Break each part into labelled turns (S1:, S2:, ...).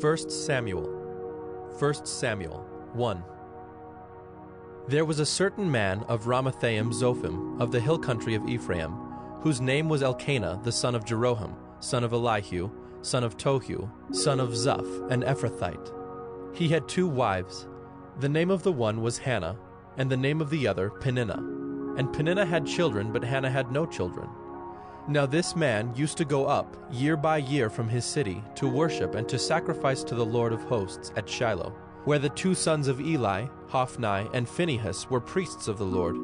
S1: 1 Samuel 1. There was a certain man of Ramathaim Zophim, of the hill country of Ephraim, whose name was Elkanah the son of Jeroham, son of Elihu, son of Tohu, son of Zuph, an Ephrathite. He had 2 wives. The name of the one was Hannah, and the name of the other Peninnah. And Peninnah had children, but Hannah had no children. Now this man used to go up year by year from his city to worship and to sacrifice to the Lord of hosts at Shiloh, where the 2 sons of Eli, Hophni and Phinehas, were priests of the Lord.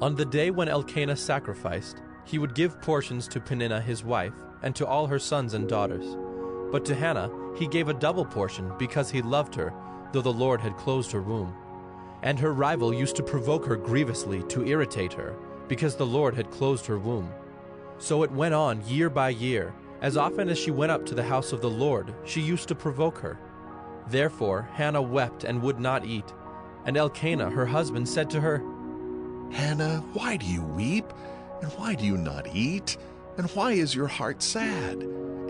S1: On the day when Elkanah sacrificed, he would give portions to Peninnah his wife, and to all her sons and daughters. But to Hannah he gave a double portion, because he loved her, though the Lord had closed her womb. And her rival used to provoke her grievously to irritate her, because the Lord had closed her womb. So it went on year by year. As often as she went up to the house of the Lord, she used to provoke her. Therefore Hannah wept and would not eat. And Elkanah her husband said to her,
S2: Hannah, why do you weep? And why do you not eat? And why is your heart sad?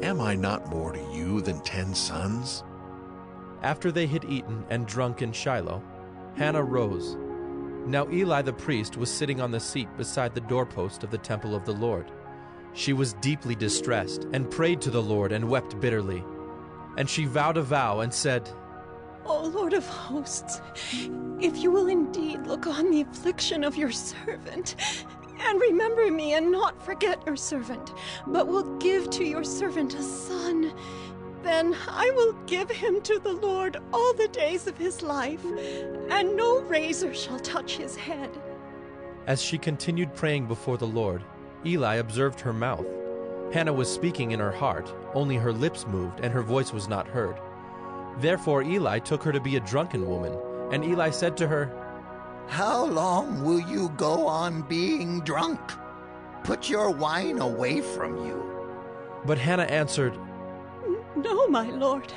S2: Am I not more to you than 10 sons?
S1: After they had eaten and drunk in Shiloh, Hannah rose. Now Eli the priest was sitting on the seat beside the doorpost of the temple of the Lord. She was deeply distressed, and prayed to the Lord, and wept bitterly. And she vowed a vow, and said,
S3: O Lord of hosts, if you will indeed look on the affliction of your servant, and remember me, and not forget your servant, but will give to your servant a son, then I will give him to the Lord all the days of his life, and no razor shall touch his head.
S1: As she continued praying before the Lord, Eli observed her mouth. Hannah was speaking in her heart, only her lips moved, and her voice was not heard. Therefore Eli took her to be a drunken woman, and Eli said to her,
S4: How long will you go on being drunk? Put your wine away from you.
S1: But Hannah answered,
S3: No, my lord,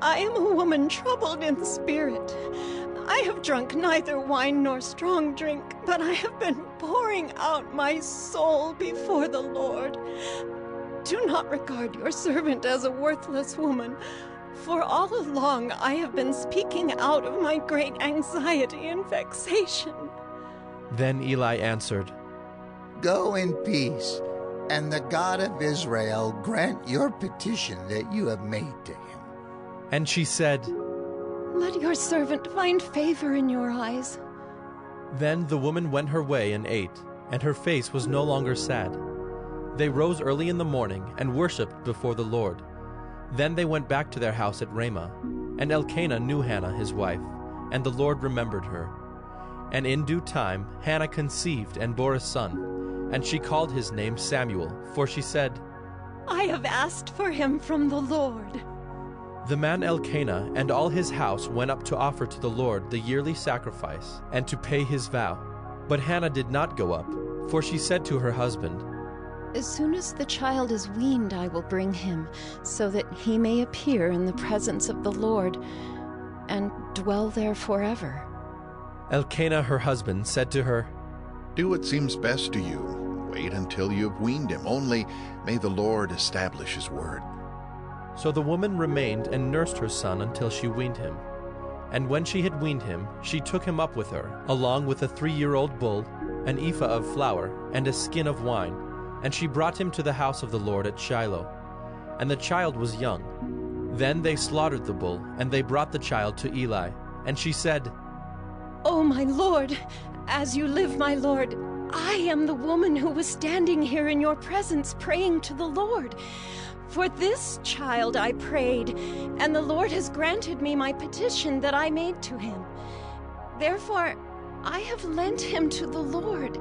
S3: I am a woman troubled in spirit. I have drunk neither wine nor strong drink, but I have been pouring out my soul before the Lord. Do not regard your servant as a worthless woman, for all along I have been speaking out of my great anxiety and vexation.
S1: Then Eli answered,
S4: Go in peace, and the God of Israel grant your petition that you have made to him.
S1: And she said,
S3: Let your servant find favor in your eyes.
S1: Then the woman went her way and ate, and her face was no longer sad. They rose early in the morning and worshipped before the Lord. Then they went back to their house at Ramah, and Elkanah knew Hannah his wife, and the Lord remembered her. And in due time Hannah conceived and bore a son, and she called his name Samuel, for she said,
S3: I have asked for him from the Lord.
S1: The man Elkanah and all his house went up to offer to the Lord the yearly sacrifice, and to pay his vow. But Hannah did not go up, for she said to her husband,
S5: As soon as the child is weaned, I will bring him, so that he may appear in the presence of the Lord, and dwell there forever.
S1: Elkanah her husband said to her,
S2: Do what seems best to you. Wait until you have weaned him. Only may the Lord establish his word.
S1: So the woman remained and nursed her son until she weaned him. And when she had weaned him, she took him up with her, along with a 3-year-old bull, an ephah of flour, and a skin of wine, and she brought him to the house of the Lord at Shiloh. And the child was young. Then they slaughtered the bull, and they brought the child to Eli. And she said,
S3: Oh, my lord, as you live, my lord, I am the woman who was standing here in your presence praying to the Lord. For this child I prayed, and the Lord has granted me my petition that I made to him. Therefore, I have lent him to the Lord.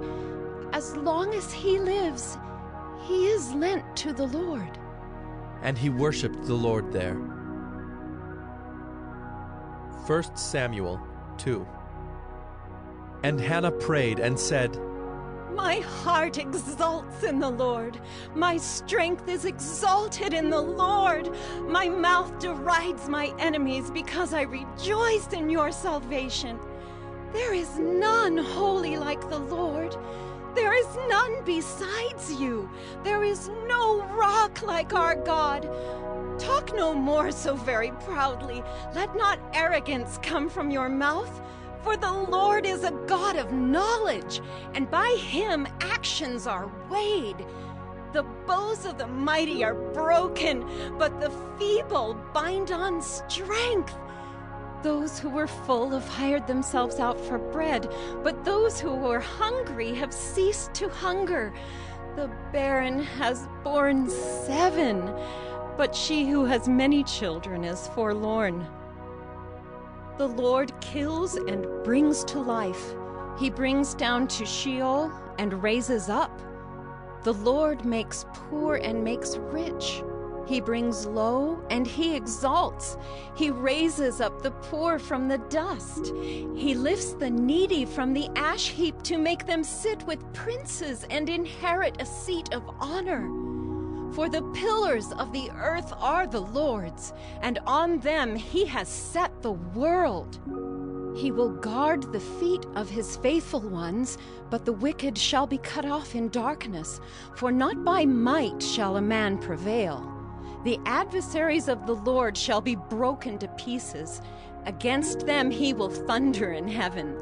S3: As long as he lives, he is lent to the Lord.
S1: And he worshipped the Lord there. 1 Samuel 2. And Hannah prayed and said,
S3: My heart exults in the Lord. My strength is exalted in the Lord. My mouth derides my enemies because I rejoice in your salvation. There is none holy like the Lord. There is none besides you. There is no rock like our God. Talk no more so very proudly. Let not arrogance come from your mouth. For the Lord is a God of knowledge, and by him actions are weighed. The bows of the mighty are broken, but the feeble bind on strength. Those who were full have hired themselves out for bread, but those who were hungry have ceased to hunger. The barren has borne 7, but she who has many children is forlorn. The Lord kills and brings to life. He brings down to Sheol and raises up. The Lord makes poor and makes rich. He brings low and he exalts. He raises up the poor from the dust. He lifts the needy from the ash heap to make them sit with princes and inherit a seat of honor. For the pillars of the earth are the Lord's, and on them he has set the world. He will guard the feet of his faithful ones, but the wicked shall be cut off in darkness, for not by might shall a man prevail. The adversaries of the Lord shall be broken to pieces. Against them he will thunder in heaven.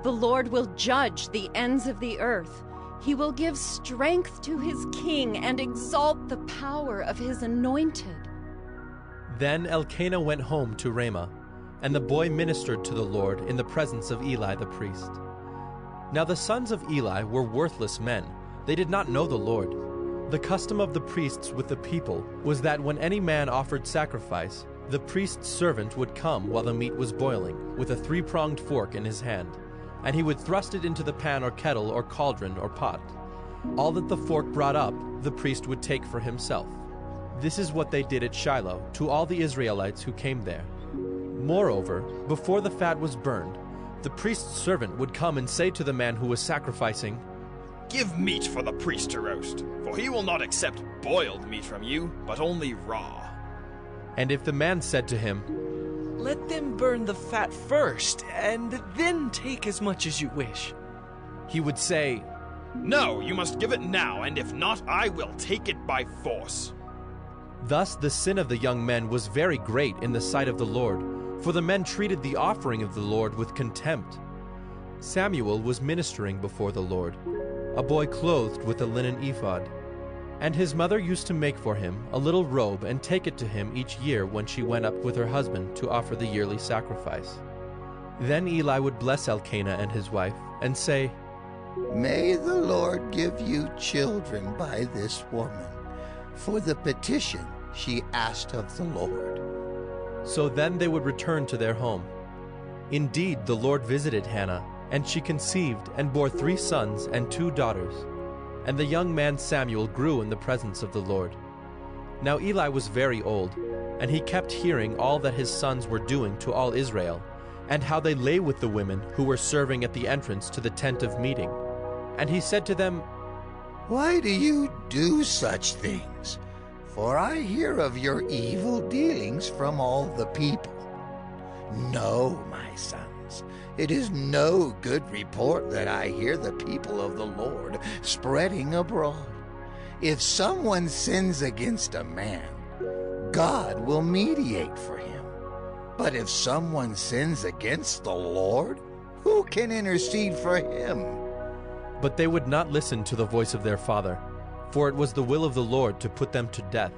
S3: The Lord will judge the ends of the earth. He will give strength to his king and exalt the power of his anointed.
S1: Then Elkanah went home to Ramah, and the boy ministered to the Lord in the presence of Eli the priest. Now the sons of Eli were worthless men. They did not know the Lord. The custom of the priests with the people was that when any man offered sacrifice, the priest's servant would come while the meat was boiling, with a 3-pronged fork in his hand, and he would thrust it into the pan or kettle or cauldron or pot. All that the fork brought up, the priest would take for himself. This is what they did at Shiloh to all the Israelites who came there. Moreover, before the fat was burned, the priest's servant would come and say to the man who was sacrificing,
S6: "Give meat for the priest to roast, for he will not accept boiled meat from you, but only raw."
S1: And if the man said to him,
S7: "Let them burn the fat first, and then take as much as you wish,"
S1: he would say,
S6: "No, you must give it now, and if not, I will take it by force."
S1: Thus the sin of the young men was very great in the sight of the Lord, for the men treated the offering of the Lord with contempt. Samuel was ministering before the Lord, a boy clothed with a linen ephod. And his mother used to make for him a little robe and take it to him each year when she went up with her husband to offer the yearly sacrifice. Then Eli would bless Elkanah and his wife and say,
S4: "May the Lord give you children by this woman, for the petition she asked of the Lord."
S1: So then they would return to their home. Indeed, the Lord visited Hannah, and she conceived and bore 3 sons and 2 daughters. And the young man Samuel grew in the presence of the Lord. Now Eli was very old, and he kept hearing all that his sons were doing to all Israel, and how they lay with the women who were serving at the entrance to the tent of meeting. And he said to them,
S4: "Why do you do such things? For I hear of your evil dealings from all the people. No, my sons, it is no good report that I hear the people of the Lord spreading abroad. If someone sins against a man, God will mediate for him. But if someone sins against the Lord, who can intercede for him?"
S1: But they would not listen to the voice of their father, for it was the will of the Lord to put them to death.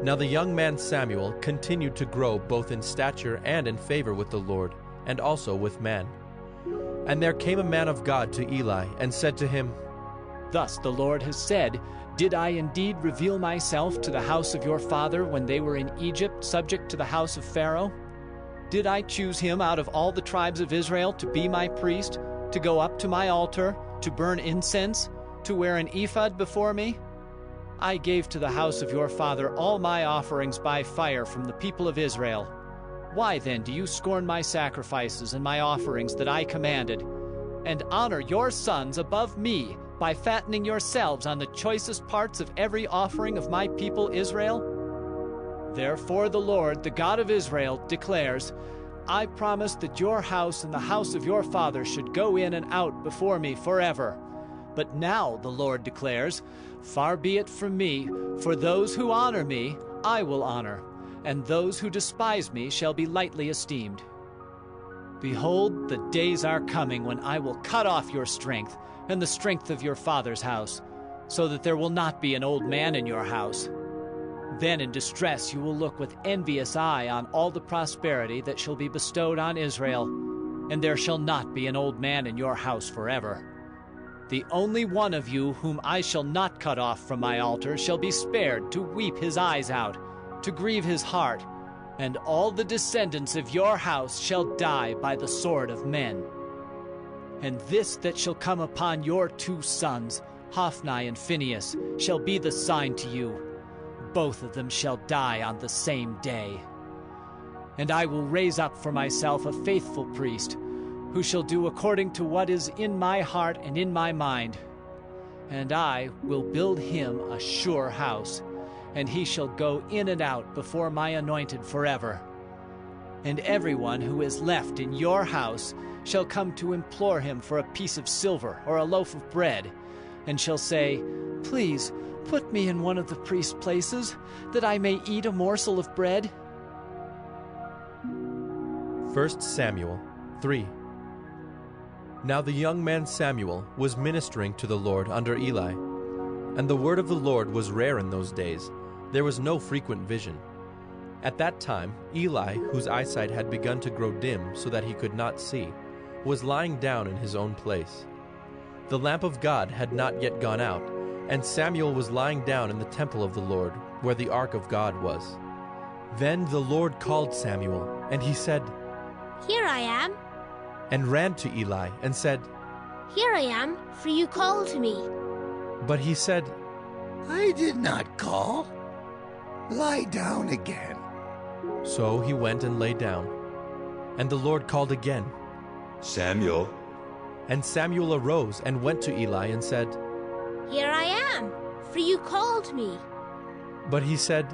S1: Now the young man Samuel continued to grow both in stature and in favor with the Lord, and also with man. And there came a man of God to Eli, and said to him,
S8: "Thus the Lord has said, Did I indeed reveal myself to the house of your father when they were in Egypt, subject to the house of Pharaoh? Did I choose him out of all the tribes of Israel to be my priest, to go up to my altar, to burn incense, to wear an ephod before me? I gave to the house of your father all my offerings by fire from the people of Israel. Why then do you scorn my sacrifices and my offerings that I commanded, and honor your sons above me by fattening yourselves on the choicest parts of every offering of my people Israel? Therefore the Lord, the God of Israel, declares, I promised that your house and the house of your father should go in and out before me forever. But now, the Lord declares, far be it from me, for those who honor me, I will honor, and those who despise me shall be lightly esteemed. Behold, the days are coming when I will cut off your strength and the strength of your father's house, so that there will not be an old man in your house. Then in distress you will look with envious eye on all the prosperity that shall be bestowed on Israel, and there shall not be an old man in your house forever. The only one of you whom I shall not cut off from my altar shall be spared to weep his eyes out, to grieve his heart, and all the descendants of your house shall die by the sword of men. And this that shall come upon your 2 sons, Hophni and Phinehas, shall be the sign to you. Both of them shall die on the same day. And I will raise up for myself a faithful priest, who shall do according to what is in my heart and in my mind. And I will build him a sure house, and he shall go in and out before my anointed forever. And everyone who is left in your house shall come to implore him for a piece of silver or a loaf of bread, and shall say, Please, put me in one of the priest's places, that I may eat a morsel of bread.
S1: 1 Samuel 3. Now the young man Samuel was ministering to the Lord under Eli, and the word of the Lord was rare in those days. There was no frequent vision. At that time, Eli, whose eyesight had begun to grow dim so that he could not see, was lying down in his own place. The lamp of God had not yet gone out, and Samuel was lying down in the temple of the Lord, where the ark of God was. Then the Lord called Samuel, and he said,
S9: Here I am.
S1: And ran to Eli and said,
S9: Here I am, for you called me.
S1: But he said,
S4: I did not call. Lie down again.
S1: So he went and lay down. And the Lord called again,
S10: Samuel.
S1: And Samuel arose and went to Eli and said,
S9: Here I am, for you called me.
S1: But he said,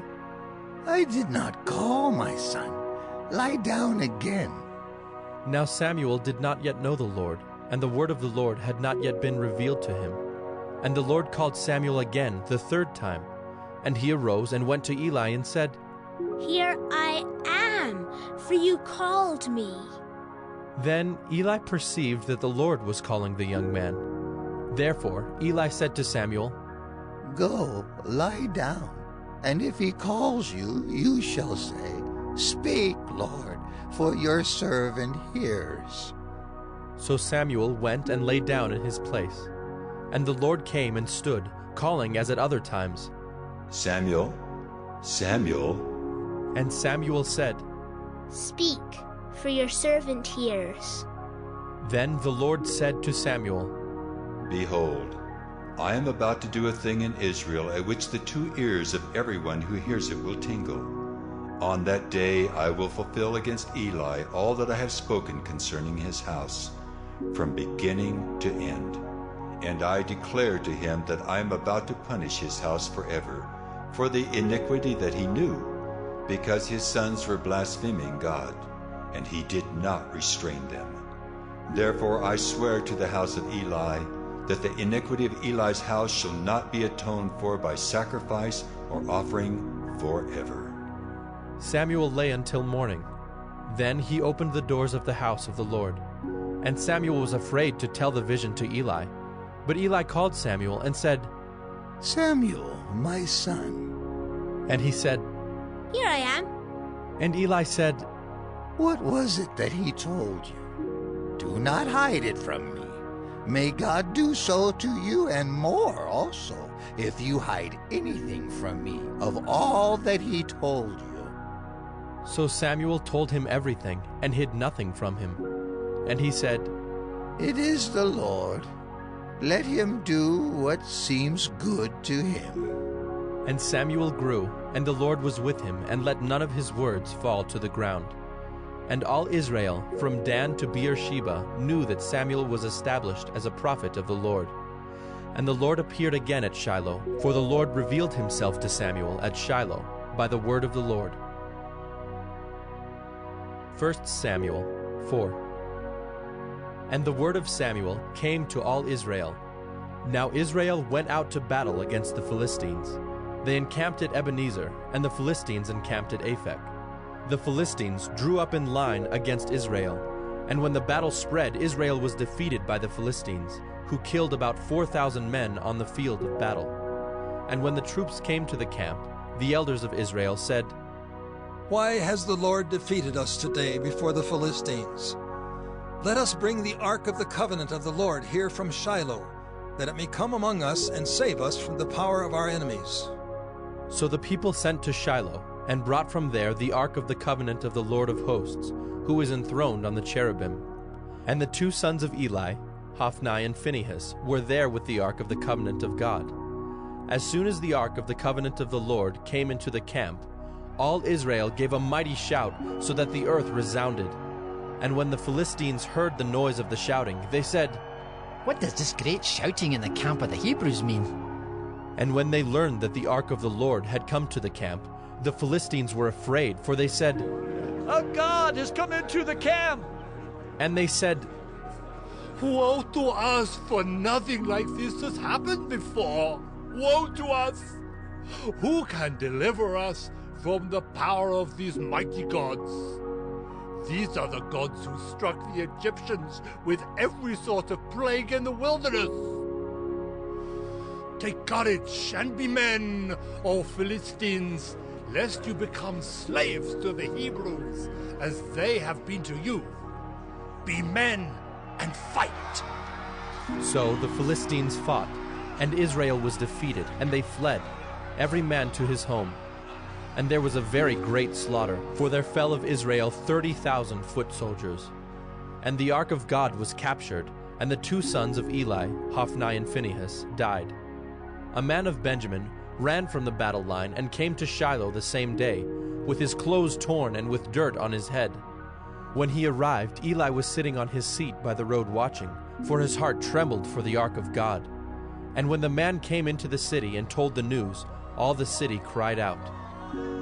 S4: I did not call, my son. Lie down again.
S1: Now Samuel did not yet know the Lord, and the word of the Lord had not yet been revealed to him. And the Lord called Samuel again the 3rd time. And he arose and went to Eli and said,
S9: Here I am, for you called me.
S1: Then Eli perceived that the Lord was calling the young man. Therefore Eli said to Samuel,
S4: Go, lie down, and if he calls you, you shall say, Speak, Lord, for your servant hears.
S1: So Samuel went and lay down in his place. And the Lord came and stood, calling as at other times,
S10: Samuel, Samuel.
S1: And Samuel said,
S9: Speak, for your servant hears.
S1: Then the Lord said to Samuel,
S10: Behold, I am about to do a thing in Israel at which the 2 ears of everyone who hears it will tingle. On that day I will fulfill against Eli all that I have spoken concerning his house, from beginning to end. And I declare to him that I am about to punish his house forever, for the iniquity that he knew, because his sons were blaspheming God, and he did not restrain them. Therefore I swear to the house of Eli, that the iniquity of Eli's house shall not be atoned for by sacrifice or offering forever.
S1: Samuel lay until morning. Then he opened the doors of the house of the Lord. And Samuel was afraid to tell the vision to Eli. But Eli called Samuel and said,
S4: Samuel, my son.
S1: And he said,
S9: Here I am.
S1: And Eli said,
S4: What was it that he told you? Do not hide it from me. May God do so to you and more also, if you hide anything from me of all that he told you.
S1: So Samuel told him everything and hid nothing from him. And he said,
S4: It is the Lord. Let him do what seems good to him.
S1: And Samuel grew, and the Lord was with him, and let none of his words fall to the ground. And all Israel, from Dan to Beersheba, knew that Samuel was established as a prophet of the Lord. And the Lord appeared again at Shiloh, for the Lord revealed himself to Samuel at Shiloh by the word of the Lord. 1 Samuel 4. And the word of Samuel came to all Israel. Now Israel went out to battle against the Philistines. They encamped at Ebenezer, and the Philistines encamped at Aphek. The Philistines drew up in line against Israel, and when the battle spread, Israel was defeated by the Philistines, who killed about 4,000 men on the field of battle. And when the troops came to the camp, the elders of Israel said,
S11: "Why has the Lord defeated us today before the Philistines? Let us bring the ark of the covenant of the Lord here from Shiloh, that it may come among us and save us from the power of our enemies."
S1: So the people sent to Shiloh, and brought from there the ark of the covenant of the Lord of hosts, who is enthroned on the cherubim. And the two sons of Eli, Hophni and Phinehas, were there with the ark of the covenant of God. As soon as the ark of the covenant of the Lord came into the camp, all Israel gave a mighty shout, so that the earth resounded. And when the Philistines heard the noise of the shouting, they said,
S12: "What does this great shouting in the camp of the Hebrews mean?"
S1: And when they learned that the ark of the Lord had come to the camp, the Philistines were afraid, for they said,
S7: "A god has come into the camp!"
S1: And they said,
S13: "Woe to us, for nothing like this has happened before. Woe to us! Who can deliver us from the power of these mighty gods? These are the gods who struck the Egyptians with every sort of plague in the wilderness. Take courage and be men, O Philistines, lest you become slaves to the Hebrews, as they have been to you. Be men and fight."
S1: So the Philistines fought, and Israel was defeated, and they fled, every man to his home. And there was a very great slaughter, for there fell of Israel 30,000 foot soldiers. And the ark of God was captured, and the two sons of Eli, Hophni and Phinehas, died. A man of Benjamin ran from the battle line and came to Shiloh the same day, with his clothes torn and with dirt on his head. When he arrived, Eli was sitting on his seat by the road watching, for his heart trembled for the ark of God. And when the man came into the city and told the news, all the city cried out.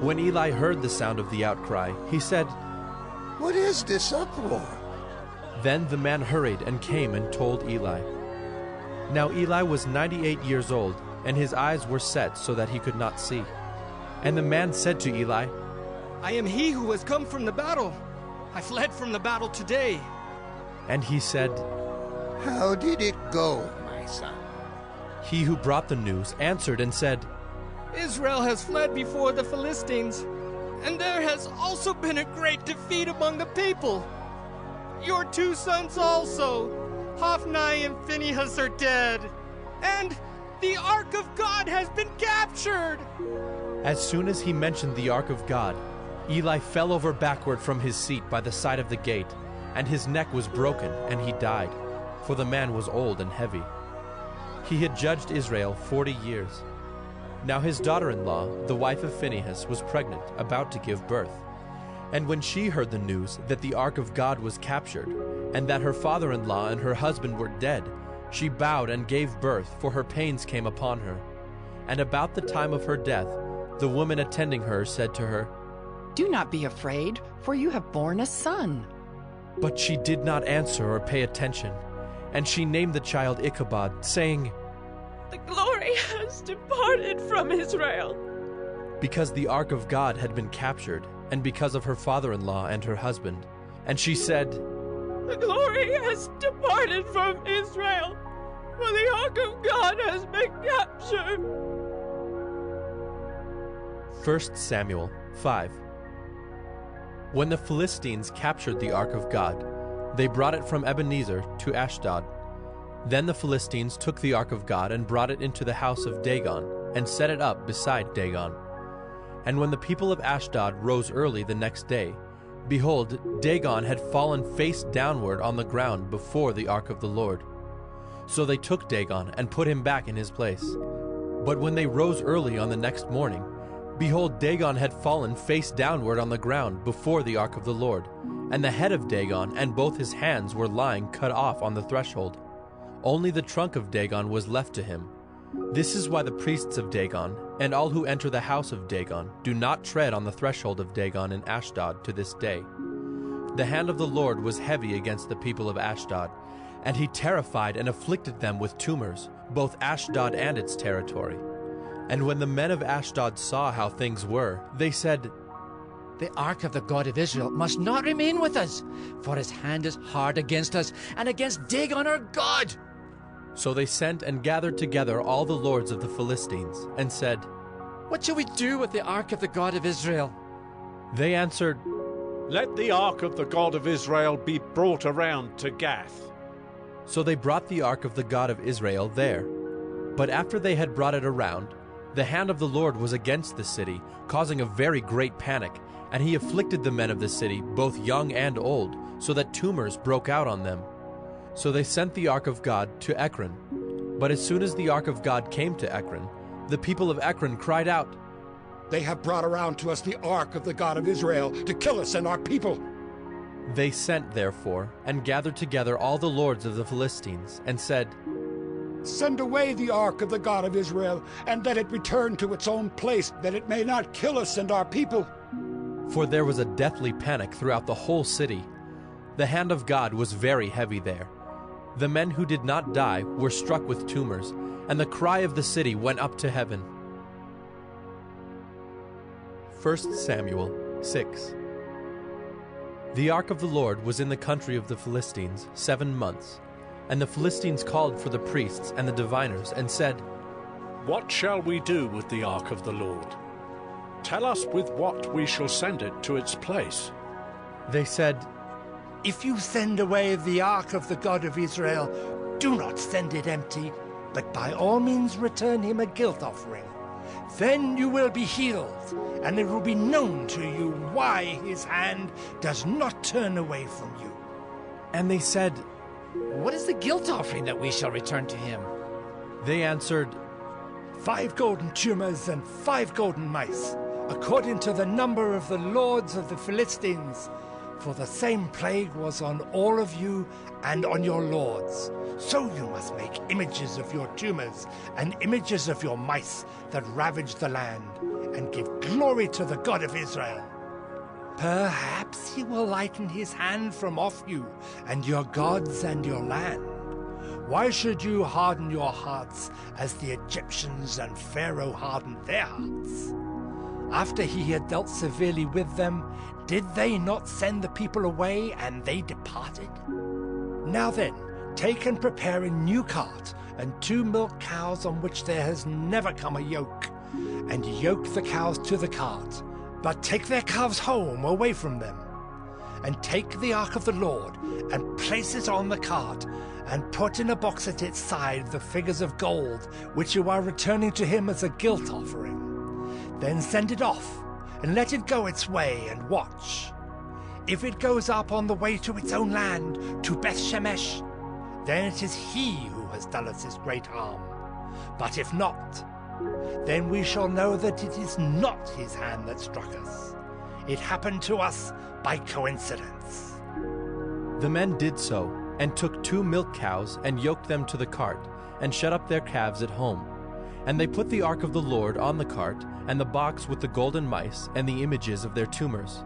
S1: When Eli heard the sound of the outcry, he said,
S4: "What is this uproar?"
S1: Then the man hurried and came and told Eli. Now Eli was 98 years old, and his eyes were set so that he could not see. And the man said to Eli,
S7: "I am he who has come from the battle. I fled from the battle today."
S1: And he said,
S4: "How did it go, my son?"
S1: He who brought the news answered and said,
S7: "Israel has fled before the Philistines, and there has also been a great defeat among the people. Your two sons also, Hophni and Phinehas, are dead, and the ark of God has been captured."
S1: As soon as he mentioned the ark of God, Eli fell over backward from his seat by the side of the gate, and his neck was broken, and he died, for the man was old and heavy. He had judged Israel 40 years. Now his daughter-in-law, the wife of Phinehas, was pregnant, about to give birth. And when she heard the news that the ark of God was captured, and that her father-in-law and her husband were dead, she bowed and gave birth, for her pains came upon her. And about the time of her death, the woman attending her said to her,
S12: "Do not be afraid, for you have borne a son."
S1: But she did not answer or pay attention, and she named the child Ichabod, saying,
S14: "The glory has departed from Israel,"
S1: because the ark of God had been captured, and because of her father-in-law and her husband. And she said,
S14: "The glory has departed from Israel, for the ark of God has been captured."
S1: 1 Samuel 5. When the Philistines captured the ark of God, they brought it from Ebenezer to Ashdod. Then the Philistines took the ark of God and brought it into the house of Dagon, and set it up beside Dagon. And when the people of Ashdod rose early the next day, behold, Dagon had fallen face downward on the ground before the ark of the Lord. So they took Dagon and put him back in his place. But when they rose early on the next morning, behold, Dagon had fallen face downward on the ground before the ark of the Lord, and the head of Dagon and both his hands were lying cut off on the threshold. Only the trunk of Dagon was left to him. This is why the priests of Dagon, and all who enter the house of Dagon, do not tread on the threshold of Dagon in Ashdod to this day. The hand of the Lord was heavy against the people of Ashdod, and he terrified and afflicted them with tumors, both Ashdod and its territory. And when the men of Ashdod saw how things were, they said,
S12: The ark of the God of Israel must not remain with us, for his hand is hard against us and against Dagon our God.
S1: So they sent and gathered together all the lords of the Philistines, and said,
S12: What shall we do with the ark of the God of Israel?
S1: They answered,
S15: Let the ark of the God of Israel be brought around to Gath.
S1: So they brought the ark of the God of Israel there. But after they had brought it around, the hand of the Lord was against the city, causing a very great panic, and he afflicted the men of the city, both young and old, so that tumors broke out on them. So they sent the ark of God to Ekron. But as soon as the ark of God came to Ekron, the people of Ekron cried out,
S16: They have brought around to us the ark of the God of Israel to kill us and our people.
S1: They sent, therefore, and gathered together all the lords of the Philistines, and said,
S16: Send away the ark of the God of Israel, and let it return to its own place, that it may not kill us and our people.
S1: For there was a deathly panic throughout the whole city. The hand of God was very heavy there. The men who did not die were struck with tumors, and the cry of the city went up to heaven. 1 Samuel 6. The ark of the Lord was in the country of the Philistines 7 months. And the Philistines called for the priests and the diviners, and said,
S15: What shall we do with the ark of the Lord? Tell us with what we shall send it to its place.
S1: They said,
S17: If you send away the ark of the God of Israel, do not send it empty, but by all means return him a guilt offering. Then you will be healed, and it will be known to you why his hand does not turn away from you.
S1: And they said,
S12: What is the guilt offering that we shall return to him?
S1: They answered,
S17: 5 golden tumors and 5 golden mice, according to the number of the lords of the Philistines. For the same plague was on all of you and on your lords. So you must make images of your tumors and images of your mice that ravage the land, and give glory to the God of Israel. Perhaps he will lighten his hand from off you and your gods and your land. Why should you harden your hearts as the Egyptians and Pharaoh hardened their hearts? After he had dealt severely with them, did they not send the people away and they departed? Now then, take and prepare a new cart and 2 milk cows on which there has never come a yoke, and yoke the cows to the cart. But take their calves home away from them, and take the ark of the Lord, and place it on the cart, and put in a box at its side the figures of gold, which you are returning to him as a guilt offering. Then send it off, and let it go its way, and watch. If it goes up on the way to its own land, to Beth-Shemesh, then it is he who has done us this great harm. But if not, then we shall know that it is not his hand that struck us. It happened to us by coincidence.
S1: The men did so, and took 2 milk cows, and yoked them to the cart, and shut up their calves at home. And they put the ark of the Lord on the cart, and the box with the golden mice, and the images of their tumors.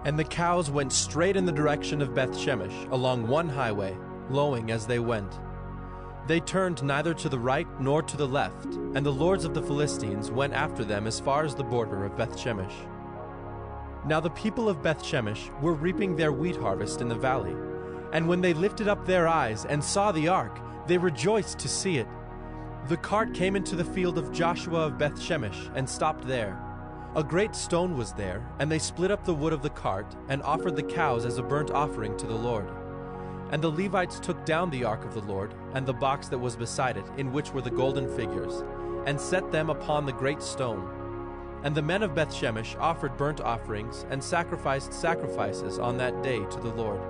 S1: And the cows went straight in the direction of Beth-Shemesh, along one highway, lowing as they went. They turned neither to the right nor to the left, and the lords of the Philistines went after them as far as the border of Beth-Shemesh. Now the people of Beth-Shemesh were reaping their wheat harvest in the valley, and when they lifted up their eyes and saw the ark, they rejoiced to see it. The cart came into the field of Joshua of Beth-Shemesh and stopped there. A great stone was there, and they split up the wood of the cart and offered the cows as a burnt offering to the Lord. And the Levites took down the ark of the Lord, and the box that was beside it, in which were the golden figures, and set them upon the great stone. And the men of Beth-Shemesh offered burnt offerings and sacrificed sacrifices on that day to the Lord.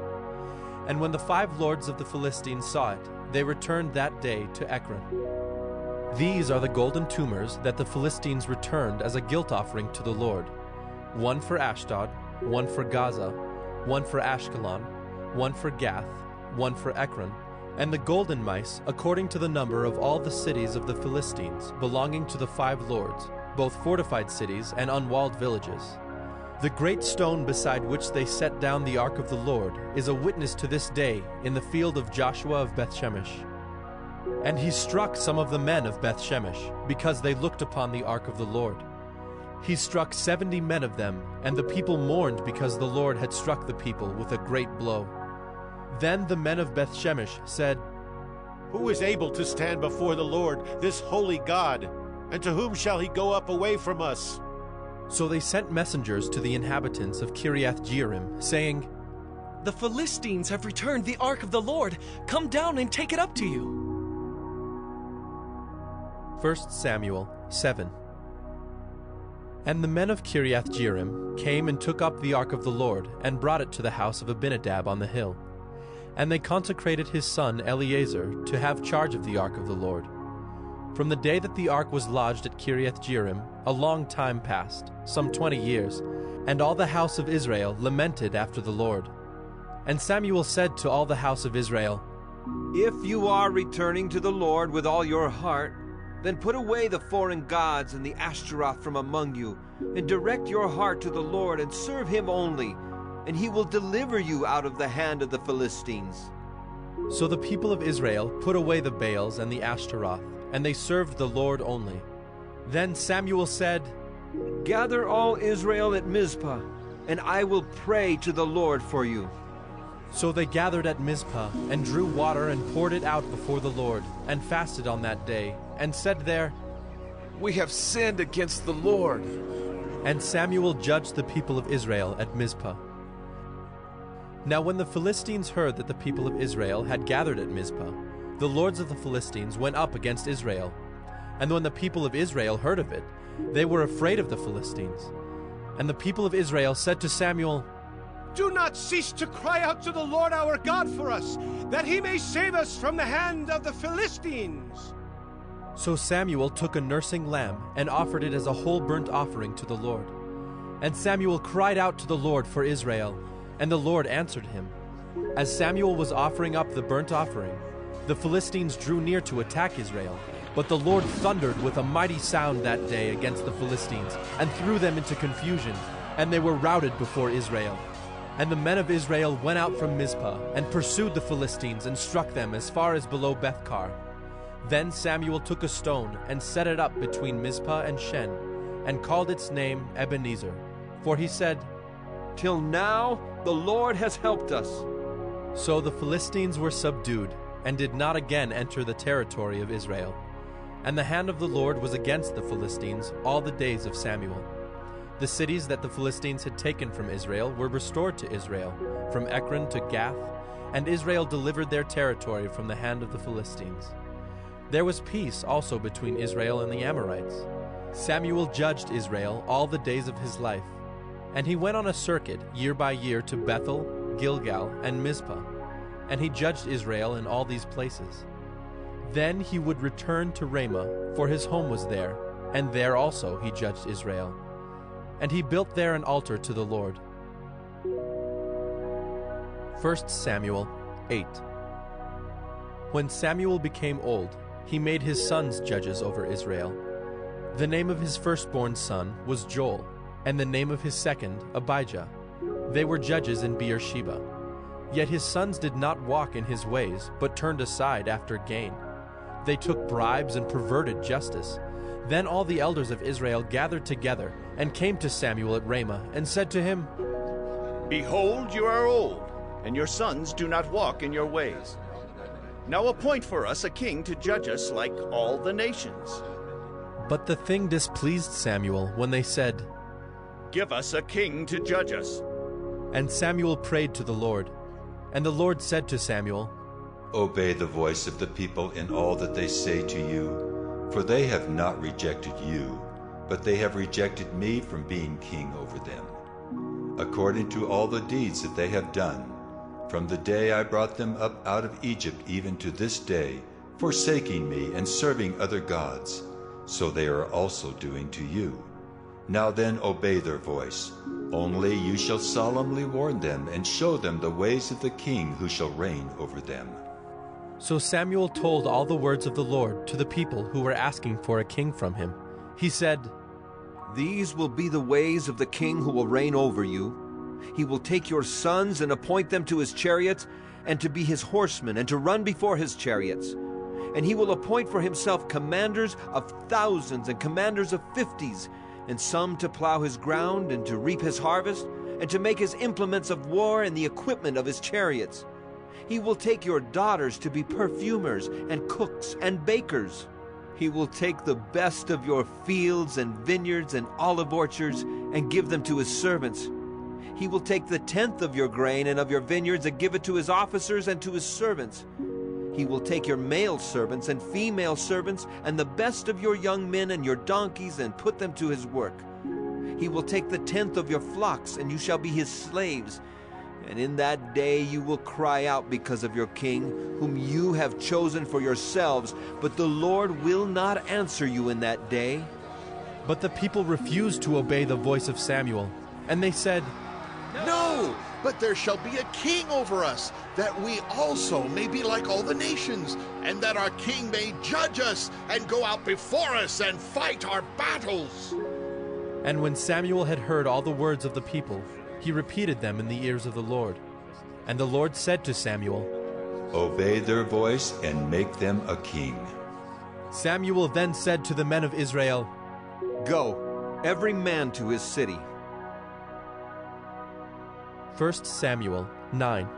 S1: And when the 5 lords of the Philistines saw it, they returned that day to Ekron. These are the golden tumors that the Philistines returned as a guilt offering to the Lord: 1 for Ashdod, 1 for Gaza, 1 for Ashkelon, 1 for Gath, 1 for Ekron, and the golden mice according to the number of all the cities of the Philistines, belonging to the 5 lords, both fortified cities and unwalled villages. The great stone beside which they set down the ark of the Lord is a witness to this day in the field of Joshua of Beth-Shemesh. And he struck some of the men of Beth-Shemesh, because they looked upon the ark of the Lord. He struck 70 men of them, and the people mourned because the Lord had struck the people with a great blow. Then the men of Beth-Shemesh said,
S18: Who is able to stand before the Lord, this holy God? And to whom shall he go up away from us?
S1: So they sent messengers to the inhabitants of Kiriath-Jearim, saying,
S19: The Philistines have returned the ark of the Lord. Come down and take it up to you.
S1: 1 Samuel 7. And the men of Kiriath-Jearim came and took up the ark of the Lord, and brought it to the house of Abinadab on the hill. And they consecrated his son Eleazar to have charge of the ark of the Lord. From the day that the ark was lodged at Kiriath-Jearim, a long time passed, some 20 years, and all the house of Israel lamented after the Lord. And Samuel said to all the house of Israel,
S20: If you are returning to the Lord with all your heart, then put away the foreign gods and the Ashtaroth from among you, and direct your heart to the Lord and serve him only, and he will deliver you out of the hand of the Philistines.
S1: So the people of Israel put away the Baals and the Ashtaroth, and they served the Lord only. Then Samuel said,
S20: Gather all Israel at Mizpah, and I will pray to the Lord for you.
S1: So they gathered at Mizpah, and drew water and poured it out before the Lord, and fasted on that day, and said there,
S21: We have sinned against the Lord.
S1: And Samuel judged the people of Israel at Mizpah. Now when the Philistines heard that the people of Israel had gathered at Mizpah, the lords of the Philistines went up against Israel. And when the people of Israel heard of it, they were afraid of the Philistines. And the people of Israel said to Samuel,
S18: Do not cease to cry out to the Lord our God for us, that he may save us from the hand of the Philistines.
S1: So Samuel took a nursing lamb and offered it as a whole burnt offering to the Lord. And Samuel cried out to the Lord for Israel, and the Lord answered him. As Samuel was offering up the burnt offering, the Philistines drew near to attack Israel. But the Lord thundered with a mighty sound that day against the Philistines, and threw them into confusion, and they were routed before Israel. And the men of Israel went out from Mizpah, and pursued the Philistines, and struck them as far as below Bethkar. Then Samuel took a stone, and set it up between Mizpah and Shen, and called its name Ebenezer. For he said,
S20: Till now the Lord has helped us.
S1: So the Philistines were subdued, and did not again enter the territory of Israel. And the hand of the Lord was against the Philistines all the days of Samuel. The cities that the Philistines had taken from Israel were restored to Israel, from Ekron to Gath, and Israel delivered their territory from the hand of the Philistines. There was peace also between Israel and the Amorites. Samuel judged Israel all the days of his life, and he went on a circuit year by year to Bethel, Gilgal, and Mizpah, and he judged Israel in all these places. Then he would return to Ramah, for his home was there, and there also he judged Israel. And he built there an altar to the Lord. 1 Samuel 8. When Samuel became old, he made his sons judges over Israel. The name of his firstborn son was Joel, and the name of his second Abijah. They were judges in Beersheba. Yet his sons did not walk in his ways, but turned aside after gain. They took bribes and perverted justice. Then all the elders of Israel gathered together, and came to Samuel at Ramah, and said to him,
S22: Behold, you are old, and your sons do not walk in your ways. Now appoint for us a king to judge us like all the nations.
S1: But the thing displeased Samuel when they said,
S22: Give us a king to judge us.
S1: And Samuel prayed to the Lord. And the Lord said to Samuel,
S10: Obey the voice of the people in all that they say to you, for they have not rejected you, but they have rejected me from being king over them, according to all the deeds that they have done, from the day I brought them up out of Egypt even to this day, forsaking me and serving other gods, so they are also doing to you. Now then obey their voice. Only you shall solemnly warn them and show them the ways of the king who shall reign over them.
S1: So Samuel told all the words of the Lord to the people who were asking for a king from him. He said,
S20: These will be the ways of the king who will reign over you. He will take your sons and appoint them to his chariots, and to be his horsemen, and to run before his chariots. And he will appoint for himself commanders of thousands and commanders of 50s, and some to plow his ground and to reap his harvest, and to make his implements of war and the equipment of his chariots. He will take your daughters to be perfumers and cooks and bakers. He will take the best of your fields and vineyards and olive orchards and give them to his servants. He will take the 10th of your grain and of your vineyards and give it to his officers and to his servants. He will take your male servants and female servants and the best of your young men and your donkeys and put them to his work. He will take the 10th of your flocks, and you shall be his slaves. And in that day you will cry out because of your king, whom you have chosen for yourselves, but the Lord will not answer you in that day.
S1: But the people refused to obey the voice of Samuel, and they said,
S2: No, but there shall be a king over us, that we also may be like all the nations, and that our king may judge us and go out before us and fight our battles.
S1: And when Samuel had heard all the words of the people, he repeated them in the ears of the Lord. And the Lord said to Samuel,
S10: Obey their voice and make them a king.
S1: Samuel then said to the men of Israel,
S20: Go, every man to his city.
S1: 1 Samuel 9.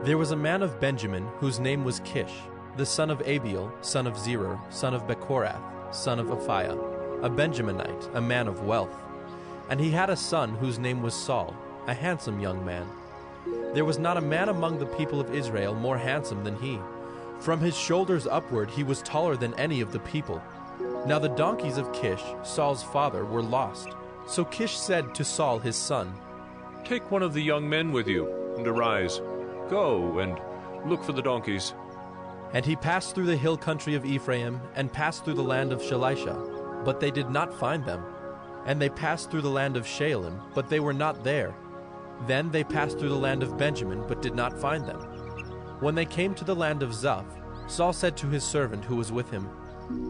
S1: There was a man of Benjamin whose name was Kish, the son of Abiel, son of Zerah, son of Bechorath, son of Aphiah, a Benjaminite, a man of wealth. And he had a son whose name was Saul, a handsome young man. There was not a man among the people of Israel more handsome than he. From his shoulders upward he was taller than any of the people. Now the donkeys of Kish, Saul's father, were lost. So Kish said to Saul his son,
S5: Take one of the young men with you, and arise. Go and look for the donkeys.
S1: And he passed through the hill country of Ephraim, and passed through the land of Shalisha, but they did not find them. And they passed through the land of Shalem, but they were not there. Then they passed through the land of Benjamin, but did not find them. When they came to the land of Zuph, Saul said to his servant who was with him,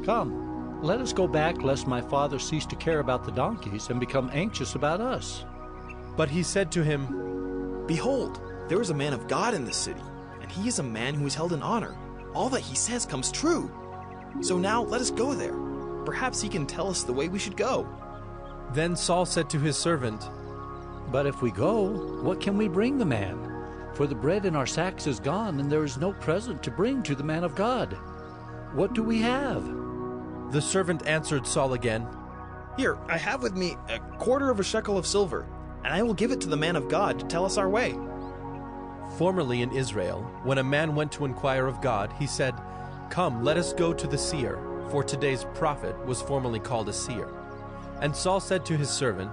S15: Come, let us go back, lest my father cease to care about the donkeys and become anxious about us.
S1: But he said to him,
S19: Behold, there is a man of God in this city, and he is a man who is held in honor. All that he says comes true. So now let us go there. Perhaps he can tell us the way we should go.
S1: Then Saul said to his servant,
S15: But if we go, what can we bring the man? For the bread in our sacks is gone, and there is no present to bring to the man of God. What do we have?
S1: The servant answered Saul again,
S19: Here, I have with me a quarter of a shekel of silver, and I will give it to the man of God to tell us our way.
S1: Formerly in Israel, when a man went to inquire of God, he said, Come, let us go to the seer, for today's prophet was formerly called a seer. And Saul said to his servant,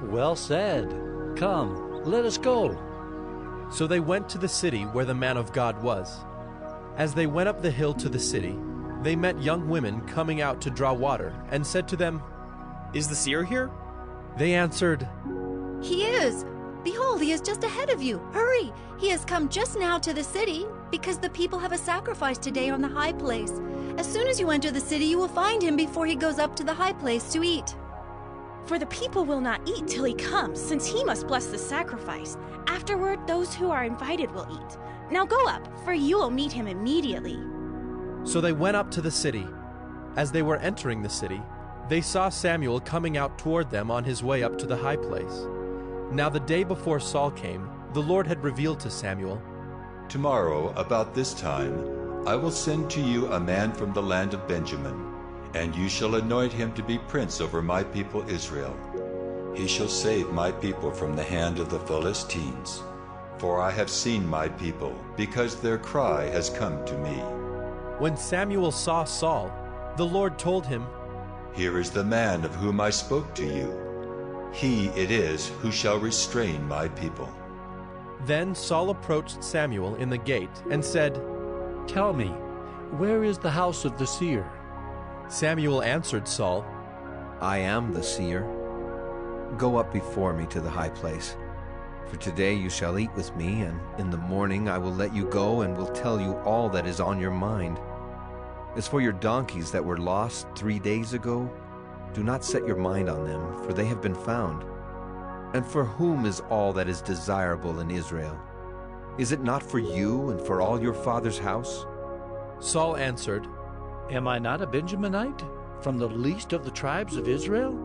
S15: Well said. Come, let us go.
S1: So they went to the city where the man of God was. As they went up the hill to the city, they met young women coming out to draw water, and said to them,
S19: Is the seer here?
S1: They answered,
S23: He is. Behold, he is just ahead of you. Hurry! He has come just now to the city, because the people have a sacrifice today on the high place. As soon as you enter the city, you will find him before he goes up to the high place to eat.
S3: For the people will not eat till he comes, since he must bless the sacrifice. Afterward, those who are invited will eat. Now go up, for you will meet him immediately.
S1: So they went up to the city. As they were entering the city, they saw Samuel coming out toward them on his way up to the high place. Now the day before Saul came, the Lord had revealed to Samuel,
S10: Tomorrow, about this time, I will send to you a man from the land of Benjamin, and you shall anoint him to be prince over my people Israel. He shall save my people from the hand of the Philistines. For I have seen my people, because their cry has come to me.
S1: When Samuel saw Saul, the Lord told him,
S10: Here is the man of whom I spoke to you. He it is who shall restrain my people.
S1: Then Saul approached Samuel in the gate and said,
S15: Tell me, where is the house of the seer?
S1: Samuel answered Saul,
S20: I am the seer. Go up before me to the high place. For today you shall eat with me, and in the morning I will let you go and will tell you all that is on your mind. As for your donkeys that were lost 3 days ago, do not set your mind on them, for they have been found. And for whom is all that is desirable in Israel? Is it not for you and for all your father's house?
S1: Saul answered,
S15: Am I not a Benjaminite, from the least of the tribes of Israel?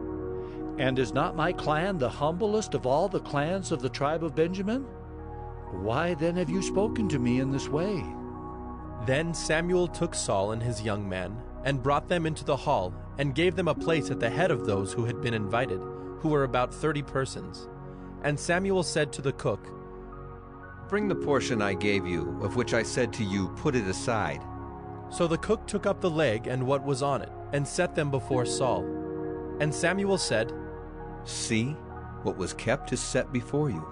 S15: And is not my clan the humblest of all the clans of the tribe of Benjamin? Why then have you spoken to me in this way?
S1: Then Samuel took Saul and his young men, and brought them into the hall, and gave them a place at the head of those who had been invited, who were about 30 persons. And Samuel said to the cook,
S20: Bring the portion I gave you, of which I said to you, put it aside.
S1: So the cook took up the leg and what was on it, and set them before Saul. And Samuel said,
S20: See, what was kept is set before you.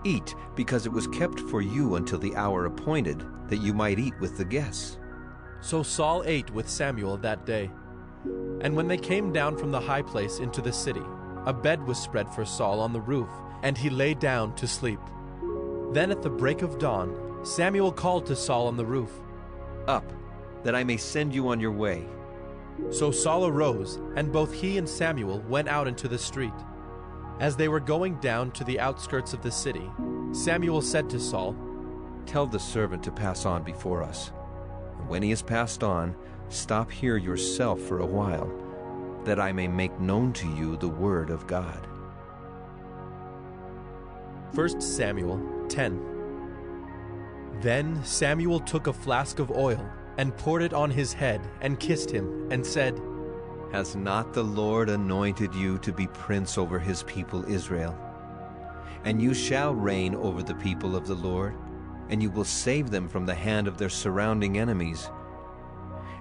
S20: Eat, because it was kept for you until the hour appointed, that you might eat with the guests.
S1: So Saul ate with Samuel that day. And when they came down from the high place into the city, a bed was spread for Saul on the roof, and he lay down to sleep. Then at the break of dawn, Samuel called to Saul on the roof,
S20: Up, that I may send you on your way.
S1: So Saul arose, and both he and Samuel went out into the street. As they were going down to the outskirts of the city, Samuel said to Saul,
S20: Tell the servant to pass on before us. And when he has passed on, stop here yourself for a while, that I may make known to you the word of God.
S1: 1 Samuel 10. Then Samuel took a flask of oil, and poured it on his head, and kissed him, and said,
S20: Has not the Lord anointed you to be prince over his people Israel? And you shall reign over the people of the Lord, and you will save them from the hand of their surrounding enemies.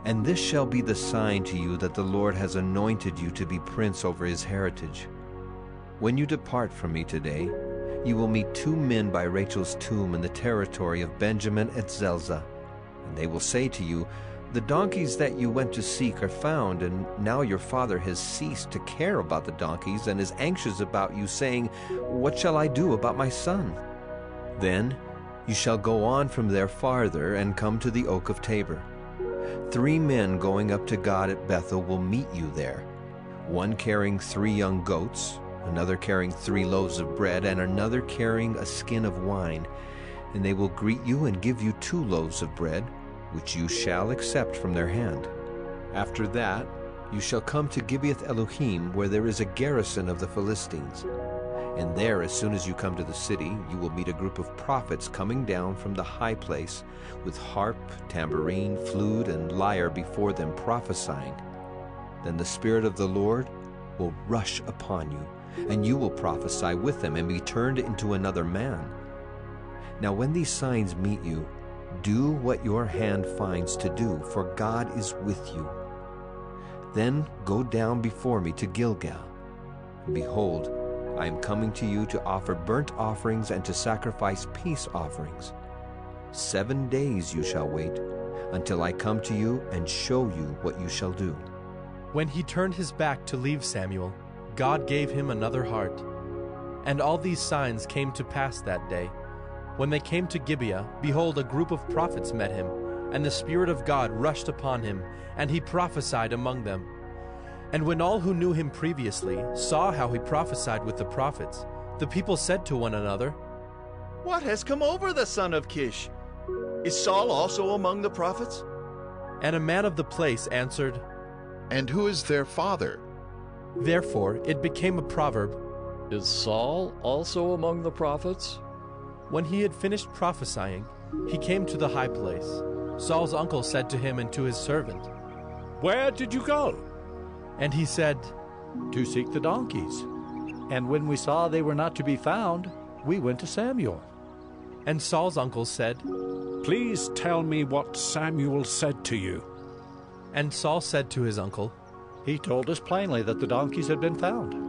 S20: And this shall be the sign to you that the Lord has anointed you to be prince over his heritage. When you depart from me today, you will meet 2 men by Rachel's tomb in the territory of Benjamin at Zelzah. And they will say to you, The donkeys that you went to seek are found, and now your father has ceased to care about the donkeys and is anxious about you, saying, What shall I do about my son? Then you shall go on from there farther and come to the oak of Tabor. 3 men going up to God at Bethel will meet you there, one carrying 3 young goats, another carrying 3 loaves of bread, and another carrying a skin of wine. And they will greet you and give you 2 loaves of bread, which you shall accept from their hand. After that, you shall come to Gibeath Elohim, where there is a garrison of the Philistines. And there, as soon as you come to the city, you will meet a group of prophets coming down from the high place, with harp, tambourine, flute, and lyre before them, prophesying. Then the Spirit of the Lord will rush upon you, and you will prophesy with them and be turned into another man. Now when these signs meet you, do what your hand finds to do, for God is with you. Then go down before me to Gilgal. And behold, I am coming to you to offer burnt offerings and to sacrifice peace offerings. 7 days you shall wait, until I come to you and show you what you shall do.
S1: When he turned his back to leave Samuel, God gave him another heart. And all these signs came to pass that day. When they came to Gibeah, behold, a group of prophets met him, and the Spirit of God rushed upon him, and he prophesied among them. And when all who knew him previously saw how he prophesied with the prophets, the people said to one another,
S22: What has come over the son of Kish? Is Saul also among the prophets?
S1: And a man of the place answered,
S2: And who is their father?
S1: Therefore it became a proverb,
S6: Is Saul also among the prophets?
S1: When he had finished prophesying, he came to the high place. Saul's uncle said to him and to his servant,
S6: Where did you go?
S1: And he said,
S15: To seek the donkeys. And when we saw they were not to be found, we went to Samuel.
S1: And Saul's uncle said,
S6: Please tell me what Samuel said to you.
S1: And Saul said to his uncle,
S15: He told us plainly that the donkeys had been found.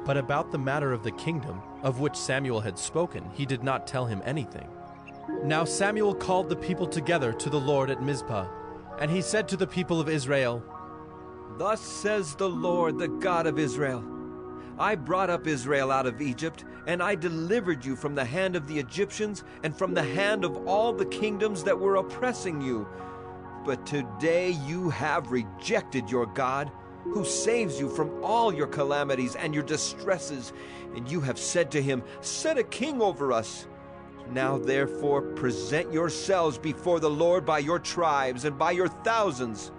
S1: But about the matter of the kingdom, of which Samuel had spoken, he did not tell him anything. Now Samuel called the people together to the Lord at Mizpah, and he said to the people of Israel,
S20: Thus says the Lord, the God of Israel, I brought up Israel out of Egypt, and I delivered you from the hand of the Egyptians and from the hand of all the kingdoms that were oppressing you. But today you have rejected your God, who saves you from all your calamities and your distresses. And you have said to him, Set a king over us. Now therefore present yourselves before the Lord by your tribes and by your thousands."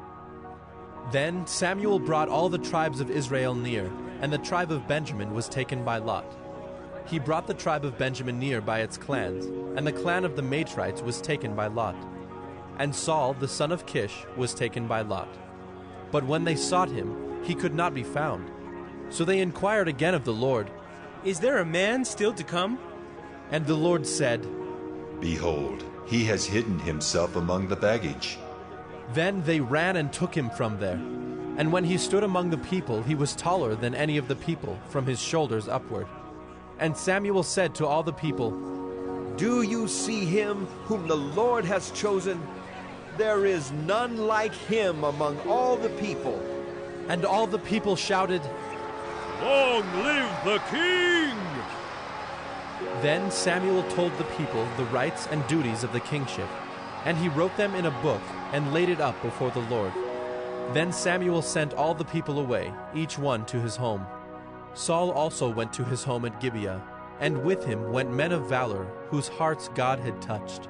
S1: Then Samuel brought all the tribes of Israel near, and the tribe of Benjamin was taken by lot. He brought the tribe of Benjamin near by its clans, and the clan of the Matrites was taken by lot. And Saul, the son of Kish, was taken by lot. But when they sought him, he could not be found. So they inquired again of the Lord,
S7: "Is there a man still to come?"
S1: And the Lord said,
S10: "Behold, he has hidden himself among the baggage."
S1: Then they ran and took him from there. And when he stood among the people, he was taller than any of the people, from his shoulders upward. And Samuel said to all the people,
S20: "Do you see him whom the Lord has chosen? There is none like him among all the people."
S1: And all the people shouted,
S13: "Long live the king!"
S1: Then Samuel told the people the rights and duties of the kingship, and he wrote them in a book and laid it up before the Lord. Then Samuel sent all the people away, each one to his home. Saul also went to his home at Gibeah, and with him went men of valor, whose hearts God had touched.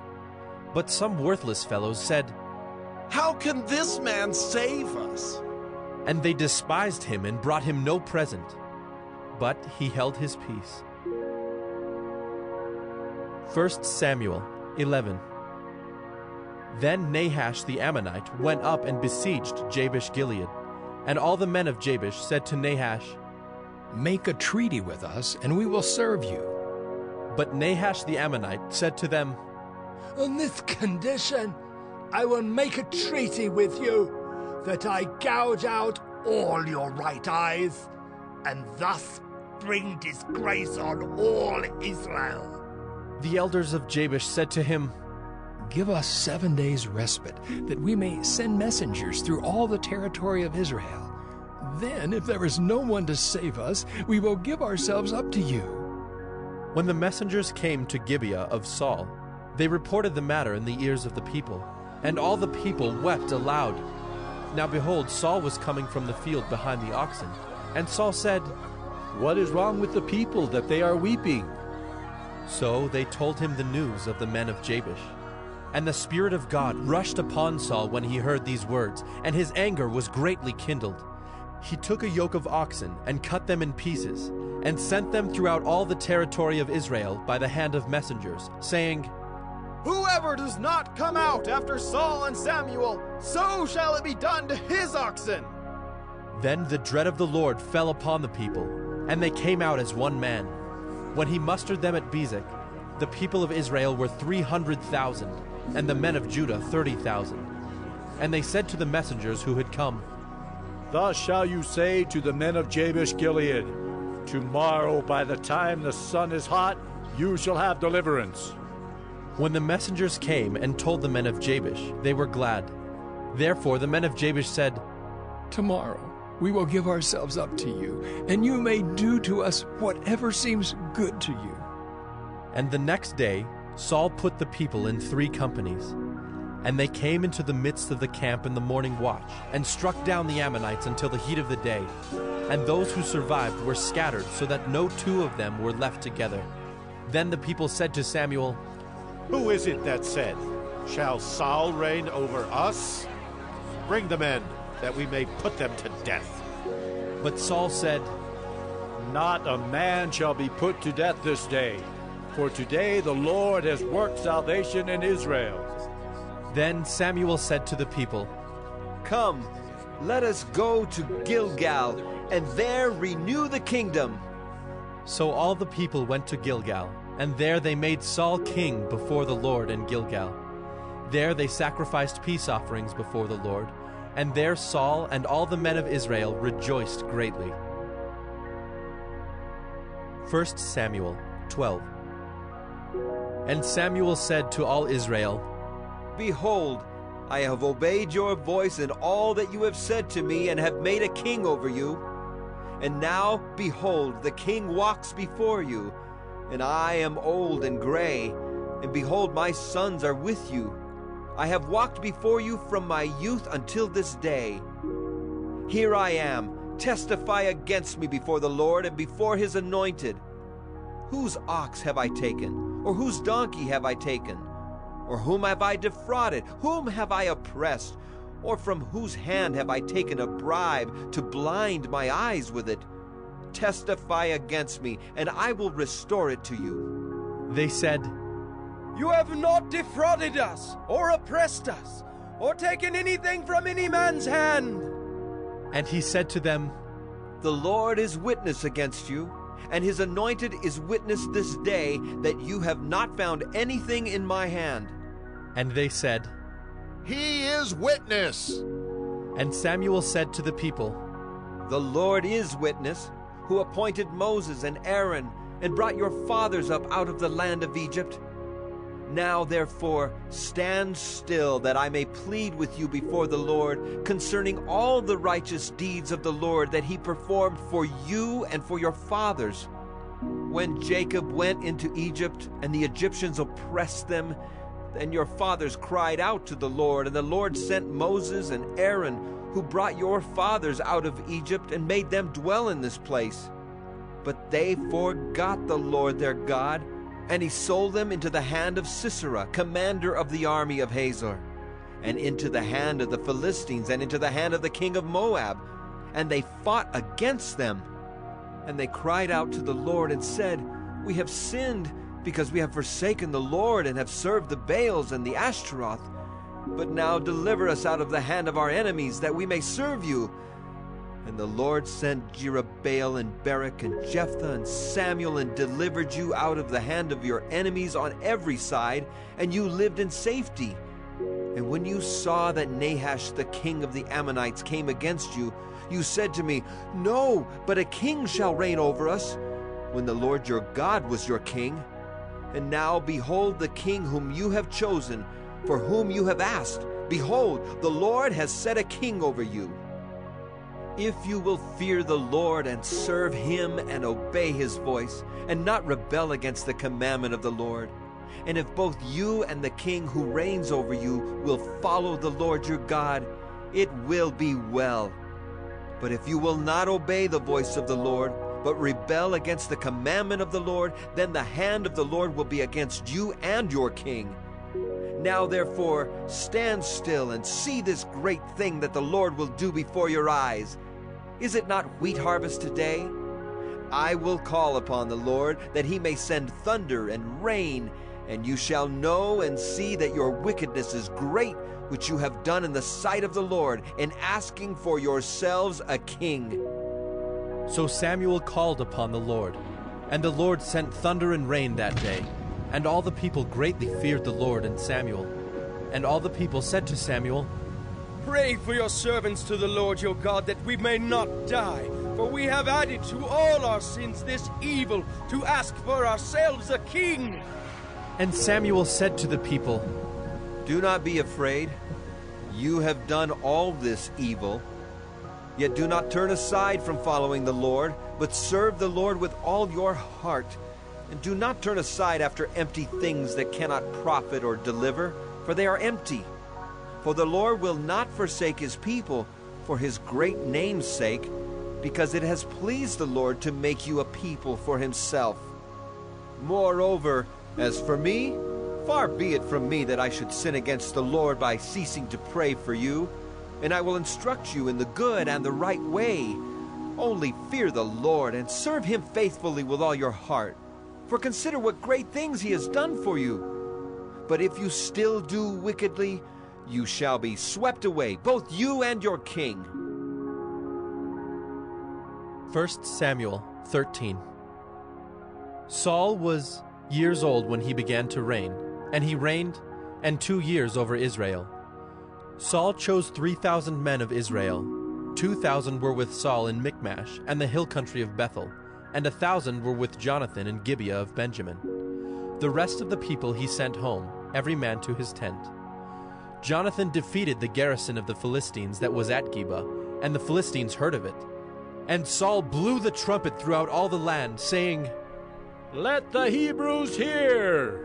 S1: But some worthless fellows said,
S21: "How can this man save us?"
S1: And they despised him and brought him no present. But he held his peace. 1 Samuel 11. Then Nahash the Ammonite went up and besieged Jabesh-gilead. And all the men of Jabesh said to Nahash,
S8: "Make a treaty with us, and we will serve you."
S1: But Nahash the Ammonite said to them,
S17: "On this condition, I will make a treaty with you, that I gouge out all your right eyes, and thus bring disgrace on all Israel."
S1: The elders of Jabesh said to him,
S8: "Give us 7 days' respite, that we may send messengers through all the territory of Israel. Then, if there is no one to save us, we will give ourselves up to you."
S1: When the messengers came to Gibeah of Saul, they reported the matter in the ears of the people, and all the people wept aloud. Now behold, Saul was coming from the field behind the oxen, and Saul said,
S15: "What is wrong with the people that they are weeping?"
S1: So they told him the news of the men of Jabesh. And the Spirit of God rushed upon Saul when he heard these words, and his anger was greatly kindled. He took a yoke of oxen and cut them in pieces, and sent them throughout all the territory of Israel by the hand of messengers, saying,
S18: "Whoever does not come out after Saul and Samuel, so shall it be done to his oxen."
S1: Then the dread of the Lord fell upon the people, and they came out as one man. When he mustered them at Bezek, the people of Israel were 300,000, and the men of Judah 30,000. And they said to the messengers who had come,
S15: "Thus shall you say to the men of Jabesh-gilead, Tomorrow by the time the sun is hot, you shall have deliverance."
S1: When the messengers came and told the men of Jabesh, they were glad. Therefore the men of Jabesh said,
S8: "Tomorrow we will give ourselves up to you, and you may do to us whatever seems good to you."
S1: And the next day Saul put the people in 3 companies. And they came into the midst of the camp in the morning watch, and struck down the Ammonites until the heat of the day. And those who survived were scattered, so that no 2 of them were left together. Then the people said to Samuel,
S9: "Who is it that said, 'Shall Saul reign over us?' Bring the men, that we may put them to death."
S1: But Saul said,
S15: "Not a man shall be put to death this day, for today the Lord has worked salvation in Israel."
S1: Then Samuel said to the people,
S20: "Come, let us go to Gilgal, and there renew the kingdom."
S1: So all the people went to Gilgal, and there they made Saul king before the Lord in Gilgal. There they sacrificed peace offerings before the Lord, and there Saul and all the men of Israel rejoiced greatly. 1 Samuel 12. And Samuel said to all Israel,
S20: "Behold, I have obeyed your voice in all that you have said to me, and have made a king over you. And now, behold, the king walks before you, and I am old and gray, and behold, my sons are with you. I have walked before you from my youth until this day. Here I am, testify against me before the Lord and before his anointed. Whose ox have I taken? Or whose donkey have I taken? Or whom have I defrauded? Whom have I oppressed? Or from whose hand have I taken a bribe to blind my eyes with it? Testify against me, and I will restore it to you."
S1: They said,
S4: "You have not defrauded us, or oppressed us, or taken anything from any man's hand."
S1: And he said to them,
S20: "The Lord is witness against you, and his anointed is witness this day that you have not found anything in my hand."
S1: And they said,
S2: "He is witness."
S1: And Samuel said to the people,
S20: "The Lord is witness, who appointed Moses and Aaron and brought your fathers up out of the land of Egypt. Now, therefore, stand still, that I may plead with you before the Lord concerning all the righteous deeds of the Lord that he performed for you and for your fathers. When Jacob went into Egypt and the Egyptians oppressed them, then your fathers cried out to the Lord, and the Lord sent Moses and Aaron, who brought your fathers out of Egypt and made them dwell in this place. But they forgot the Lord their God, and he sold them into the hand of Sisera, commander of the army of Hazor, and into the hand of the Philistines, and into the hand of the king of Moab. And they fought against them. And they cried out to the Lord and said, "We have sinned, because we have forsaken the Lord and have served the Baals and the Ashtaroth. But now deliver us out of the hand of our enemies, that we may serve you." And the Lord sent Jerubbaal and Barak and Jephthah and Samuel, and delivered you out of the hand of your enemies on every side, and you lived in safety. And when you saw that Nahash the king of the Ammonites came against you, you said to me, "No, but a king shall reign over us," when the Lord your God was your king. And now behold the king whom you have chosen, for whom you have asked. Behold, the Lord has set a king over you. If you will fear the Lord and serve him and obey his voice, and not rebel against the commandment of the Lord, and if both you and the king who reigns over you will follow the Lord your God, it will be well. But if you will not obey the voice of the Lord, but rebel against the commandment of the Lord, then the hand of the Lord will be against you and your king. Now therefore, stand still and see this great thing that the Lord will do before your eyes. Is it not wheat harvest today? I will call upon the Lord, that he may send thunder and rain, and you shall know and see that your wickedness is great, which you have done in the sight of the Lord, in asking for yourselves a king.
S1: So Samuel called upon the Lord, and the Lord sent thunder and rain that day. And all the people greatly feared the Lord and Samuel. And all the people said to Samuel,
S4: "Pray for your servants to the Lord your God, that we may not die. For we have added to all our sins this evil, to ask for ourselves a king."
S1: And Samuel said to the people,
S20: "Do not be afraid. You have done all this evil. Yet do not turn aside from following the Lord, but serve the Lord with all your heart. And do not turn aside after empty things that cannot profit or deliver, for they are empty. For the Lord will not forsake his people for his great name's sake, because it has pleased the Lord to make you a people for himself. Moreover, as for me, far be it from me that I should sin against the Lord by ceasing to pray for you, and I will instruct you in the good and the right way. Only fear the Lord and serve him faithfully with all your heart. For consider what great things he has done for you. But if you still do wickedly, you shall be swept away, both you and your king."
S1: 1 Samuel 13. Saul was years old when he began to reign, and he reigned 2 years over Israel. Saul chose 3,000 men of Israel. 2,000 were with Saul in Michmash and the hill country of Bethel, and 1,000 were with Jonathan in Gibeah of Benjamin. The rest of the people he sent home, every man to his tent. Jonathan defeated the garrison of the Philistines that was at Geba, and the Philistines heard of it. And Saul blew the trumpet throughout all the land, saying,
S6: "Let the Hebrews hear!"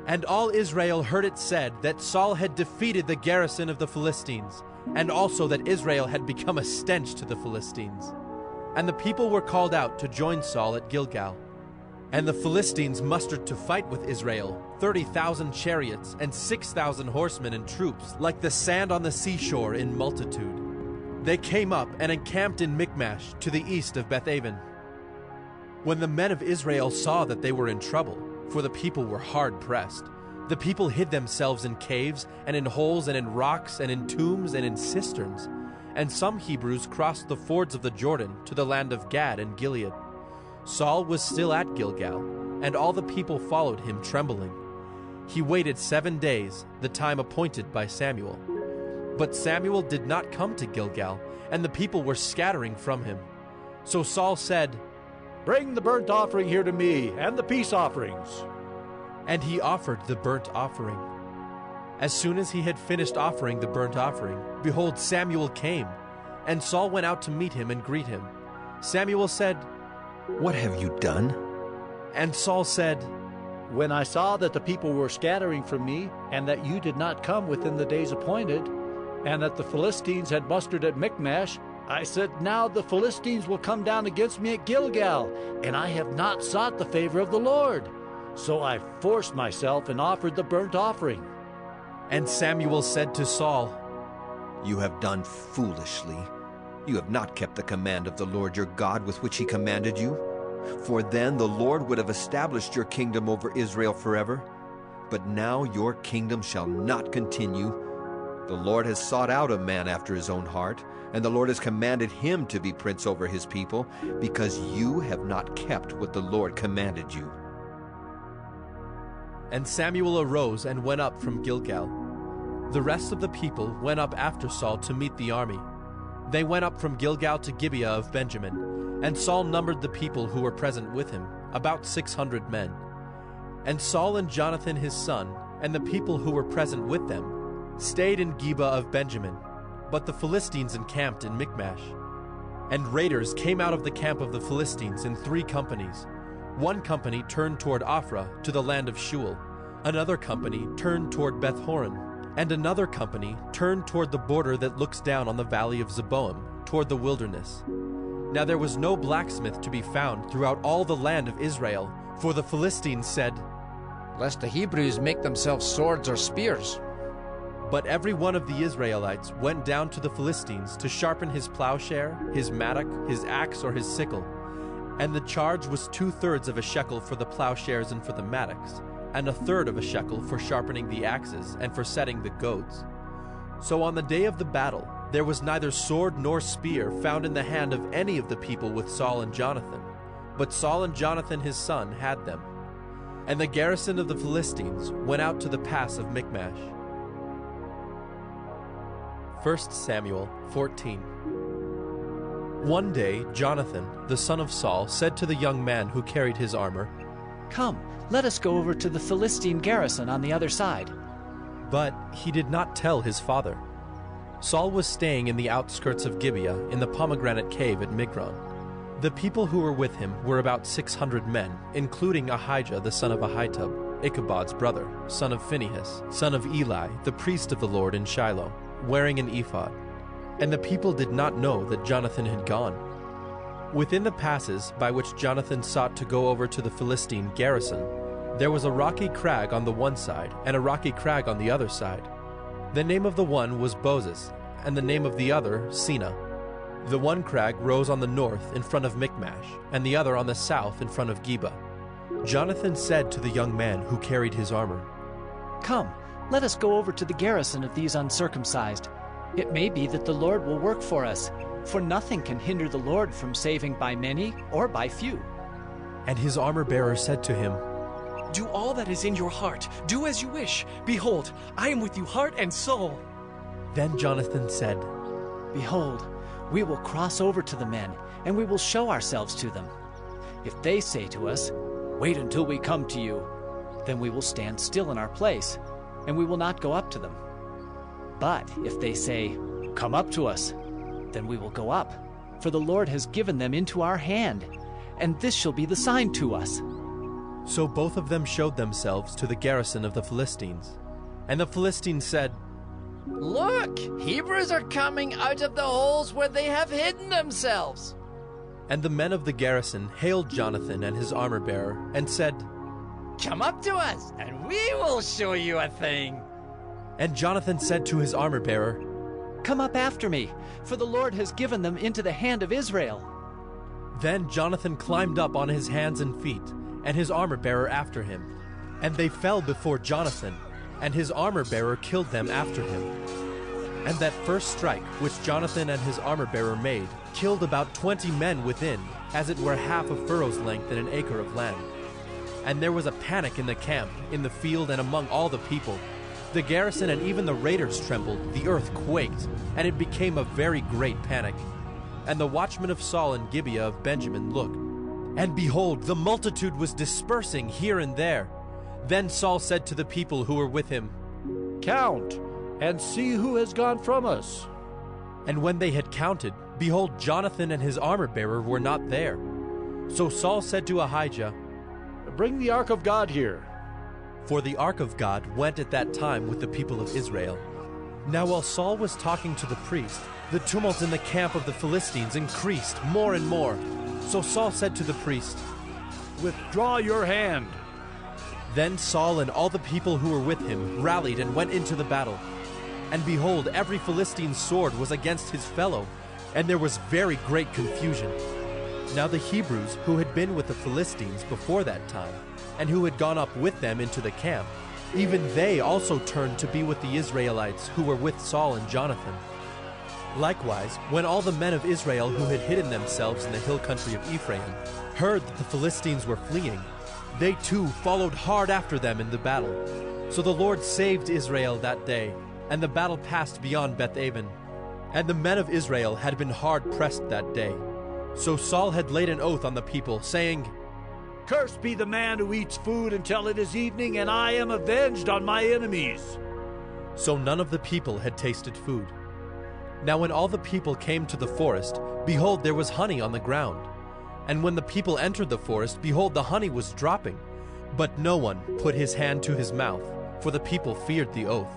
S1: And all Israel heard it said that Saul had defeated the garrison of the Philistines, and also that Israel had become a stench to the Philistines. And the people were called out to join Saul at Gilgal. And the Philistines mustered to fight with Israel 30,000 chariots and 6,000 horsemen and troops, like the sand on the seashore in multitude. They came up and encamped in Michmash to the east of Bethaven. When the men of Israel saw that they were in trouble, for the people were hard pressed, the people hid themselves in caves and in holes and in rocks and in tombs and in cisterns. And some Hebrews crossed the fords of the Jordan to the land of Gad and Gilead. Saul was still at Gilgal, and all the people followed him trembling. He waited 7 days, the time appointed by Samuel. But Samuel did not come to Gilgal, and the people were scattering from him. So Saul said,
S15: "Bring the burnt offering here to me, and the peace offerings."
S1: And he offered the burnt offering. As soon as he had finished offering the burnt offering, behold, Samuel came, and Saul went out to meet him and greet him. Samuel said,
S11: "What have you done?"
S1: And Saul said,
S15: "When I saw that the people were scattering from me, and that you did not come within the days appointed, and that the Philistines had mustered at Michmash, I said, now the Philistines will come down against me at Gilgal, and I have not sought the favor of the Lord. So I forced myself and offered the burnt offering."
S1: And Samuel said to Saul,
S11: "You have done foolishly. You have not kept the command of the Lord your God with which he commanded you. For then the Lord would have established your kingdom over Israel forever. But now your kingdom shall not continue. The Lord has sought out a man after his own heart, and the Lord has commanded him to be prince over his people, because you have not kept what the Lord commanded you."
S1: And Samuel arose and went up from Gilgal. The rest of the people went up after Saul to meet the army. They went up from Gilgal to Gibeah of Benjamin, and Saul numbered the people who were present with him, about 600 men. And Saul and Jonathan his son, and the people who were present with them, stayed in Gibeah of Benjamin, but the Philistines encamped in Michmash. And raiders came out of the camp of the Philistines in 3 companies. One company turned toward Ophrah to the land of Shual, another company turned toward Beth-horon, and another company turned toward the border that looks down on the valley of Zeboim, toward the wilderness. Now there was no blacksmith to be found throughout all the land of Israel, for the Philistines said,
S12: "Lest the Hebrews make themselves swords or spears."
S1: But every one of the Israelites went down to the Philistines to sharpen his plowshare, his mattock, his axe, or his sickle. And the charge was 2/3 of a shekel for the plowshares and for the mattocks, and 1/3 of a shekel for sharpening the axes and for setting the goads. So on the day of the battle, there was neither sword nor spear found in the hand of any of the people with Saul and Jonathan, but Saul and Jonathan his son had them. And the garrison of the Philistines went out to the pass of Michmash. 1 Samuel 14. One day Jonathan, the son of Saul, said to the young man who carried his armor,
S14: "Come, let us go over to the Philistine garrison on the other side."
S1: But he did not tell his father. Saul was staying in the outskirts of Gibeah in the pomegranate cave at Migron. The people who were with him were about 600 men, including Ahijah the son of Ahitub, Ichabod's brother, son of Phinehas, son of Eli, the priest of the Lord in Shiloh, wearing an ephod. And the people did not know that Jonathan had gone. Within the passes by which Jonathan sought to go over to the Philistine garrison, there was a rocky crag on the one side and a rocky crag on the other side. The name of the one was Bozez, and the name of the other Seneh. The one crag rose on the north in front of Michmash, and the other on the south in front of Geba. Jonathan said to the young man who carried his armor,
S14: "Come, let us go over to the garrison of these uncircumcised. It may be that the Lord will work for us, for nothing can hinder the Lord from saving by many or by few."
S1: And his armor-bearer said to him,
S16: "Do all that is in your heart. Do as you wish. Behold, I am with you heart and soul."
S1: Then Jonathan said,
S14: "Behold, we will cross over to the men, and we will show ourselves to them. If they say to us, 'Wait until we come to you,' then we will stand still in our place, and we will not go up to them. But if they say, 'Come up to us,' then we will go up, for the Lord has given them into our hand, and this shall be the sign to us."
S1: So both of them showed themselves to the garrison of the Philistines. And the Philistines said,
S12: "Look, Hebrews are coming out of the holes where they have hidden themselves."
S1: And the men of the garrison hailed Jonathan and his armor-bearer, and said,
S12: "Come up to us, and we will show you a thing."
S1: And Jonathan said to his armor-bearer,
S14: "Come up after me, for the Lord has given them into the hand of Israel."
S1: Then Jonathan climbed up on his hands and feet, and his armor-bearer after him. And they fell before Jonathan, and his armor-bearer killed them after him. And that first strike which Jonathan and his armor-bearer made killed about 20 men within, as it were half a furrow's length in an acre of land. And there was a panic in the camp, in the field, and among all the people. The garrison and even the raiders trembled, the earth quaked, and it became a very great panic. And the watchmen of Saul and Gibeah of Benjamin looked, and behold, the multitude was dispersing here and there. Then Saul said to the people who were with him,
S15: "Count, and see who has gone from us."
S1: And when they had counted, behold, Jonathan and his armor-bearer were not there. So Saul said to Ahijah,
S15: "Bring the ark of God here."
S1: For the ark of God went at that time with the people of Israel. Now while Saul was talking to the priest, the tumult in the camp of the Philistines increased more and more. So Saul said to the priest,
S15: "Withdraw your hand."
S1: Then Saul and all the people who were with him rallied and went into the battle. And behold, every Philistine's sword was against his fellow, and there was very great confusion. Now the Hebrews who had been with the Philistines before that time, and who had gone up with them into the camp, even they also turned to be with the Israelites who were with Saul and Jonathan. Likewise, when all the men of Israel who had hidden themselves in the hill country of Ephraim heard that the Philistines were fleeing, they too followed hard after them in the battle. So the Lord saved Israel that day, and the battle passed beyond Beth-aven. And the men of Israel had been hard pressed that day. So Saul had laid an oath on the people, saying,
S15: "Cursed be the man who eats food until it is evening, and I am avenged on my enemies."
S1: So none of the people had tasted food. Now when all the people came to the forest, behold, there was honey on the ground. And when the people entered the forest, behold, the honey was dropping. But no one put his hand to his mouth, for the people feared the oath.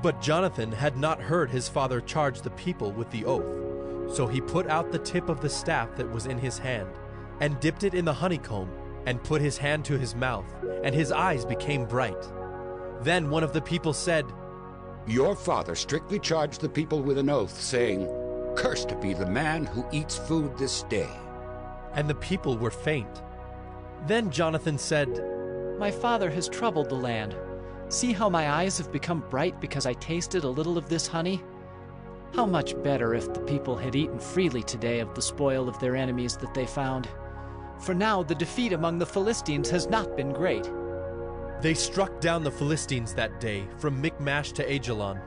S1: But Jonathan had not heard his father charge the people with the oath. So he put out the tip of the staff that was in his hand, and dipped it in the honeycomb, and put his hand to his mouth, and his eyes became bright. Then one of the people said,
S5: "Your father strictly charged the people with an oath, saying, 'Cursed be the man who eats food this day.'"
S1: And the people were faint. Then Jonathan said,
S14: "My father has troubled the land. See how my eyes have become bright because I tasted a little of this honey? How much better if the people had eaten freely today of the spoil of their enemies that they found. For now the defeat among the Philistines has not been great."
S1: They struck down the Philistines that day from Michmash to Ajalon,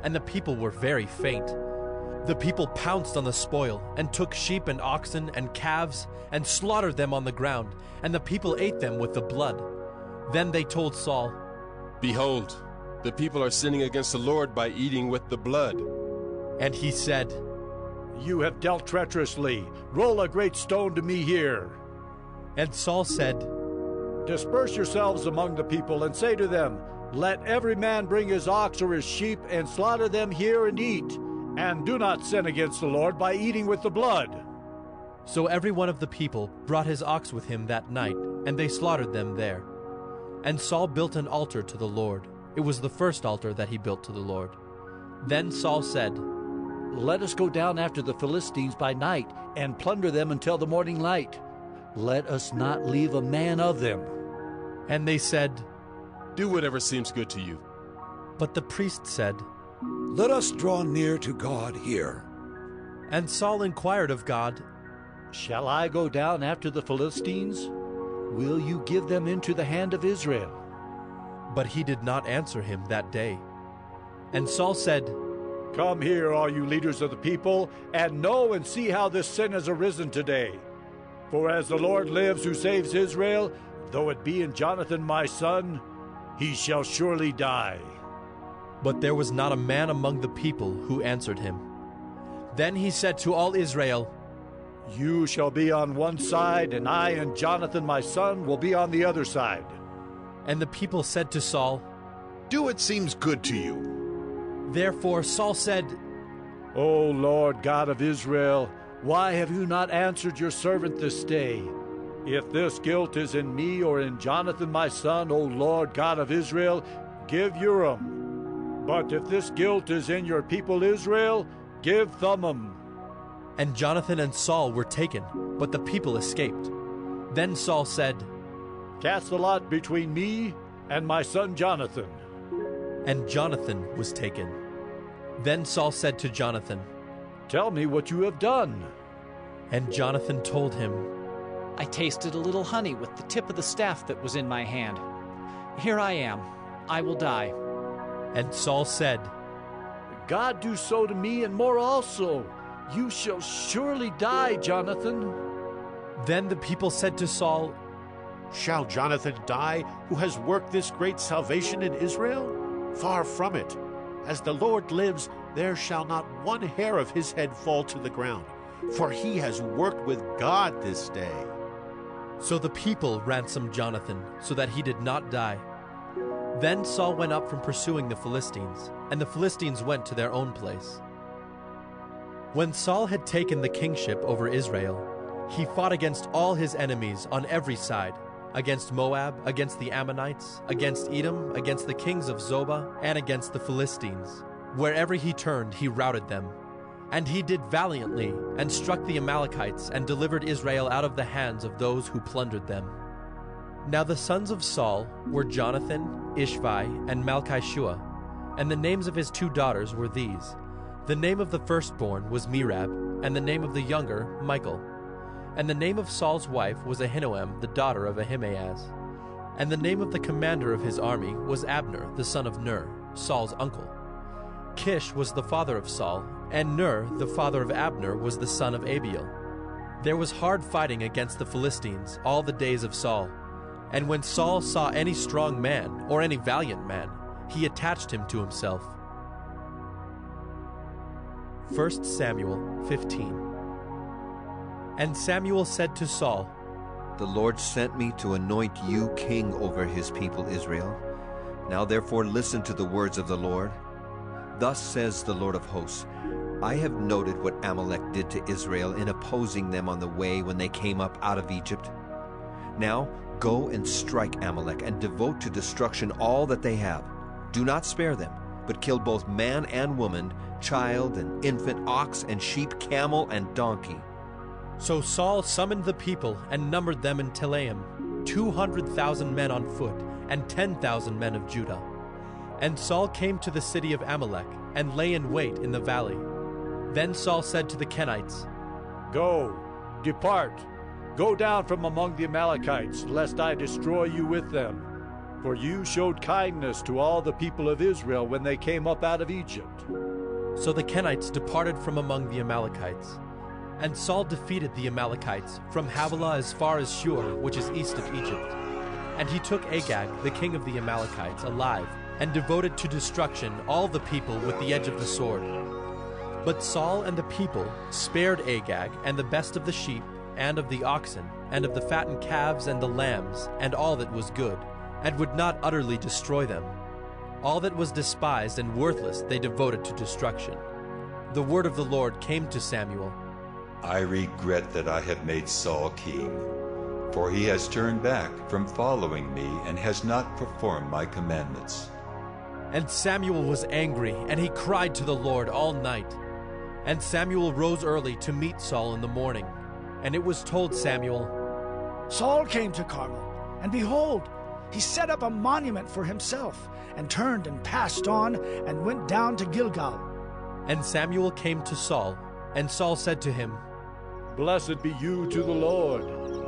S1: and the people were very faint. The people pounced on the spoil, and took sheep and oxen and calves, and slaughtered them on the ground, and the people ate them with the blood. Then they told Saul,
S19: "Behold, the people are sinning against the Lord by eating with the blood."
S1: And he said,
S15: "You have dealt treacherously. Roll a great stone to me here."
S1: And Saul said,
S15: "Disperse yourselves among the people, and say to them, 'Let every man bring his ox or his sheep, and slaughter them here and eat. And do not sin against the Lord by eating with the blood.'"
S1: So every one of the people brought his ox with him that night, and they slaughtered them there. And Saul built an altar to the Lord. It was the first altar that he built to the Lord. Then Saul said,
S15: "Let us go down after the Philistines by night, and plunder them until the morning light. Let us not leave a man of them."
S1: And they said,
S19: "Do whatever seems good to you."
S1: But the priest said,
S5: "Let us draw near to God here."
S1: And Saul inquired of God,
S15: "Shall I go down after the Philistines? Will you give them into the hand of Israel?"
S1: But he did not answer him that day. And Saul said,
S15: "Come here, all you leaders of the people, and know and see how this sin has arisen today. For as the Lord lives who saves Israel, though it be in Jonathan my son, he shall surely die."
S1: But there was not a man among the people who answered him. Then he said to all Israel,
S15: "You shall be on one side, and I and Jonathan my son will be on the other side."
S1: And the people said to Saul,
S2: "Do what seems good to you."
S1: Therefore Saul said,
S15: "O Lord God of Israel, Why have you not answered your servant this day? If this guilt is in me or in Jonathan my son, O Lord God of Israel, give Urim. But if this guilt is in your people Israel, give Thummim.
S1: And Jonathan and Saul were taken, but the people escaped. Then Saul said,
S15: Cast the lot between me and my son Jonathan.
S1: And Jonathan was taken. Then Saul said to Jonathan,
S15: Tell me what you have done.
S1: And Jonathan told him,
S14: I tasted a little honey with the tip of the staff that was in my hand. Here I am. I will die.
S1: And Saul said,
S15: God do so to me and more also. You shall surely die, Jonathan.
S1: Then the people said to Saul,
S9: Shall Jonathan die, who has worked this great salvation in Israel? Far from it. As the Lord lives, there shall not one hair of his head fall to the ground, for he has worked with God this day.
S1: So the people ransomed Jonathan, so that he did not die. Then Saul went up from pursuing the Philistines, and the Philistines went to their own place. When Saul had taken the kingship over Israel, he fought against all his enemies on every side, against Moab, against the Ammonites, against Edom, against the kings of Zobah, and against the Philistines. Wherever he turned, he routed them. And he did valiantly, and struck the Amalekites, and delivered Israel out of the hands of those who plundered them. Now the sons of Saul were Jonathan, Ishvi, and Malchishua, and the names of his 2 daughters were these. The name of the firstborn was Merab, and the name of the younger, Michal. And the name of Saul's wife was Ahinoam, the daughter of Ahimaaz. And the name of the commander of his army was Abner, the son of Ner, Saul's uncle. Kish was the father of Saul, and Ner, the father of Abner, was the son of Abiel. There was hard fighting against the Philistines all the days of Saul. And when Saul saw any strong man, or any valiant man, he attached him to himself. 1 Samuel 15. And Samuel said to Saul,
S11: The Lord sent me to anoint you king over his people Israel. Now therefore listen to the words of the Lord. Thus says the Lord of hosts, I have noted what Amalek did to Israel in opposing them on the way when they came up out of Egypt. Now go and strike Amalek and devote to destruction all that they have. Do not spare them, but kill both man and woman, child and infant, ox and sheep, camel and donkey.
S1: So Saul summoned the people and numbered them in Telaim, 200,000 men on foot, and 10,000 men of Judah. And Saul came to the city of Amalek, and lay in wait in the valley. Then Saul said to the Kenites,
S15: Go, depart, go down from among the Amalekites, lest I destroy you with them. For you showed kindness to all the people of Israel when they came up out of Egypt.
S1: So the Kenites departed from among the Amalekites. And Saul defeated the Amalekites from Havilah as far as Shur, which is east of Egypt. And he took Agag, the king of the Amalekites, alive, and devoted to destruction all the people with the edge of the sword. But Saul and the people spared Agag and the best of the sheep, and of the oxen, and of the fattened calves and the lambs, and all that was good, and would not utterly destroy them. All that was despised and worthless they devoted to destruction. The word of the Lord came to Samuel.
S10: I regret that I have made Saul king, for he has turned back from following me and has not performed my commandments.
S1: And Samuel was angry, and he cried to the Lord all night. And Samuel rose early to meet Saul in the morning. And it was told Samuel,
S17: Saul came to Carmel, and behold, he set up a monument for himself, and turned and passed on, and went down to Gilgal.
S1: And Samuel came to Saul, and Saul said to him,
S15: Blessed be you to the Lord.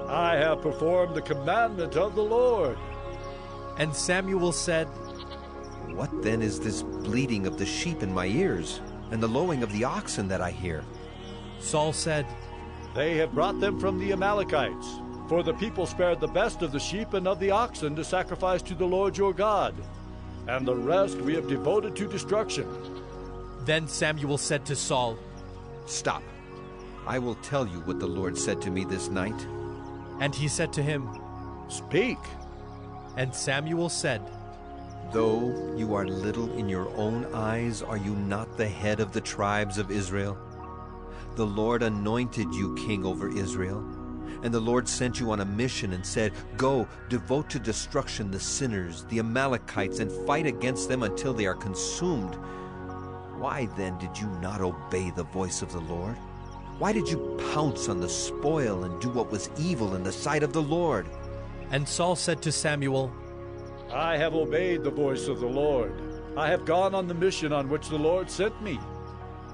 S15: I have performed the commandment of the Lord.
S1: And Samuel said,
S11: What then is this bleating of the sheep in my ears, and the lowing of the oxen that I hear?
S1: Saul said,
S15: They have brought them from the Amalekites, for the people spared the best of the sheep and of the oxen to sacrifice to the Lord your God, and the rest we have devoted to destruction.
S1: Then Samuel said to Saul,
S11: Stop. I will tell you what the Lord said to me this night.
S1: And he said to him,
S15: Speak.
S1: And Samuel said,
S11: Though you are little in your own eyes, are you not the head of the tribes of Israel? The Lord anointed you king over Israel. And the Lord sent you on a mission and said, Go, devote to destruction the sinners, the Amalekites, and fight against them until they are consumed. Why then did you not obey the voice of the Lord? Why did you pounce on the spoil and do what was evil in the sight of the Lord?
S1: And Saul said to Samuel,
S15: I have obeyed the voice of the Lord. I have gone on the mission on which the Lord sent me.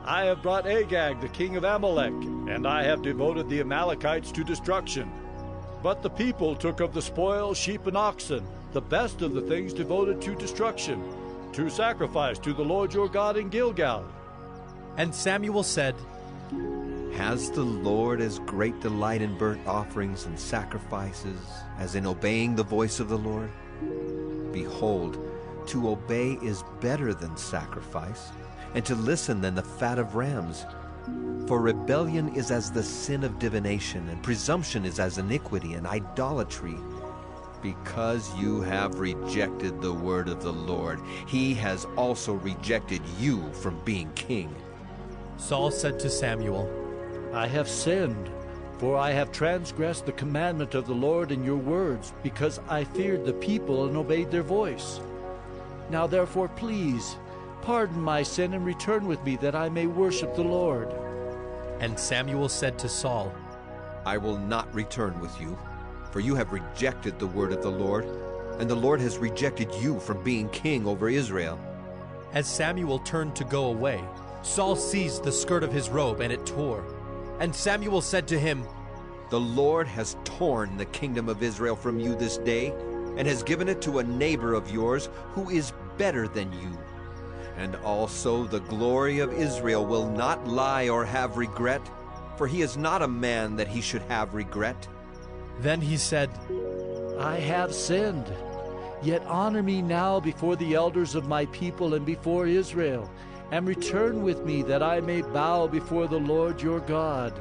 S15: I have brought Agag, the king of Amalek, and I have devoted the Amalekites to destruction. But the people took of the spoil sheep and oxen, the best of the things devoted to destruction, to sacrifice to the Lord your God in Gilgal.
S1: And Samuel said,
S11: Has the Lord as great delight in burnt offerings and sacrifices as in obeying the voice of the Lord? Behold, to obey is better than sacrifice, and to listen than the fat of rams. For rebellion is as the sin of divination, and presumption is as iniquity and idolatry. Because you have rejected the word of the Lord, he has also rejected you from being king.
S1: Saul said to Samuel,
S15: I have sinned, for I have transgressed the commandment of the Lord in your words, because I feared the people and obeyed their voice. Now therefore, please, pardon my sin and return with me, that I may worship the Lord.
S1: And Samuel said to Saul,
S11: I will not return with you, for you have rejected the word of the Lord, and the Lord has rejected you from being king over Israel.
S1: As Samuel turned to go away, Saul seized the skirt of his robe, and it tore. And Samuel said to him,
S11: The Lord has torn the kingdom of Israel from you this day, and has given it to a neighbor of yours who is better than you. And also the glory of Israel will not lie or have regret, for he is not a man that he should have regret.
S1: Then he said,
S15: I have sinned. Yet honor me now before the elders of my people and before Israel, and return with me, that I may bow before the Lord your God.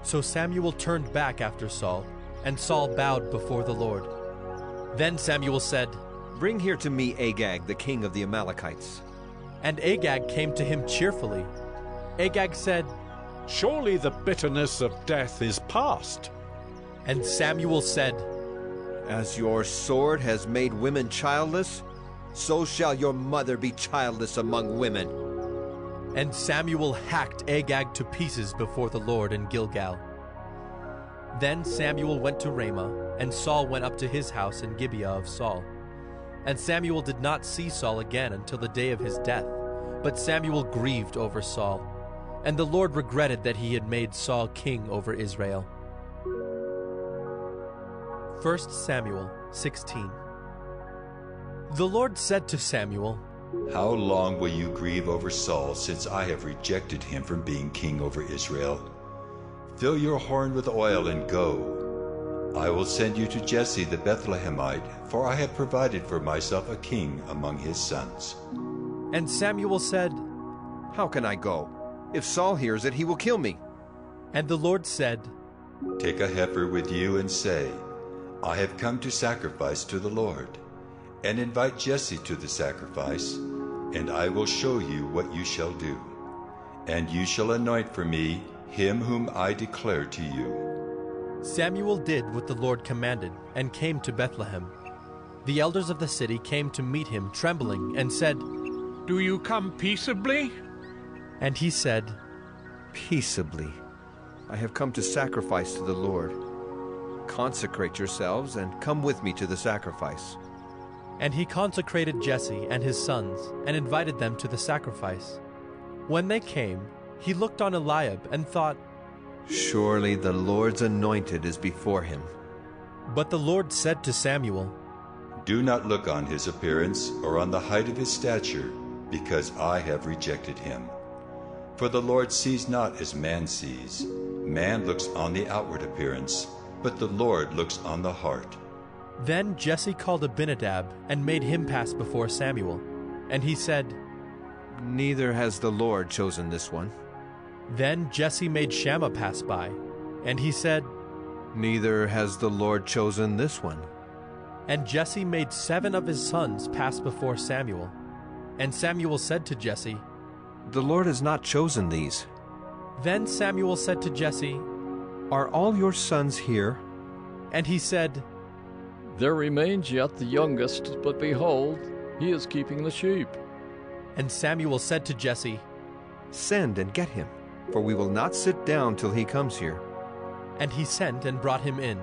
S1: So Samuel turned back after Saul, and Saul bowed before the Lord. Then Samuel said,
S11: Bring here to me Agag, the king of the Amalekites.
S1: And Agag came to him cheerfully. Agag said,
S6: Surely the bitterness of death is past.
S1: And Samuel said,
S11: As your sword has made women childless, so shall your mother be childless among women.
S1: And Samuel hacked Agag to pieces before the Lord in Gilgal. Then Samuel went to Ramah, and Saul went up to his house in Gibeah of Saul. And Samuel did not see Saul again until the day of his death. But Samuel grieved over Saul, and the Lord regretted that he had made Saul king over Israel. 1 Samuel 16. The Lord said to Samuel,
S10: How long will you grieve over Saul, since I have rejected him from being king over Israel? Fill your horn with oil and go. I will send you to Jesse the Bethlehemite, for I have provided for myself a king among his sons.
S1: And Samuel said,
S11: How can I go? If Saul hears it, he will kill me.
S1: And the Lord said,
S10: Take a heifer with you and say, I have come to sacrifice to the Lord. And invite Jesse to the sacrifice, and I will show you what you shall do. And you shall anoint for me him whom I declare to you.
S1: Samuel did what the Lord commanded, and came to Bethlehem. The elders of the city came to meet him, trembling, and said,
S6: Do you come peaceably?
S1: And he said,
S11: Peaceably. I have come to sacrifice to the Lord. Consecrate yourselves, and come with me to the sacrifice.
S1: And he consecrated Jesse and his sons, and invited them to the sacrifice. When they came, he looked on Eliab, and thought,
S11: Surely the Lord's anointed is before him.
S1: But the Lord said to Samuel,
S10: Do not look on his appearance, or on the height of his stature, because I have rejected him. For the Lord sees not as man sees. Man looks on the outward appearance, but the Lord looks on the heart.
S1: Then Jesse called Abinadab, and made him pass before Samuel. And he said,
S11: Neither has the Lord chosen this one.
S1: Then Jesse made Shammah pass by, and he said,
S11: Neither has the Lord chosen this one.
S1: And Jesse made 7 of his sons pass before Samuel. And Samuel said to Jesse,
S11: The Lord has not chosen these.
S1: Then Samuel said to Jesse,
S20: "Are all your sons here?"
S1: And he said,
S3: "There remains yet the youngest, but behold, he is keeping the sheep."
S1: And Samuel said to Jesse,
S20: "Send and get him, for we will not sit down till he comes here."
S1: And he sent and brought him in.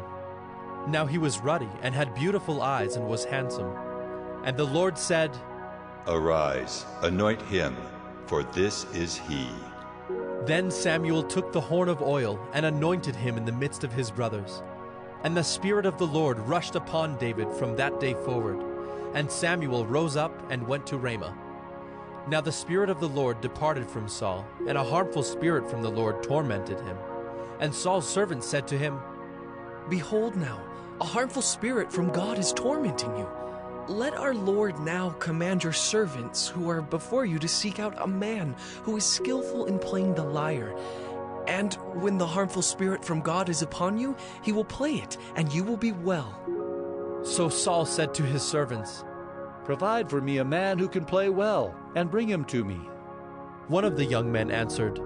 S1: Now he was ruddy and had beautiful eyes and was handsome. And the Lord said,
S10: "Arise, anoint him, for this is he."
S1: Then Samuel took the horn of oil and anointed him in the midst of his brothers. And the Spirit of the Lord rushed upon David from that day forward. And Samuel rose up and went to Ramah. Now the Spirit of the Lord departed from Saul, and a harmful spirit from the Lord tormented him. And Saul's servant said to him,
S16: "Behold now, a harmful spirit from God is tormenting you. Let our Lord now command your servants who are before you to seek out a man who is skillful in playing the lyre. And when the harmful spirit from God is upon you, he will play it, and you will be well."
S1: So Saul said to his servants,
S15: "Provide for me a man who can play well, and bring him to me."
S1: One of the young men answered,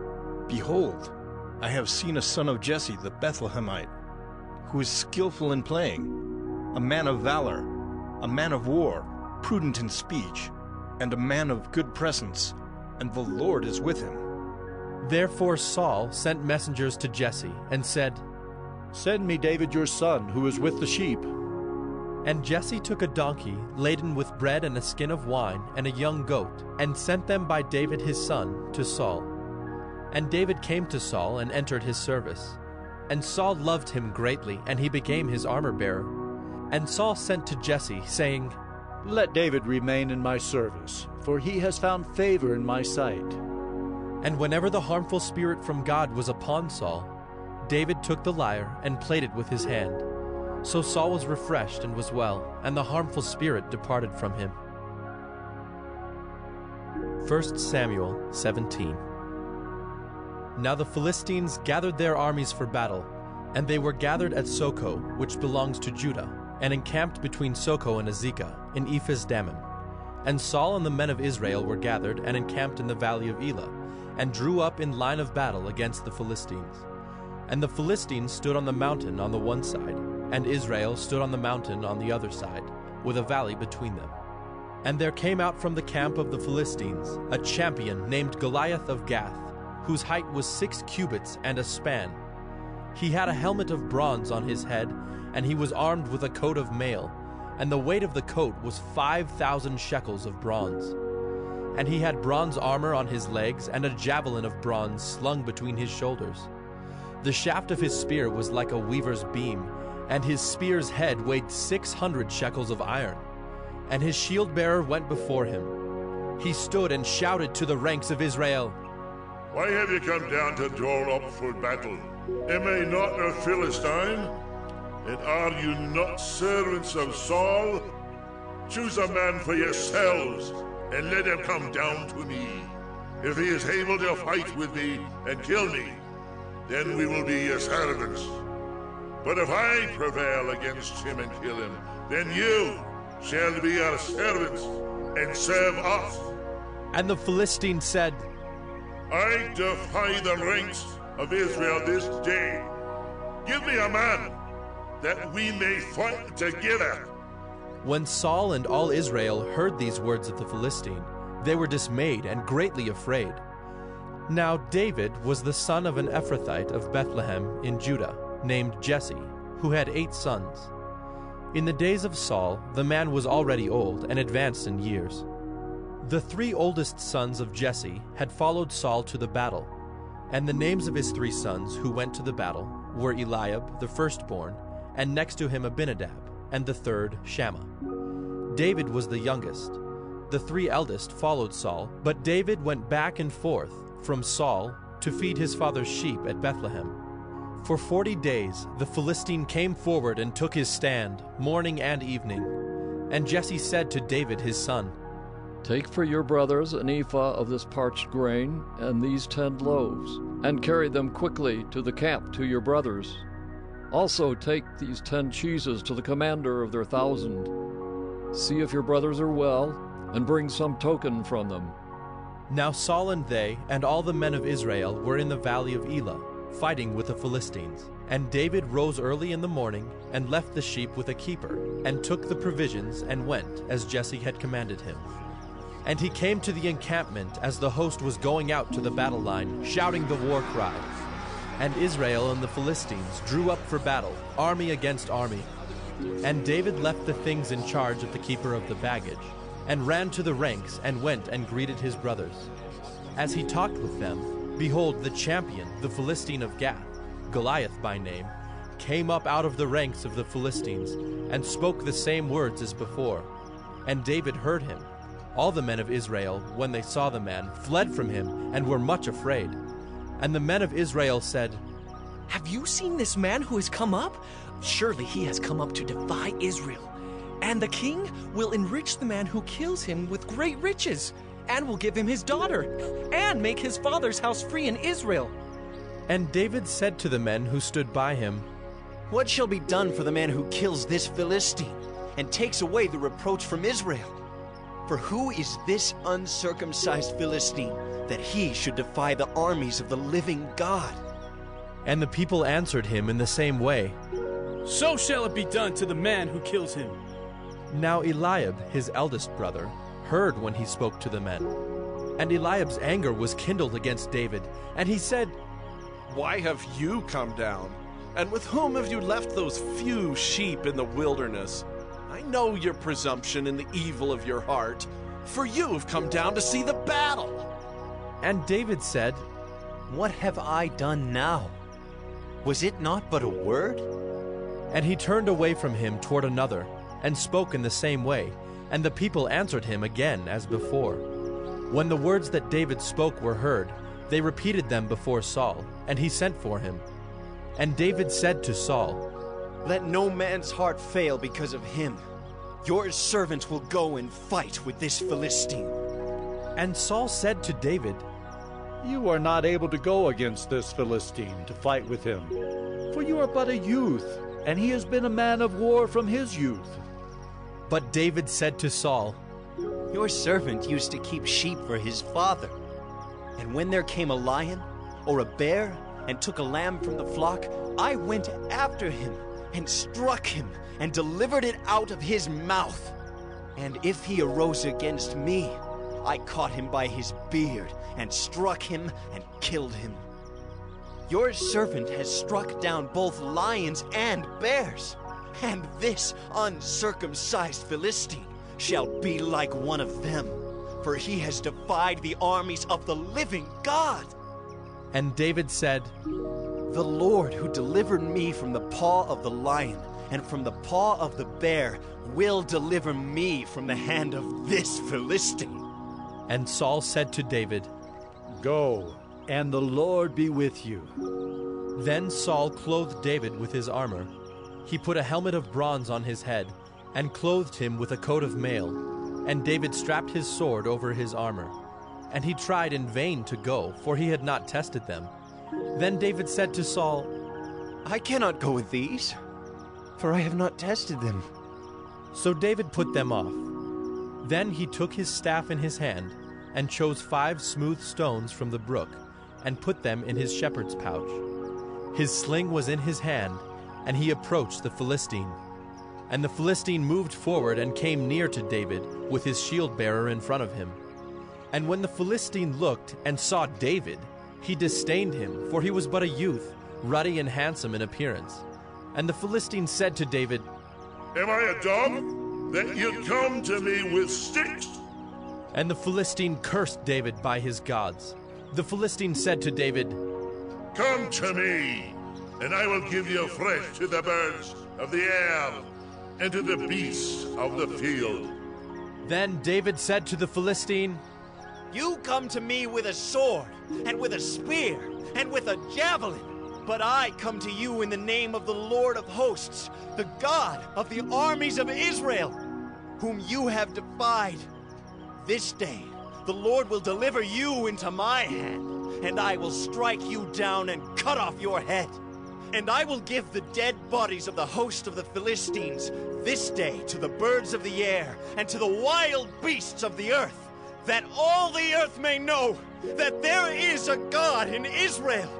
S22: "Behold, I have seen a son of Jesse the Bethlehemite, who is skillful in playing, a man of valor, a man of war, prudent in speech, and a man of good presence, and the Lord is with him."
S1: Therefore Saul sent messengers to Jesse and said,
S15: "Send me David your son, who is with the sheep."
S1: And Jesse took a donkey laden with bread and a skin of wine and a young goat, and sent them by David his son to Saul. And David came to Saul and entered his service. And Saul loved him greatly, and he became his armor-bearer. And Saul sent to Jesse, saying,
S15: "Let David remain in my service, for he has found favor in my sight."
S1: And whenever the harmful spirit from God was upon Saul, David took the lyre and played it with his hand. So Saul was refreshed and was well, and the harmful spirit departed from him. 1 Samuel 17. Now the Philistines gathered their armies for battle, and they were gathered at Soko, which belongs to Judah, and encamped between Soko and Azekah in Ephes-dammim. And Saul and the men of Israel were gathered and encamped in the valley of Elah, and drew up in line of battle against the Philistines. And the Philistines stood on the mountain on the one side, and Israel stood on the mountain on the other side, with a valley between them. And there came out from the camp of the Philistines a champion named Goliath of Gath, whose height was 6 cubits and a span. He had a helmet of bronze on his head, and he was armed with a coat of mail, and the weight of the coat was 5,000 shekels of bronze. And he had bronze armor on his legs, and a javelin of bronze slung between his shoulders. The shaft of his spear was like a weaver's beam, and his spear's head weighed 600 shekels of iron. And his shield-bearer went before him. He stood and shouted to the ranks of Israel,
S23: "Why have you come down to draw up for battle? Am I not a Philistine? And are you not servants of Saul? Choose a man for yourselves, and let him come down to me. If he is able to fight with me and kill me, then we will be your servants. But if I prevail against him and kill him, then you shall be our servants and serve us."
S1: And the Philistine said,
S23: "I defy the ranks of Israel this day. Give me a man, that we may fight together."
S1: When Saul and all Israel heard these words of the Philistine, they were dismayed and greatly afraid. Now David was the son of an Ephrathite of Bethlehem in Judah, named Jesse, who had 8 sons. In the days of Saul, the man was already old and advanced in years. The 3 oldest sons of Jesse had followed Saul to the battle, and the names of his 3 sons who went to the battle were Eliab, the firstborn, and next to him Abinadab, and the third Shammah. David was the youngest. The 3 eldest followed Saul, but David went back and forth from Saul to feed his father's sheep at Bethlehem. For 40 days the Philistine came forward and took his stand, morning and evening. And Jesse said to David his son,
S3: "Take for your brothers an ephah of this parched grain and these 10 loaves, and carry them quickly to the camp to your brothers. Also take these 10 cheeses to the commander of their 1,000. See if your brothers are well, and bring some token from them."
S1: Now Saul and they and all the men of Israel were in the valley of Elah, fighting with the Philistines. And David rose early in the morning, and left the sheep with a keeper, and took the provisions, and went, as Jesse had commanded him. And he came to the encampment as the host was going out to the battle line, shouting the war cry. And Israel and the Philistines drew up for battle, army against army. And David left the things in charge of the keeper of the baggage, and ran to the ranks, and went and greeted his brothers. As he talked with them, behold, the champion, the Philistine of Gath, Goliath by name, came up out of the ranks of the Philistines, and spoke the same words as before. And David heard him. All the men of Israel, when they saw the man, fled from him, and were much afraid. And the men of Israel said,
S16: "Have you seen this man who has come up? Surely he has come up to defy Israel. And the king will enrich the man who kills him with great riches, and will give him his daughter, and make his father's house free in Israel."
S1: And David said to the men who stood by him,
S11: "What shall be done for the man who kills this Philistine, and takes away the reproach from Israel? For who is this uncircumcised Philistine, that he should defy the armies of the living God?"
S1: And the people answered him in the same way,
S7: "So shall it be done to the man who kills him."
S1: Now Eliab, his eldest brother, heard when he spoke to the men. And Eliab's anger was kindled against David, and he said,
S13: "Why have you come down? And with whom have you left those few sheep in the wilderness? I know your presumption and the evil of your heart, for you have come down to see the battle."
S1: And David said,
S11: "What have I done now? Was it not but a word?"
S1: And he turned away from him toward another, and spoke in the same way, and the people answered him again as before. When the words that David spoke were heard, they repeated them before Saul, and he sent for him. And David said to Saul,
S11: "Let no man's heart fail because of him. Your servant will go and fight with this Philistine."
S1: And Saul said to David,
S15: "You are not able to go against this Philistine to fight with him, for you are but a youth, and he has been a man of war from his youth."
S1: But David said to Saul,
S11: "Your servant used to keep sheep for his father. And when there came a lion or a bear and took a lamb from the flock, I went after him and struck him and delivered it out of his mouth. And if he arose against me, I caught him by his beard and struck him and killed him. Your servant has struck down both lions and bears, and this uncircumcised Philistine shall be like one of them, for he has defied the armies of the living God."
S1: And David said,
S11: "The Lord who delivered me from the paw of the lion and from the paw of the bear will deliver me from the hand of this Philistine."
S1: And Saul said to David,
S15: "Go, and the Lord be with you."
S1: Then Saul clothed David with his armor. He put a helmet of bronze on his head, and clothed him with a coat of mail. And David strapped his sword over his armor. And he tried in vain to go, for he had not tested them. Then David said to Saul,
S11: "I cannot go with these, for I have not tested them."
S1: So David put them off. Then he took his staff in his hand, and chose 5 smooth stones from the brook, and put them in his shepherd's pouch. His sling was in his hand, and he approached the Philistine. And the Philistine moved forward and came near to David, with his shield-bearer in front of him. And when the Philistine looked and saw David, he disdained him, for he was but a youth, ruddy and handsome in appearance. And the Philistine said to David,
S23: "Am I a dog, that you come to me with sticks?"
S1: And the Philistine cursed David by his gods. The Philistine said to David,
S23: "Come to me, and I will give you flesh to the birds of the air, and to the beasts of the field."
S1: Then David said to the Philistine,
S11: "You come to me with a sword, and with a spear, and with a javelin, but I come to you in the name of the Lord of hosts, the God of the armies of Israel, whom you have defied. This day the Lord will deliver you into my hand, and I will strike you down and cut off your head. And I will give the dead bodies of the host of the Philistines this day to the birds of the air and to the wild beasts of the earth,
S8: that all the earth may know that there is a God in Israel,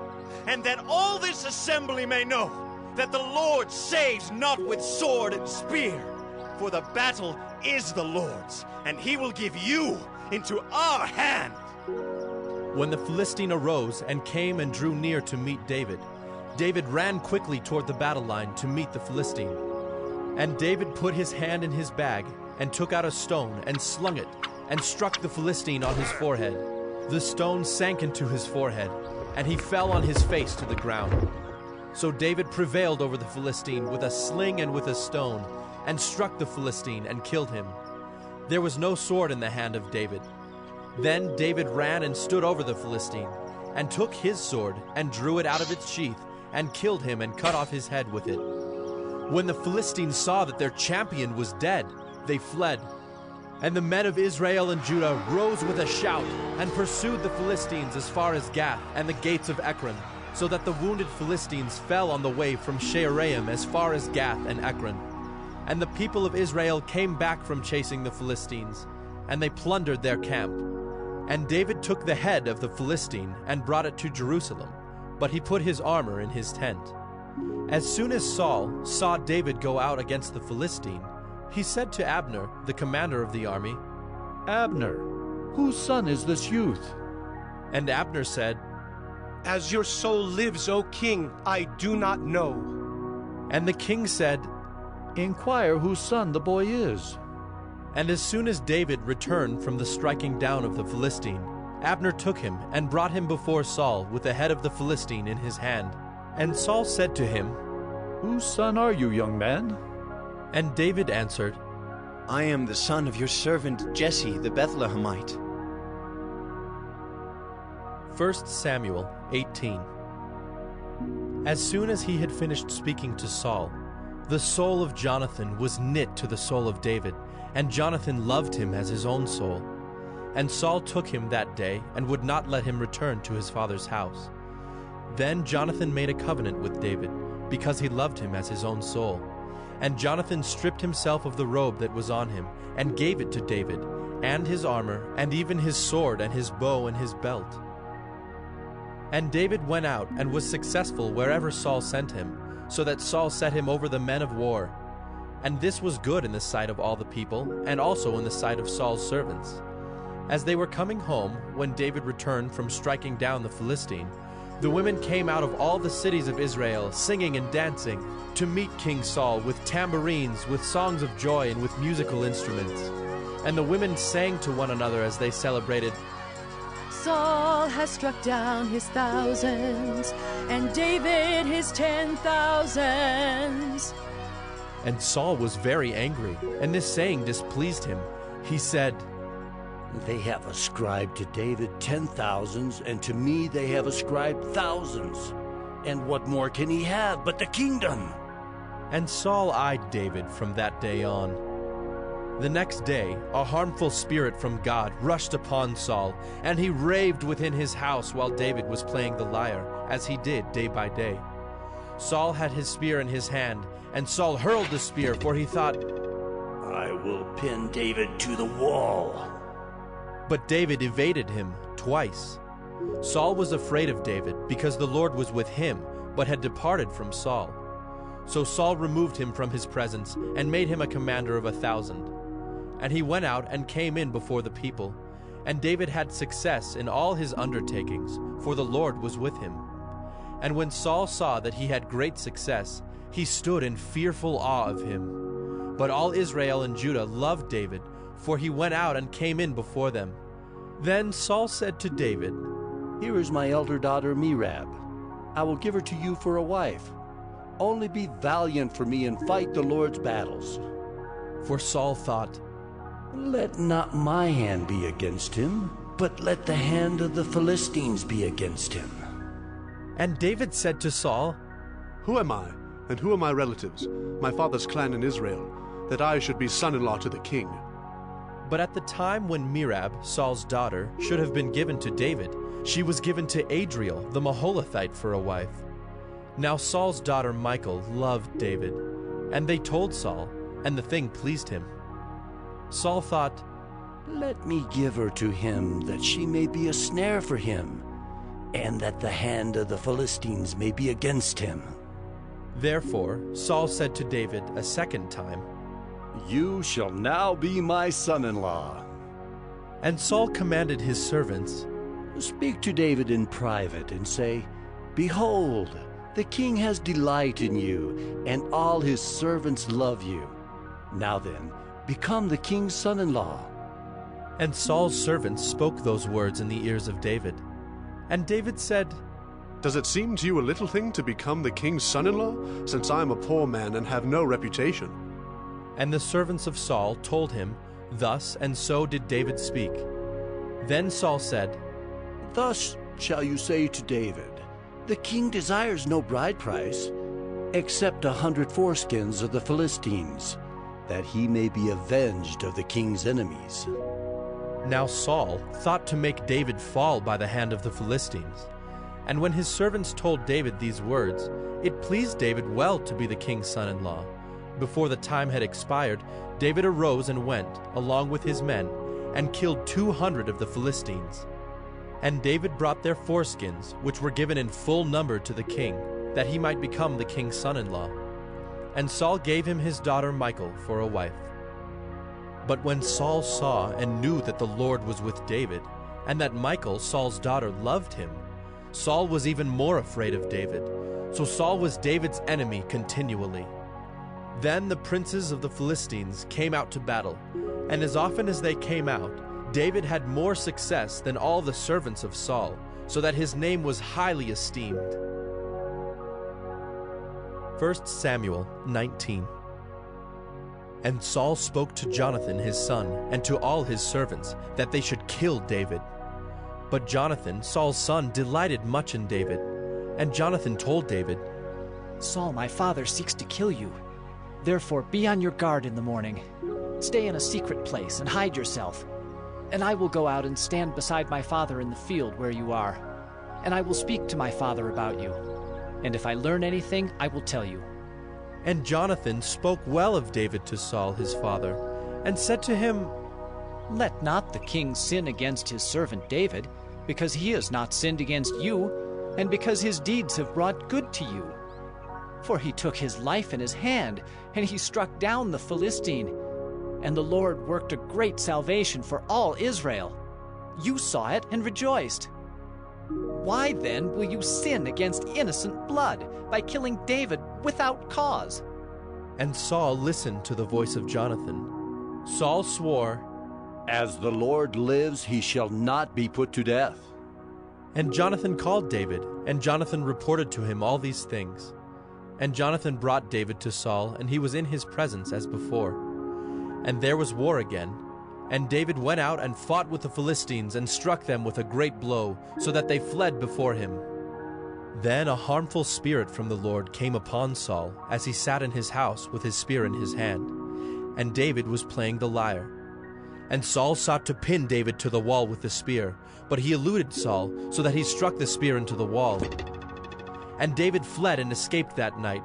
S8: and that all this assembly may know that the Lord saves not with sword and spear, for the battle is the Lord's, and he will give you into our hand.
S1: When the Philistine arose and came and drew near to meet David, David ran quickly toward the battle line to meet the Philistine. And David put his hand in his bag and took out a stone and slung it and struck the Philistine on his forehead. The stone sank into his forehead, and he fell on his face to the ground. So David prevailed over the Philistine with a sling and with a stone, and struck the Philistine and killed him. There was no sword in the hand of David. Then David ran and stood over the Philistine, and took his sword and drew it out of its sheath, and killed him and cut off his head with it. When the Philistines saw that their champion was dead, they fled. And the men of Israel and Judah rose with a shout and pursued the Philistines as far as Gath and the gates of Ekron, so that the wounded Philistines fell on the way from Shaaraim as far as Gath and Ekron. And the people of Israel came back from chasing the Philistines, and they plundered their camp. And David took the head of the Philistine and brought it to Jerusalem, but he put his armor in his tent. As soon as Saul saw David go out against the Philistine, he said to Abner, the commander of the army,
S15: Abner, whose son is this youth?
S1: And Abner said,
S18: As your soul lives, O king, I do not know.
S1: And the king said,
S15: Inquire whose son the boy is.
S1: And as soon as David returned from the striking down of the Philistine, Abner took him and brought him before Saul with the head of the Philistine in his hand. And Saul said to him,
S15: Whose son are you, young man?
S1: And David answered,
S18: I am the son of your servant Jesse the Bethlehemite.
S1: 1 Samuel 18. As soon as he had finished speaking to Saul, the soul of Jonathan was knit to the soul of David, and Jonathan loved him as his own soul. And Saul took him that day and would not let him return to his father's house. Then Jonathan made a covenant with David, because he loved him as his own soul. And Jonathan stripped himself of the robe that was on him, and gave it to David, and his armor, and even his sword, and his bow, and his belt. And David went out and was successful wherever Saul sent him, so that Saul set him over the men of war. And this was good in the sight of all the people, and also in the sight of Saul's servants. As they were coming home, when David returned from striking down the Philistine, the women came out of all the cities of Israel, singing and dancing, to meet King Saul with tambourines, with songs of joy, and with musical instruments. And the women sang to one another as they celebrated,
S21: Saul has struck down his thousands, and David his 10,000s.
S1: And Saul was very angry, and this saying displeased him. He said,
S24: They have ascribed to David 10,000s, and to me they have ascribed thousands. And what more can he have but the kingdom?
S1: And Saul eyed David from that day on. The next day, a harmful spirit from God rushed upon Saul, and he raved within his house while David was playing the lyre, as he did day by day. Saul had his spear in his hand, and Saul hurled the spear, for he thought,
S24: I will pin David to the wall.
S1: But David evaded him twice. Saul was afraid of David, because the Lord was with him, but had departed from Saul. So Saul removed him from his presence, and made him a commander of 1,000. And he went out and came in before the people. And David had success in all his undertakings, for the Lord was with him. And when Saul saw that he had great success, he stood in fearful awe of him. But all Israel and Judah loved David, for he went out and came in before them. Then Saul said to David,
S24: Here is my elder daughter Merab. I will give her to you for a wife. Only be valiant for me and fight the Lord's battles.
S1: For Saul thought,
S24: Let not my hand be against him, but let the hand of the Philistines be against him.
S1: And David said to Saul,
S25: Who am I, and who are my relatives, my father's clan in Israel, that I should be son-in-law to the king?
S1: But at the time when Merab, Saul's daughter, should have been given to David, she was given to Adriel the Maholathite for a wife. Now Saul's daughter Michal loved David, and they told Saul, and the thing pleased him. Saul thought,
S24: Let me give her to him, that she may be a snare for him, and that the hand of the Philistines may be against him.
S1: Therefore Saul said to David a second time,
S24: You shall now be my son-in-law.
S1: And Saul commanded his servants,
S24: Speak to David in private and say, Behold, the king has delight in you, and all his servants love you. Now then, become the king's son-in-law.
S1: And Saul's servants spoke those words in the ears of David. And David said,
S25: Does it seem to you a little thing to become the king's son-in-law, since I am a poor man and have no reputation?
S1: And the servants of Saul told him, Thus and so did David speak. Then Saul said,
S24: Thus shall you say to David, The king desires no bride price, except 100 foreskins of the Philistines, that he may be avenged of the king's enemies.
S1: Now Saul thought to make David fall by the hand of the Philistines. And when his servants told David these words, it pleased David well to be the king's son-in-law. Before the time had expired, David arose and went, along with his men, and killed 200 of the Philistines. And David brought their foreskins, which were given in full number to the king, that he might become the king's son-in-law. And Saul gave him his daughter Michal for a wife. But when Saul saw and knew that the Lord was with David, and that Michal, Saul's daughter, loved him, Saul was even more afraid of David. So Saul was David's enemy continually. Then the princes of the Philistines came out to battle, and as often as they came out, David had more success than all the servants of Saul, so that his name was highly esteemed. 1 Samuel 19. And Saul spoke to Jonathan his son, and to all his servants, that they should kill David. But Jonathan, Saul's son, delighted much in David. And Jonathan told David,
S14: Saul, my father, seeks to kill you. Therefore be on your guard in the morning. Stay in a secret place and hide yourself. And I will go out and stand beside my father in the field where you are. And I will speak to my father about you. And if I learn anything, I will tell you.
S1: And Jonathan spoke well of David to Saul his father, and said to him,
S14: Let not the king sin against his servant David, because he has not sinned against you, and because his deeds have brought good to you. For he took his life in his hand, and he struck down the Philistine. And the Lord worked a great salvation for all Israel. You saw it and rejoiced. Why then will you sin against innocent blood by killing David without cause?
S1: And Saul listened to the voice of Jonathan. Saul swore,
S24: As the Lord lives, he shall not be put to death.
S1: And Jonathan called David, and Jonathan reported to him all these things. And Jonathan brought David to Saul, and he was in his presence as before. And there was war again. And David went out and fought with the Philistines, and struck them with a great blow, so that they fled before him. Then a harmful spirit from the Lord came upon Saul, as he sat in his house with his spear in his hand. And David was playing the lyre. And Saul sought to pin David to the wall with the spear, but he eluded Saul, so that he struck the spear into the wall. And David fled and escaped that night.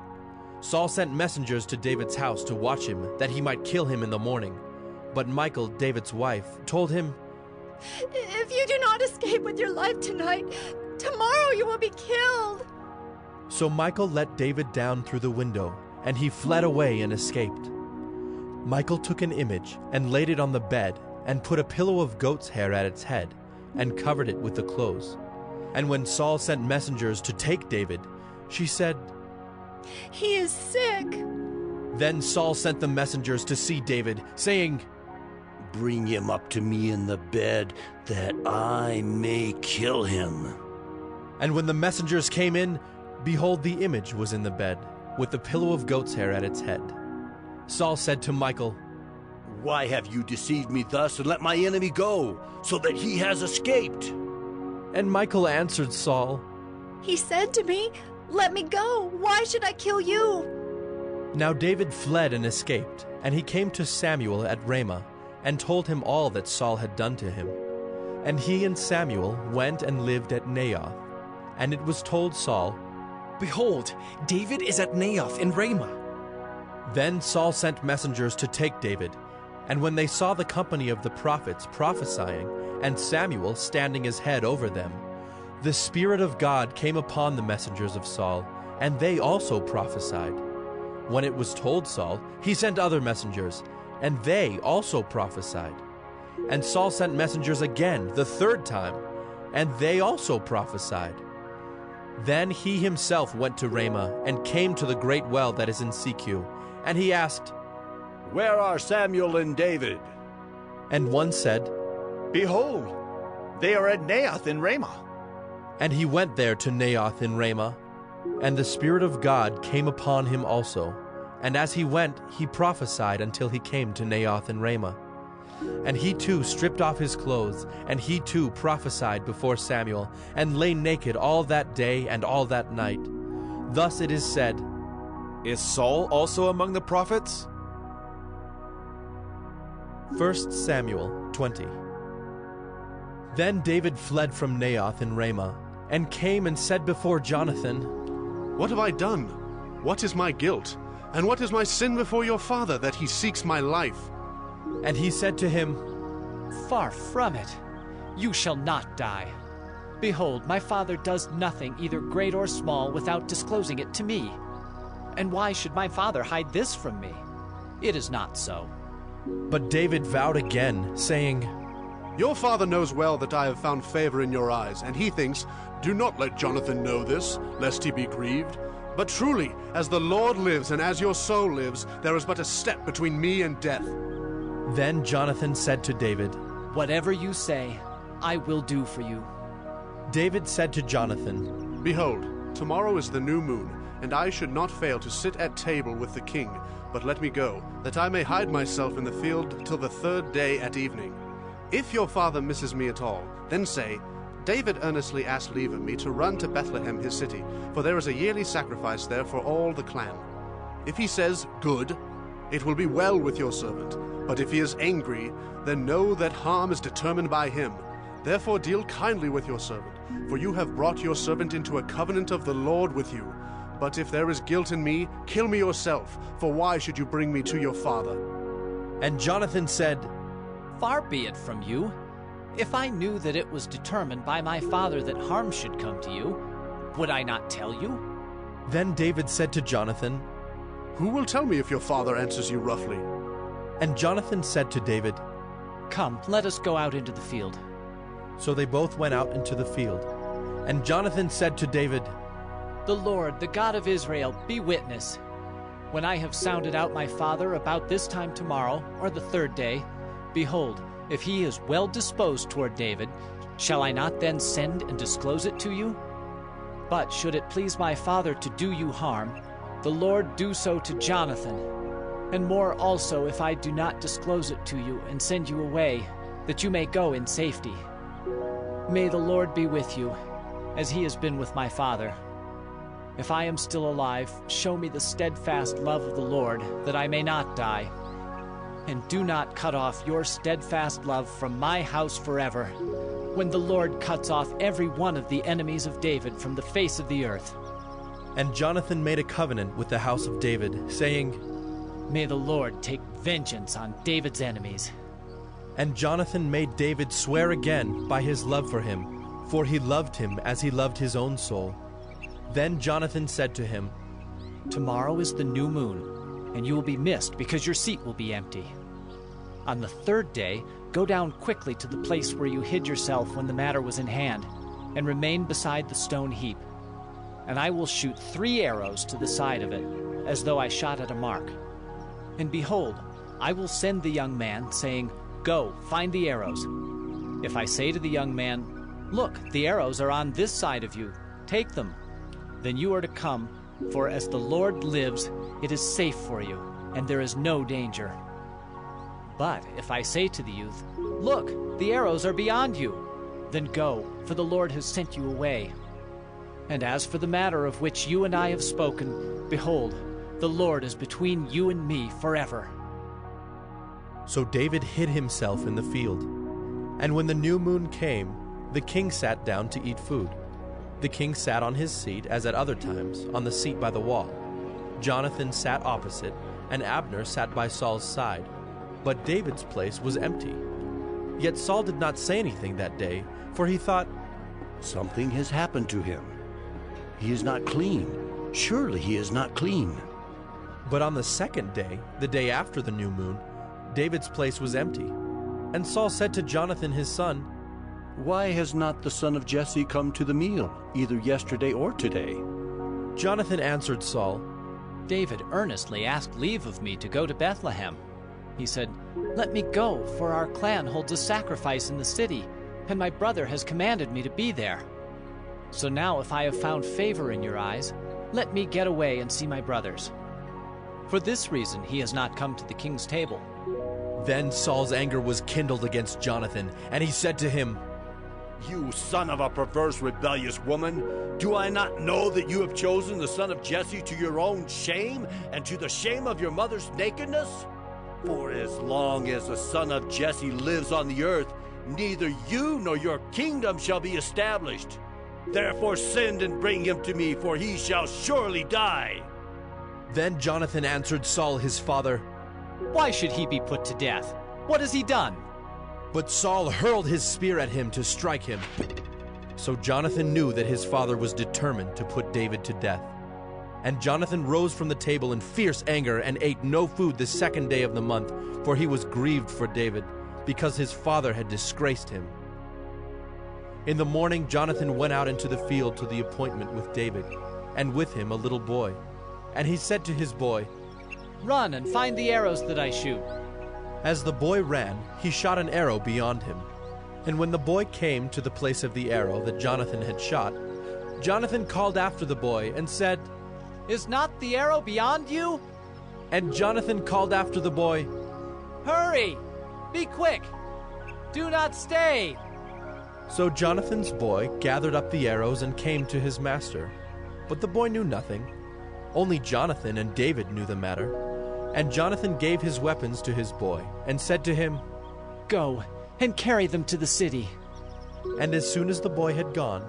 S1: Saul sent messengers to David's house to watch him, that he might kill him in the morning. But Michal, David's wife, told him,
S2: If you do not escape with your life tonight, tomorrow you will be killed.
S1: So Michal let David down through the window, and he fled away and escaped. Michal took an image and laid it on the bed, and put a pillow of goat's hair at its head, and covered it with the clothes. And when Saul sent messengers to take David, she said,
S2: He is sick.
S1: Then Saul sent the messengers to see David, saying,
S24: Bring him up to me in the bed, that I may kill him.
S1: And when the messengers came in, behold, the image was in the bed, with the pillow of goat's hair at its head. Saul said to Michal,
S24: Why have you deceived me thus, and let my enemy go, so that he has escaped?
S1: And Michal answered Saul,
S2: He said to me, Let me go. Why should I kill you?
S1: Now David fled and escaped, and he came to Samuel at Ramah, and told him all that Saul had done to him. And he and Samuel went and lived at Naioth. And it was told Saul,
S16: Behold, David is at Naioth in Ramah.
S1: Then Saul sent messengers to take David, And when they saw the company of the prophets prophesying, and Samuel standing his head over them, the Spirit of God came upon the messengers of Saul, and they also prophesied. When it was told Saul, he sent other messengers, and they also prophesied. And Saul sent messengers again, the third time, and they also prophesied. Then he himself went to Ramah, and came to the great well that is in Secu, and he asked,
S24: "Where are Samuel and David?"
S1: And one said,
S4: "Behold, they are at Naioth in Ramah."
S1: And he went there to Naioth in Ramah, and the Spirit of God came upon him also. And as he went, he prophesied until he came to Naioth in Ramah. And he too stripped off his clothes, and he too prophesied before Samuel, and lay naked all that day and all that night. Thus it is said,
S7: "Is Saul also among the prophets?"
S1: 1 Samuel 20. Then David fled from Naioth in Ramah, and came and said before Jonathan,
S25: "What have I done? What is my guilt? And what is my sin before your father, that he seeks my life?"
S1: And he said to him,
S14: "Far from it. You shall not die. Behold, my father does nothing, either great or small, without disclosing it to me. And why should my father hide this from me? It is not so."
S1: But David vowed again, saying,
S25: "Your father knows well that I have found favor in your eyes, and he thinks, 'Do not let Jonathan know this, lest he be grieved.' But truly, as the Lord lives and as your soul lives, there is but a step between me and death."
S1: Then Jonathan said to David,
S14: "Whatever you say, I will do for you."
S1: David said to Jonathan,
S25: "Behold, tomorrow is the new moon, and I should not fail to sit at table with the king. But let me go, that I may hide myself in the field till the third day at evening. If your father misses me at all, then say, 'David earnestly asked leave of me to run to Bethlehem his city, for there is a yearly sacrifice there for all the clan.' If he says, 'Good,' it will be well with your servant. But if he is angry, then know that harm is determined by him. Therefore deal kindly with your servant, for you have brought your servant into a covenant of the Lord with you. But if there is guilt in me, kill me yourself, for why should you bring me to your father?"
S1: And Jonathan said,
S14: "Far be it from you. If I knew that it was determined by my father that harm should come to you, would I not tell you?"
S1: Then David said to Jonathan,
S25: "Who will tell me if your father answers you roughly?"
S1: And Jonathan said to David,
S14: "Come, let us go out into the field."
S1: So they both went out into the field. And Jonathan said to David,
S14: "The Lord, the God of Israel, be witness. When I have sounded out my father about this time tomorrow, or the third day, behold, if he is well disposed toward David, shall I not then send and disclose it to you? But should it please my father to do you harm, the Lord do so to Jonathan, and more also if I do not disclose it to you and send you away, that you may go in safety. May the Lord be with you, as he has been with my father. If I am still alive, show me the steadfast love of the Lord, that I may not die. And do not cut off your steadfast love from my house forever, when the Lord cuts off every one of the enemies of David from the face of the earth."
S1: And Jonathan made a covenant with the house of David, saying,
S14: "May the Lord take vengeance on David's enemies."
S1: And Jonathan made David swear again by his love for him, for he loved him as he loved his own soul. Then Jonathan said to him,
S14: "Tomorrow is the new moon, and you will be missed because your seat will be empty. On the third day, go down quickly to the place where you hid yourself when the matter was in hand, and remain beside the stone heap. And I will shoot 3 arrows to the side of it, as though I shot at a mark. And behold, I will send the young man, saying, 'Go, find the arrows.' If I say to the young man, 'Look, the arrows are on this side of you, take them,' then you are to come, for as the Lord lives, it is safe for you, and there is no danger. But if I say to the youth, 'Look, the arrows are beyond you,' then go, for the Lord has sent you away. And as for the matter of which you and I have spoken, behold, the Lord is between you and me forever."
S1: So David hid himself in the field. And when the new moon came, the king sat down to eat food. The king sat on his seat, as at other times, on the seat by the wall. Jonathan sat opposite, and Abner sat by Saul's side. but David's place was empty. Yet Saul did not say anything that day, for he thought,
S24: "Something has happened to him. He is not clean. Surely he is not clean."
S1: But on the second day, the day after the new moon, David's place was empty. And Saul said to Jonathan his son,
S24: "Why has not the son of Jesse come to the meal, either yesterday or today?"
S1: Jonathan answered Saul,
S14: David earnestly asked leave of me to go to Bethlehem. He said, "Let me go, for our clan holds a sacrifice in the city, and my brother has commanded me to be there. So now if I have found favor in your eyes, let me get away and see my brothers." For this reason he has not come to the king's table.
S1: Then Saul's anger was kindled against Jonathan, and he said to him,
S24: "You son of a perverse, rebellious woman, do I not know that you have chosen the son of Jesse to your own shame and to the shame of your mother's nakedness? For as long as the son of Jesse lives on the earth, neither you nor your kingdom shall be established. Therefore send and bring him to me, for he shall surely die."
S1: Then Jonathan answered Saul his father,
S14: "Why should he be put to death? What has he done?"
S1: But Saul hurled his spear at him to strike him. So Jonathan knew that his father was determined to put David to death. And Jonathan rose from the table in fierce anger and ate no food the second day of the month, for he was grieved for David, because his father had disgraced him. In the morning Jonathan went out into the field to the appointment with David, and with him a little boy. And he said to his boy,
S14: "Run and find the arrows that I shoot."
S1: As the boy ran, he shot an arrow beyond him. And when the boy came to the place of the arrow that Jonathan had shot, Jonathan called after the boy and said,
S14: "Is not the arrow beyond you?"
S1: And Jonathan called after the boy,
S14: "Hurry! Be quick! Do not stay!"
S1: So Jonathan's boy gathered up the arrows and came to his master. But the boy knew nothing. Only Jonathan and David knew the matter. And Jonathan gave his weapons to his boy, and said to him,
S14: "Go and carry them to the city."
S1: And as soon as the boy had gone,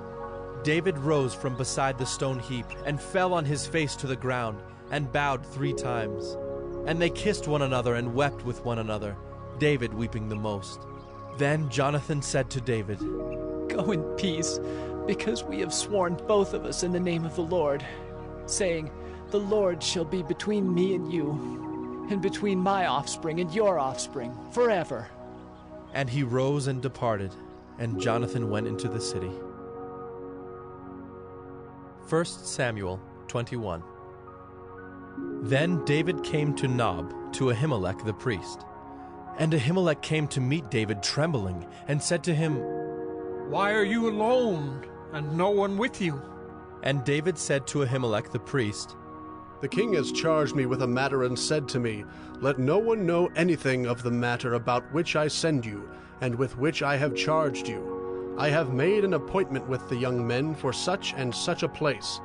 S1: David rose from beside the stone heap, and fell on his face to the ground, and bowed 3 times. And they kissed one another and wept with one another, David weeping the most. Then Jonathan said to David,
S14: "Go in peace, because we have sworn both of us in the name of the Lord, saying, 'The Lord shall be between me and you, and between my offspring and your offspring, forever.'"
S1: And he rose and departed, and Jonathan went into the city. 1 Samuel 21. Then David came to Nob, to Ahimelech the priest. And Ahimelech came to meet David trembling, and said to him,
S5: "Why are you alone, and no one with you?"
S1: And David said to Ahimelech the priest,
S25: "The king has charged me with a matter and said to me, 'Let no one know anything of the matter about which I send you, and with which I have charged you. I have made an appointment with the young men for such and such a place.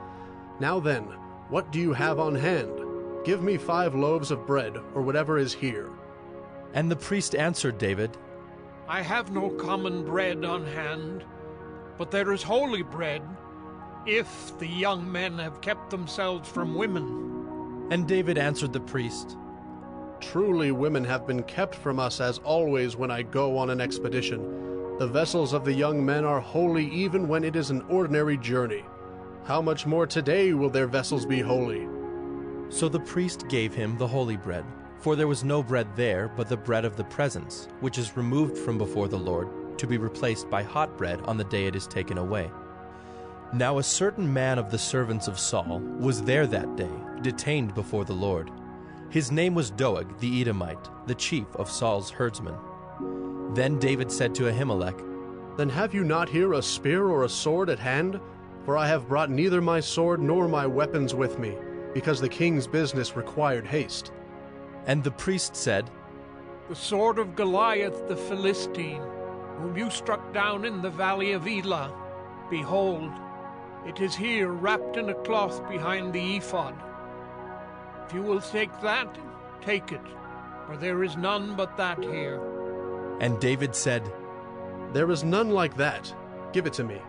S25: Now then, what do you have on hand? Give me 5 loaves of bread, or whatever is here.'"
S1: And the priest answered David,
S5: "I have no common bread on hand, but there is holy bread, if the young men have kept themselves from women."
S1: And David answered the priest,
S25: "Truly women have been kept from us as always when I go on an expedition. The vessels of the young men are holy even when it is an ordinary journey. How much more today will their vessels be holy?"
S1: So the priest gave him the holy bread, for there was no bread there but the bread of the presence, which is removed from before the Lord, to be replaced by hot bread on the day it is taken away. Now a certain man of the servants of Saul was there that day, detained before the Lord. His name was Doeg the Edomite, the chief of Saul's herdsmen. Then David said to Ahimelech,
S25: "Then have you not here a spear or a sword at hand? For I have brought neither my sword nor my weapons with me, because the king's business required haste."
S1: And the priest said,
S5: "The sword of Goliath the Philistine, whom you struck down in the valley of Elah, behold, it is here wrapped in a cloth behind the ephod. If you will take that, take it, for there is none but that here."
S1: And David said,
S25: "There is none like that. Give it to me."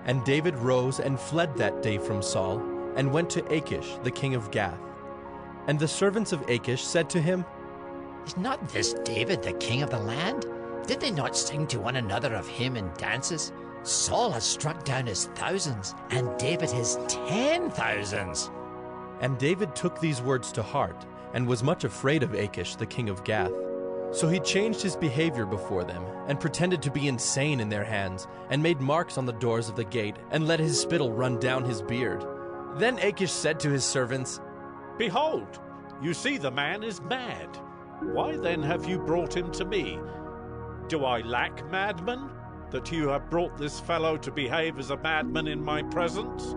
S1: And David rose and fled that day from Saul, and went to Achish the king of Gath. And the servants of Achish said to him,
S6: Is not this David the king of the land? Did they not sing to one another of him in dances? Saul has struck down his thousands, and David his 10,000s.
S1: And David took these words to heart, and was much afraid of Achish, the king of Gath. So he changed his behavior before them, and pretended to be insane in their hands, and made marks on the doors of the gate, and let his spittle run down his beard. Then Achish said to his servants,
S15: Behold, you see the man is mad. Why then have you brought him to me? Do I lack madmen, that you have brought this fellow to behave as a madman in my presence?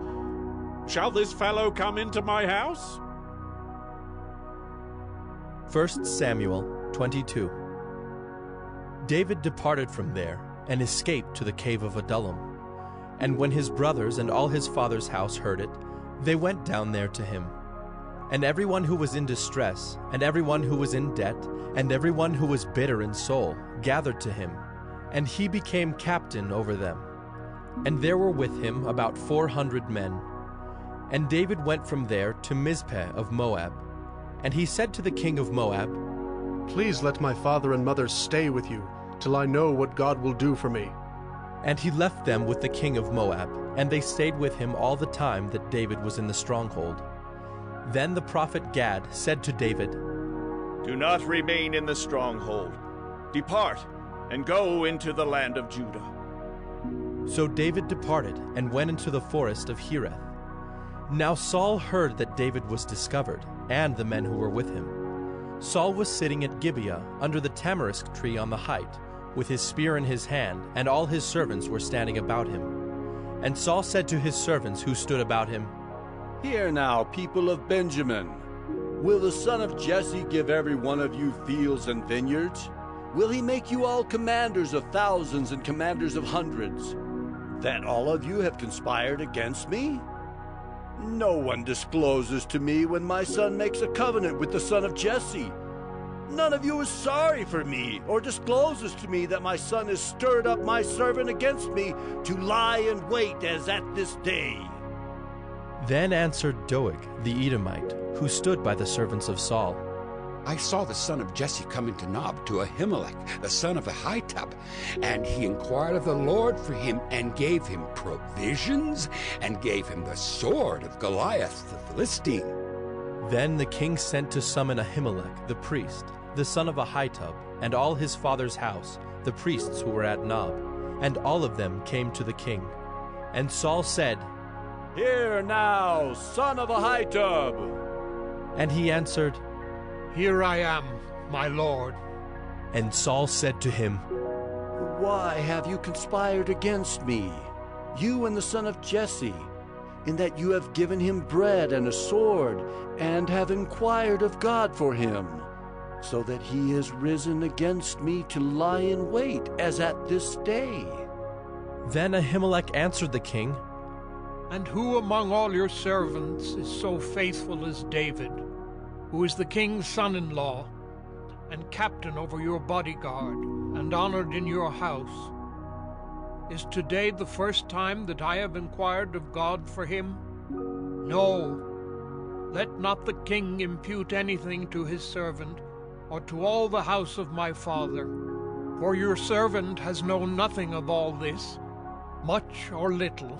S15: Shall this fellow come into my house?
S1: 1 Samuel 22. David departed from there, and escaped to the cave of Adullam. And when his brothers and all his father's house heard it, they went down there to him. And everyone who was in distress, and everyone who was in debt, and everyone who was bitter in soul, gathered to him, and he became captain over them. And there were with him about 400 men. And David went from there to Mizpeh of Moab. And he said to the king of Moab,
S25: Please let my father and mother stay with you, till I know what God will do for me.
S1: And he left them with the king of Moab, and they stayed with him all the time that David was in the stronghold. Then the prophet Gad said to David,
S4: Do not remain in the stronghold. Depart, and go into the land of Judah.
S1: So David departed, and went into the forest of Hereth. Now Saul heard that David was discovered, and the men who were with him. Saul was sitting at Gibeah, under the tamarisk tree on the height, with his spear in his hand, and all his servants were standing about him. And Saul said to his servants who stood about him,
S24: Hear now, people of Benjamin. Will the son of Jesse give every one of you fields and vineyards? Will he make you all commanders of thousands and commanders of hundreds? That all of you have conspired against me? No one discloses to me when my son makes a covenant with the son of Jesse. None of you is sorry for me, or discloses to me that my son has stirred up my servant against me to lie in wait as at this day.
S1: Then answered Doeg the Edomite, who stood by the servants of Saul,
S9: I saw the son of Jesse come into Nob to Ahimelech, the son of Ahitub, and he inquired of the Lord for him, and gave him provisions, and gave him the sword of Goliath the Philistine.
S1: Then the king sent to summon Ahimelech the priest, the son of Ahitub, and all his father's house, the priests who were at Nob, and all of them came to the king. And Saul said,
S24: Hear now, son of Ahitub.
S1: And he answered,
S5: Here I am, my lord.
S1: And Saul said to him,
S24: Why have you conspired against me, you and the son of Jesse, in that you have given him bread and a sword, and have inquired of God for him, so that he has risen against me to lie in wait, as at this day?
S1: Then Ahimelech answered the king,
S5: And who among all your servants is so faithful as David, who is the king's son-in-law, and captain over your bodyguard, and honored in your house? Is today the first time that I have inquired of God for him? No. Let not the king impute anything to his servant, or to all the house of my father, for your servant has known nothing of all this, much or little.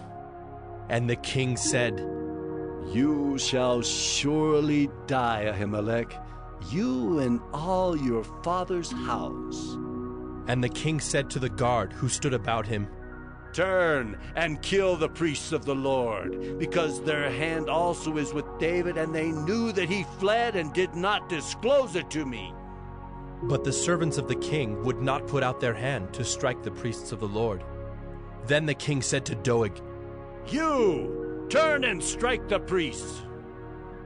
S1: And the king said,
S24: You shall surely die, Ahimelech, you and all your father's house.
S1: And the king said to the guard who stood about him,
S24: Turn and kill the priests of the Lord, because their hand also is with David, and they knew that he fled and did not disclose it to me.
S1: But the servants of the king would not put out their hand to strike the priests of the Lord. Then the king said to Doeg,
S24: You, turn and strike the priests.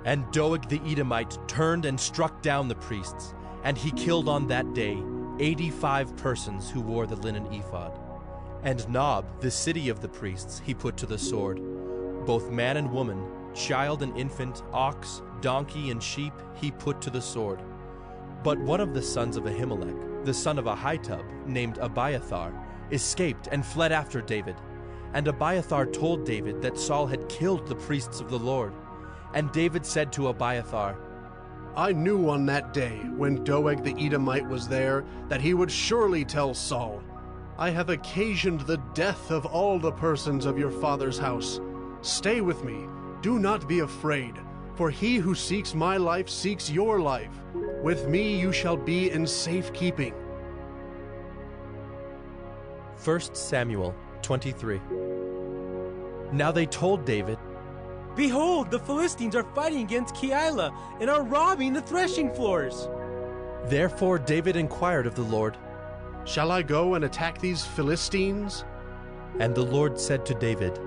S1: And Doeg the Edomite turned and struck down the priests, and he killed on that day 85 persons who wore the linen ephod. And Nob, the city of the priests, he put to the sword. Both man and woman, child and infant, ox, donkey, and sheep he put to the sword. But one of the sons of Ahimelech, the son of Ahitub, named Abiathar, escaped and fled after David. And Abiathar told David that Saul had killed the priests of the Lord. And David said to Abiathar,
S25: I knew on that day, when Doeg the Edomite was there, that he would surely tell Saul, I have occasioned the death of all the persons of your father's house. Stay with me, do not be afraid, for he who seeks my life seeks your life. With me you shall be in safekeeping.
S1: 1 Samuel 23. Now they told David,
S7: Behold, the Philistines are fighting against Keilah and are robbing the threshing floors.
S1: Therefore David inquired of the Lord,
S25: Shall I go and attack these Philistines?
S1: And the Lord said to David,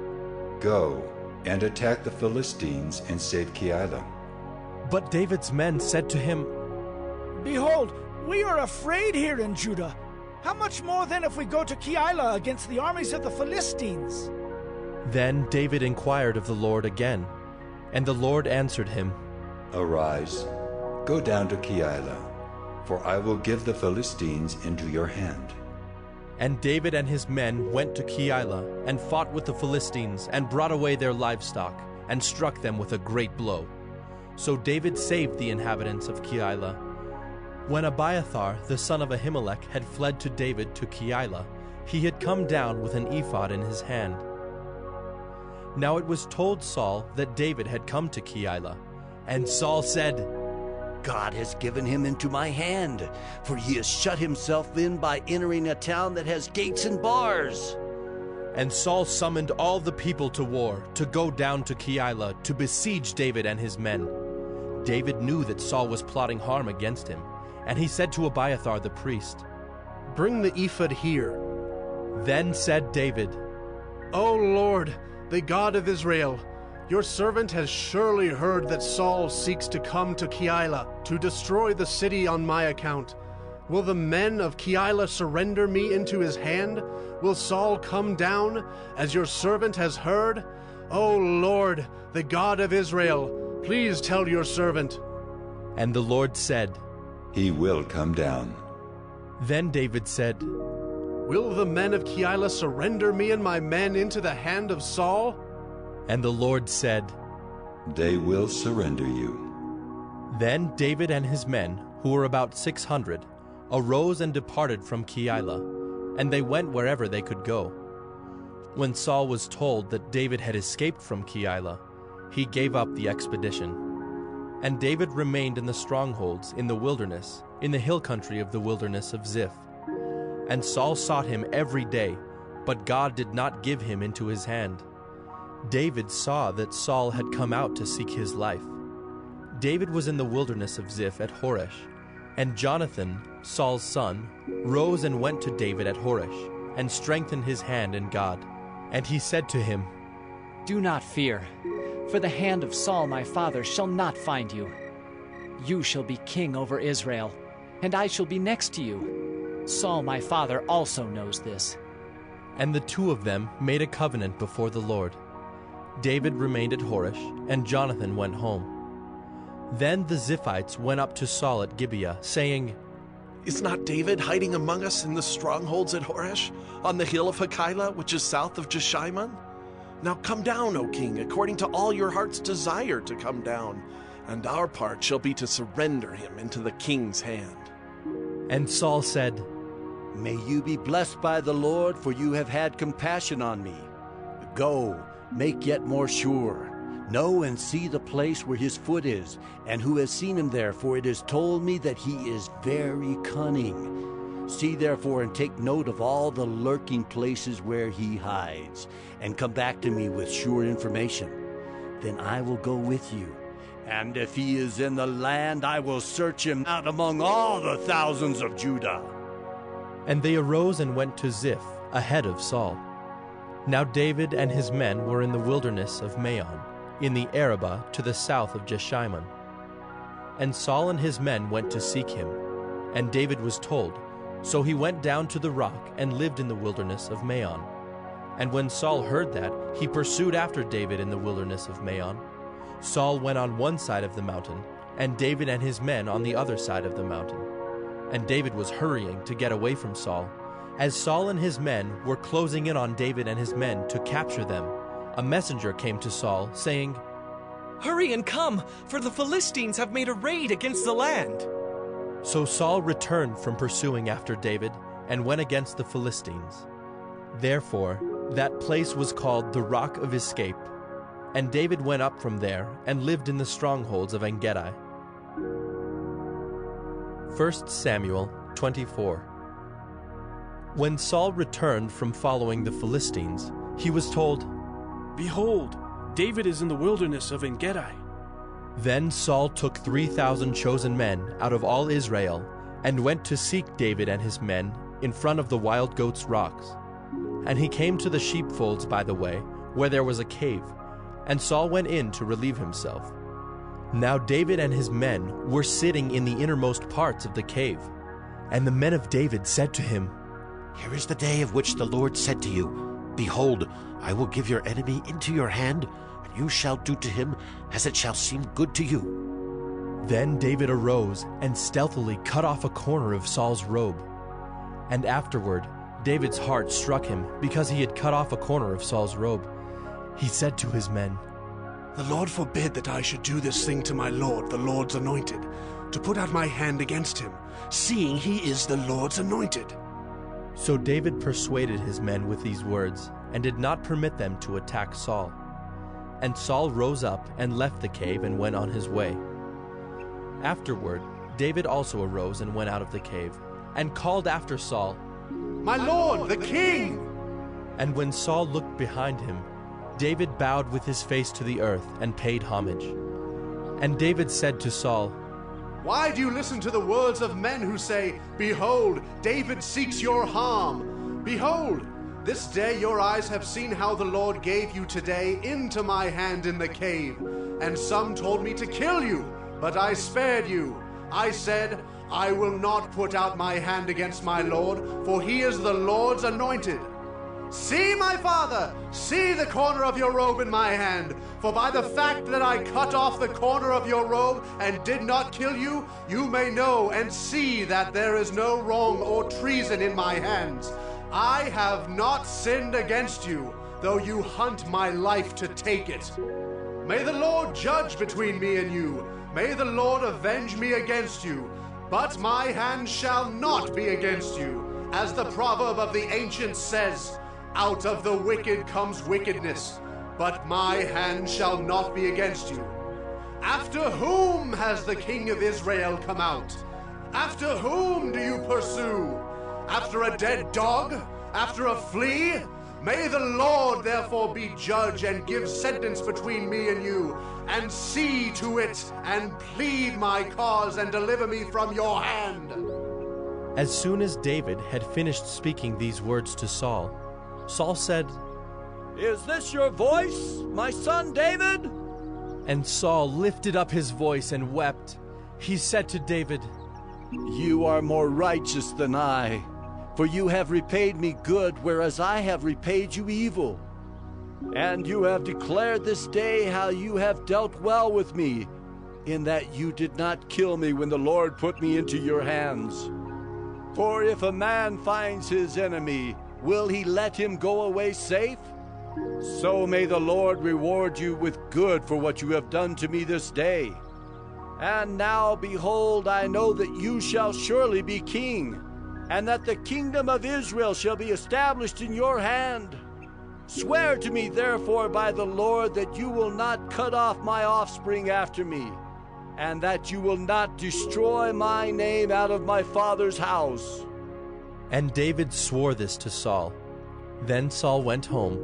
S10: Go and attack the Philistines and save Keilah.
S1: But David's men said to him,
S12: Behold, we are afraid here in Judah. How much more then if we go to Keilah against the armies of the Philistines?
S1: Then David inquired of the Lord again, and the Lord answered him,
S10: Arise, go down to Keilah, for I will give the Philistines into your hand.
S1: And David and his men went to Keilah and fought with the Philistines and brought away their livestock and struck them with a great blow. So David saved the inhabitants of Keilah. When Abiathar, the son of Ahimelech, had fled to David to Keilah, he had come down with an ephod in his hand. Now it was told Saul that David had come to Keilah, and Saul said,
S24: God has given him into my hand, for he has shut himself in by entering a town that has gates and bars.
S1: And Saul summoned all the people to war, to go down to Keilah, to besiege David and his men. David knew that Saul was plotting harm against him, and he said to Abiathar the priest,
S25: Bring the ephod here.
S1: Then said David,
S25: O Lord, the God of Israel, your servant has surely heard that Saul seeks to come to Keilah to destroy the city on my account. Will the men of Keilah surrender me into his hand? Will Saul come down, as your servant has heard? O Lord, the God of Israel, please tell your servant.
S1: And the Lord said,
S10: He will come down.
S1: Then David said,
S25: Will the men of Keilah surrender me and my men into the hand of Saul?
S1: And the Lord said,
S10: They will surrender you.
S1: Then David and his men, who were about 600, arose and departed from Keilah, and they went wherever they could go. When Saul was told that David had escaped from Keilah, he gave up the expedition. And David remained in the strongholds in the wilderness, in the hill country of the wilderness of Ziph. And Saul sought him every day, but God did not give him into his hand. David saw that Saul had come out to seek his life. David was in the wilderness of Ziph at Horesh, and Jonathan, Saul's son, rose and went to David at Horesh, and strengthened his hand in God. And he said to him,
S14: Do not fear, for the hand of Saul my father shall not find you. You shall be king over Israel, and I shall be next to you. Saul my father also knows this.
S1: And the two of them made a covenant before the Lord. David remained at Horesh, and Jonathan went home. Then the Ziphites went up to Saul at Gibeah, saying,
S13: Is not David hiding among us in the strongholds at Horesh, on the hill of Keilah, which is south of Jeshimon? Now come down, O king, according to all your heart's desire to come down, and our part shall be to surrender him into the king's hand.
S1: And Saul said,
S24: May you be blessed by the Lord, for you have had compassion on me. Go, make yet more sure. Know and see the place where his foot is, and who has seen him there, for it is told me that he is very cunning. See therefore and take note of all the lurking places where he hides, and come back to me with sure information. Then I will go with you, and if he is in the land, I will search him out among all the thousands of Judah.
S1: And they arose and went to Ziph, ahead of Saul. Now David and his men were in the wilderness of Maon, in the Arabah to the south of Jeshimon. And Saul and his men went to seek him, and David was told. So he went down to the rock and lived in the wilderness of Maon. And when Saul heard that, he pursued after David in the wilderness of Maon. Saul went on one side of the mountain, and David and his men on the other side of the mountain. And David was hurrying to get away from Saul. As Saul and his men were closing in on David and his men to capture them, a messenger came to Saul, saying,
S16: Hurry and come, for the Philistines have made a raid against the land.
S1: So Saul returned from pursuing after David and went against the Philistines. Therefore, that place was called the Rock of Escape. And David went up from there and lived in the strongholds of En-gedi. 1 Samuel 24. When Saul returned from following the Philistines, he was told,
S7: "Behold, David is in the wilderness of En-gedi."
S1: Then Saul took 3,000 chosen men out of all Israel and went to seek David and his men in front of the wild goats' rocks. And he came to the sheepfolds by the way, where there was a cave, and Saul went in to relieve himself. Now David and his men were sitting in the innermost parts of the cave. And the men of David said to him,
S3: "Here is the day of which the Lord said to you, Behold, I will give your enemy into your hand, and you shall do to him as it shall seem good to you."
S1: Then David arose and stealthily cut off a corner of Saul's robe. And afterward David's heart struck him because he had cut off a corner of Saul's robe. He said to his men,
S25: "The Lord forbid that I should do this thing to my Lord, the Lord's anointed, to put out my hand against him, seeing he is the Lord's anointed."
S1: So David persuaded his men with these words, and did not permit them to attack Saul. And Saul rose up and left the cave and went on his way. Afterward, David also arose and went out of the cave, and called after Saul,
S25: "My Lord, the king!"
S1: And when Saul looked behind him, David bowed with his face to the earth and paid homage. And David said to Saul,
S25: "Why do you listen to the words of men who say, Behold, David seeks your harm? Behold, this day your eyes have seen how the Lord gave you today into my hand in the cave. And some told me to kill you, but I spared you. I said, I will not put out my hand against my Lord, for he is the Lord's anointed. See, my father, see the corner of your robe in my hand. For by the fact that I cut off the corner of your robe and did not kill you, you may know and see that there is no wrong or treason in my hands. I have not sinned against you, though you hunt my life to take it. May the Lord judge between me and you. May the Lord avenge me against you. But my hand shall not be against you. As the proverb of the ancients says, out of the wicked comes wickedness, but my hand shall not be against you. After whom has the king of Israel come out? After whom do you pursue? After a dead dog? After a flea? May the Lord therefore be judge and give sentence between me and you, and see to it, and plead my cause, and deliver me from your hand."
S1: As soon as David had finished speaking these words to Saul, Saul said,
S15: "Is this your voice, my son David?"
S1: And Saul lifted up his voice and wept. He said to David,
S24: "You are more righteous than I, for you have repaid me good, whereas I have repaid you evil. And you have declared this day how you have dealt well with me, in that you did not kill me when the Lord put me into your hands. For if a man finds his enemy, will he let him go away safe? So may the Lord reward you with good for what you have done to me this day. And now, behold, I know that you shall surely be king, and that the kingdom of Israel shall be established in your hand. Swear to me, therefore, by the Lord, that you will not cut off my offspring after me, and that you will not destroy my name out of my father's house."
S1: And David swore this to Saul. Then Saul went home,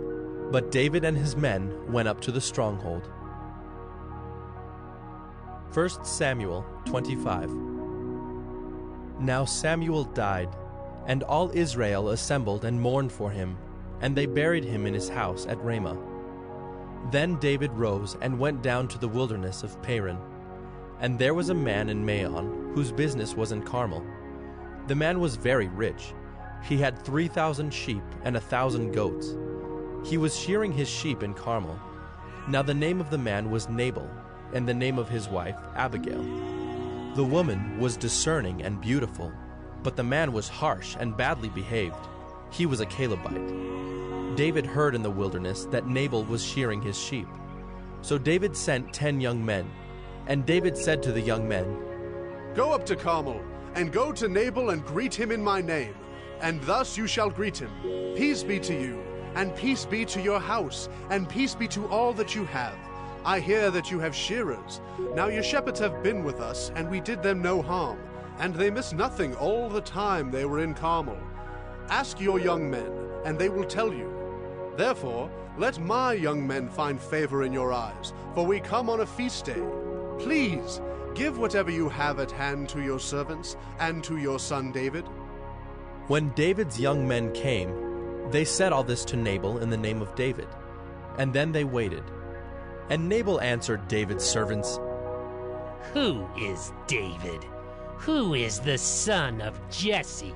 S1: but David and his men went up to the stronghold. 1 Samuel 25. Now Samuel died, and all Israel assembled and mourned for him, and they buried him in his house at Ramah. Then David rose and went down to the wilderness of Paran. And there was a man in Maon, whose business was in Carmel. The man was very rich. He had 3,000 sheep and 1,000 goats. He was shearing his sheep in Carmel. Now the name of the man was Nabal, and the name of his wife Abigail. The woman was discerning and beautiful, but the man was harsh and badly behaved. He was a Calebite. David heard in the wilderness that Nabal was shearing his sheep. So David sent 10 young men. And David said to the young men,
S25: Go up to Carmel, and go to Nabal and greet him in my name. And thus you shall greet him. Peace be to you, and peace be to your house, and peace be to all that you have. I hear that you have shearers. Now your shepherds have been with us, and we did them no harm, and they missed nothing all the time they were in Carmel. Ask your young men, and they will tell you. Therefore, let my young men find favor in your eyes, for we come on a feast day. Please, give whatever you have at hand to your servants and to your son David.
S1: When David's young men came, they said all this to Nabal in the name of David. And then they waited. And Nabal answered David's servants,
S17: Who is David? Who is the son of Jesse?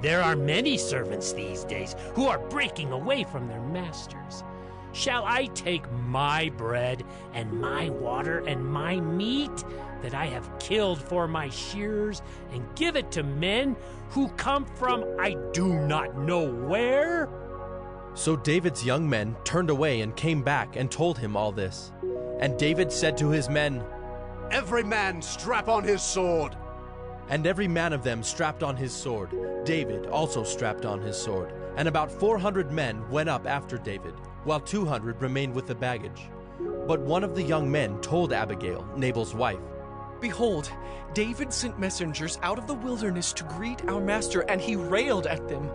S17: There are many servants these days who are breaking away from their masters. Shall I take my bread and my water and my meat that I have killed for my shearers and give it to men who come from I do not know where?
S1: So David's young men turned away and came back and told him all this. And David said to his men,
S25: Every man strap on his sword.
S1: And every man of them strapped on his sword. David also strapped on his sword. And about 400 men went up after David, while 200 remained with the baggage. But one of the young men told Abigail, Nabal's wife,
S16: Behold, David sent messengers out of the wilderness to greet our master, and he railed at them.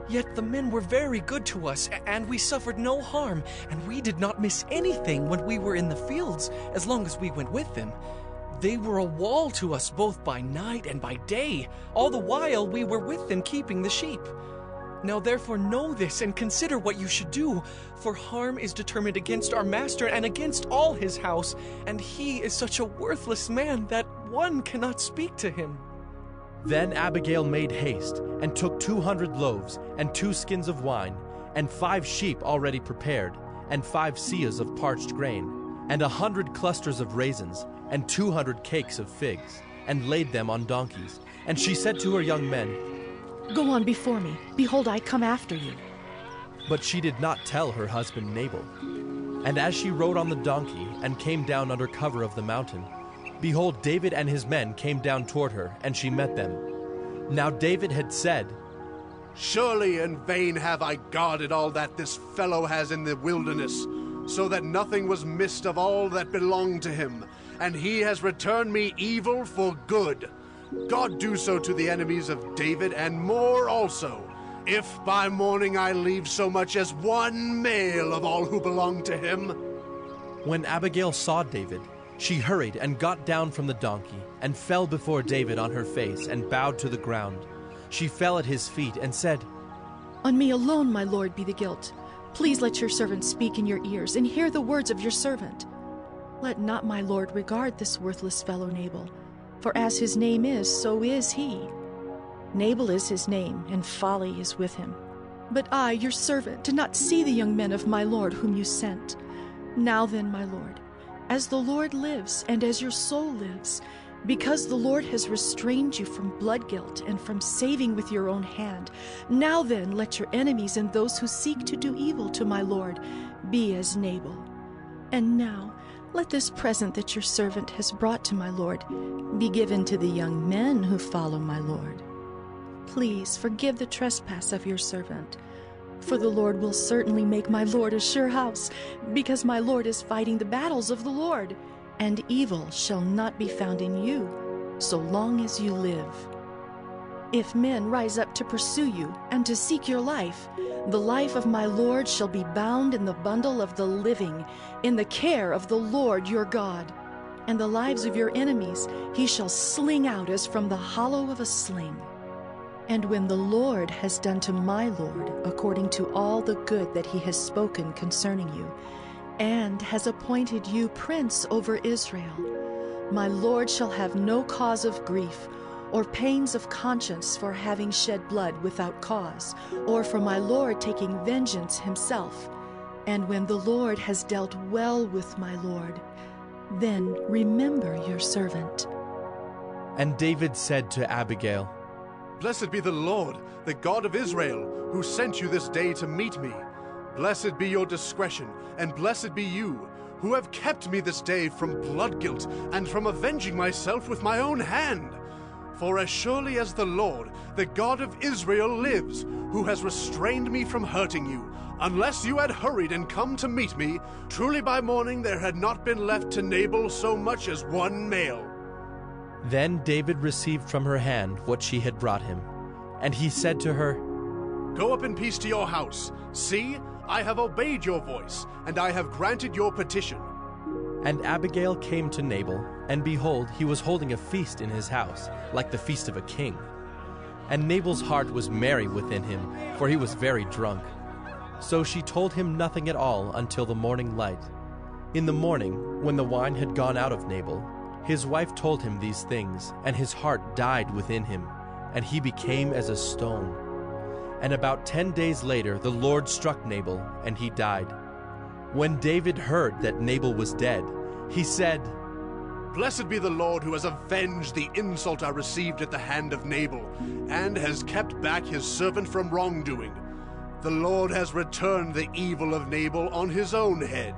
S16: Yet the men were very good to us, and we suffered no harm, and we did not miss anything when we were in the fields, as long as we went with them. They were a wall to us both by night and by day, all the while we were with them keeping the sheep. Now therefore know this and consider what you should do, for harm is determined against our master and against all his house, and he is such a worthless man that one cannot speak to him.
S1: Then Abigail made haste, and took 200 loaves, and 2 skins of wine, and 5 sheep already prepared, and 5 seahs of parched grain, and 100 clusters of raisins, and 200 cakes of figs, and laid them on donkeys. And she said to her young men,
S21: Go on before me. Behold, I come after you.
S1: But she did not tell her husband Nabal. And as she rode on the donkey, and came down under cover of the mountain, behold, David and his men came down toward her, and she met them. Now David had said,
S25: Surely in vain have I guarded all that this fellow has in the wilderness, so that nothing was missed of all that belonged to him, and he has returned me evil for good. God do so to the enemies of David, and more also, if by morning I leave so much as one male of all who belong to him.
S1: When Abigail saw David, she hurried and got down from the donkey, and fell before David on her face, and bowed to the ground. She fell at his feet, and said,
S21: On me alone, my lord, be the guilt. Please let your servant speak in your ears, and hear the words of your servant. Let not my lord regard this worthless fellow Nabal, for as his name is, so is he. Nabal is his name, and folly is with him. But I, your servant, did not see the young men of my lord whom you sent. Now then, my lord, as the Lord lives, and as your soul lives, because the Lord has restrained you from blood guilt and from saving with your own hand, now then let your enemies and those who seek to do evil to my lord be as Nabal. And now let this present that your servant has brought to my lord be given to the young men who follow my lord. Please forgive the trespass of your servant, for the Lord will certainly make my lord a sure house, because my lord is fighting the battles of the Lord, and evil shall not be found in you, so long as you live. If men rise up to pursue you and to seek your life, the life of my lord shall be bound in the bundle of the living, in the care of the Lord your God. And the lives of your enemies he shall sling out as from the hollow of a sling. And when the Lord has done to my lord according to all the good that he has spoken concerning you, and has appointed you prince over Israel, my lord shall have no cause of grief, or pains of conscience for having shed blood without cause, or for my lord taking vengeance himself. And when the Lord has dealt well with my lord, then remember your servant.
S1: And David said to Abigail,
S25: Blessed be the Lord, the God of Israel, who sent you this day to meet me. Blessed be your discretion, and blessed be you, who have kept me this day from blood guilt and from avenging myself with my own hand. For as surely as the Lord, the God of Israel, lives, who has restrained me from hurting you, unless you had hurried and come to meet me, truly by morning there had not been left to Nabal so much as one male.
S1: Then David received from her hand what she had brought him. And he said to her,
S25: Go up in peace to your house. See, I have obeyed your voice, and I have granted your petition.
S1: And Abigail came to Nabal, and behold, he was holding a feast in his house, like the feast of a king. And Nabal's heart was merry within him, for he was very drunk. So she told him nothing at all until the morning light. In the morning, when the wine had gone out of Nabal, his wife told him these things, and his heart died within him, and he became as a stone. And about 10 days later the Lord struck Nabal, and he died. When David heard that Nabal was dead, he said,
S25: Blessed be the Lord who has avenged the insult I received at the hand of Nabal, and has kept back his servant from wrongdoing. The Lord has returned the evil of Nabal on his own head.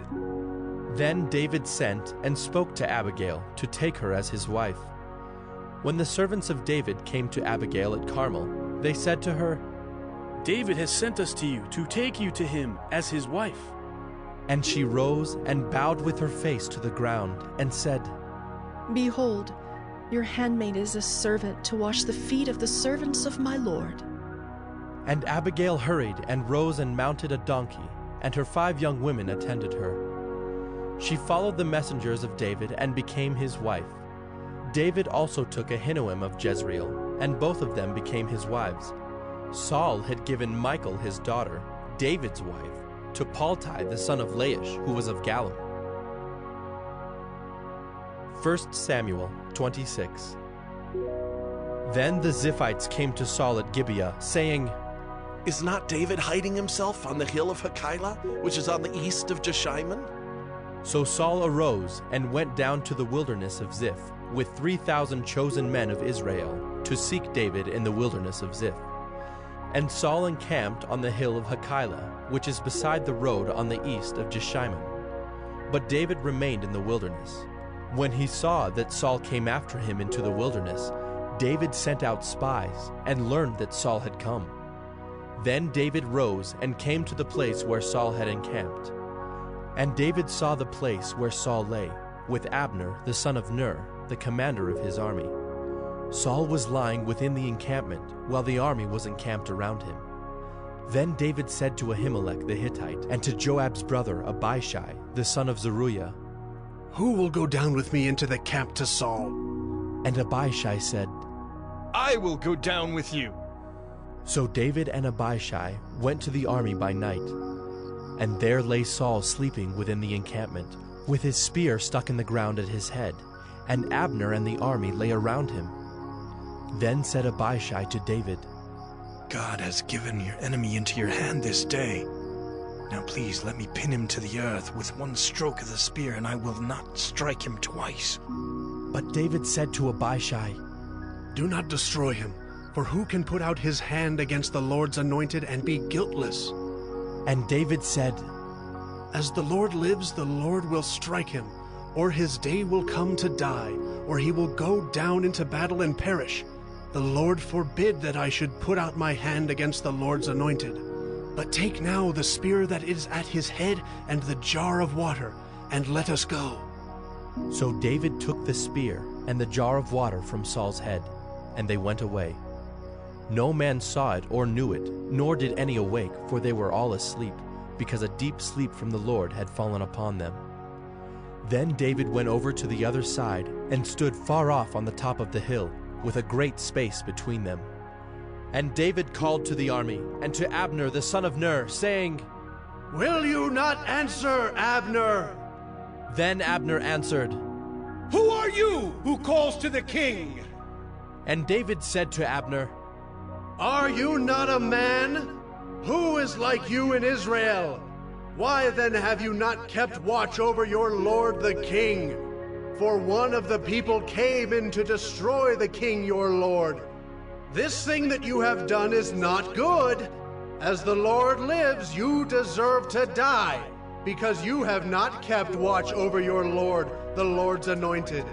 S1: Then David sent and spoke to Abigail to take her as his wife. When the servants of David came to Abigail at Carmel, they said to her,
S7: David has sent us to you to take you to him as his wife.
S1: And she rose and bowed with her face to the ground and said,
S21: Behold, your handmaid is a servant to wash the feet of the servants of my Lord.
S1: And Abigail hurried and rose and mounted a donkey, and her 5 young women attended her. She followed the messengers of David and became his wife. David also took Ahinoam of Jezreel, and both of them became his wives. Saul had given Michal his daughter, David's wife, to Paltai the son of Laish, who was of Galim. 1 Samuel 26. Then the Ziphites came to Saul at Gibeah, saying,
S13: Is not David hiding himself on the hill of Hachilah, which is on the east of Jeshimon?
S1: So Saul arose and went down to the wilderness of Ziph, with 3,000 chosen men of Israel, to seek David in the wilderness of Ziph. And Saul encamped on the hill of Hachilah, which is beside the road on the east of Jeshimon. But David remained in the wilderness. When he saw that Saul came after him into the wilderness, David sent out spies and learned that Saul had come. Then David rose and came to the place where Saul had encamped. And David saw the place where Saul lay, with Abner the son of Ner, the commander of his army. Saul was lying within the encampment, while the army was encamped around him. Then David said to Ahimelech the Hittite, and to Joab's brother Abishai, the son of Zeruiah,
S25: Who will go down with me into the camp to Saul?
S1: And Abishai said,
S8: I will go down with you.
S1: So David and Abishai went to the army by night. And there lay Saul sleeping within the encampment, with his spear stuck in the ground at his head, and Abner and the army lay around him. Then said Abishai to David,
S11: God has given your enemy into your hand this day. Now please let me pin him to the earth with one stroke of the spear, and I will not strike him twice.
S1: But David said to Abishai,
S25: Do not destroy him, for who can put out his hand against the Lord's anointed and be guiltless?
S1: And David said,
S25: As the Lord lives, the Lord will strike him, or his day will come to die, or he will go down into battle and perish. The Lord forbid that I should put out my hand against the Lord's anointed. But take now the spear that is at his head and the jar of water, and let us go.
S1: So David took the spear and the jar of water from Saul's head, and they went away. No man saw it or knew it, nor did any awake, for they were all asleep, because a deep sleep from the Lord had fallen upon them. Then David went over to the other side, and stood far off on the top of the hill, with a great space between them. And David called to the army, and to Abner the son of Ner, saying,
S25: Will you not answer, Abner?
S1: Then Abner answered,
S8: Who are you who calls to the king?
S1: And David said to Abner,
S25: Are you not a man? Who is like you in Israel? Why then have you not kept watch over your lord the king? For one of the people came in to destroy the king your lord. This thing that you have done is not good. As the Lord lives, you deserve to die. because you have not kept watch over your lord, the Lord's anointed.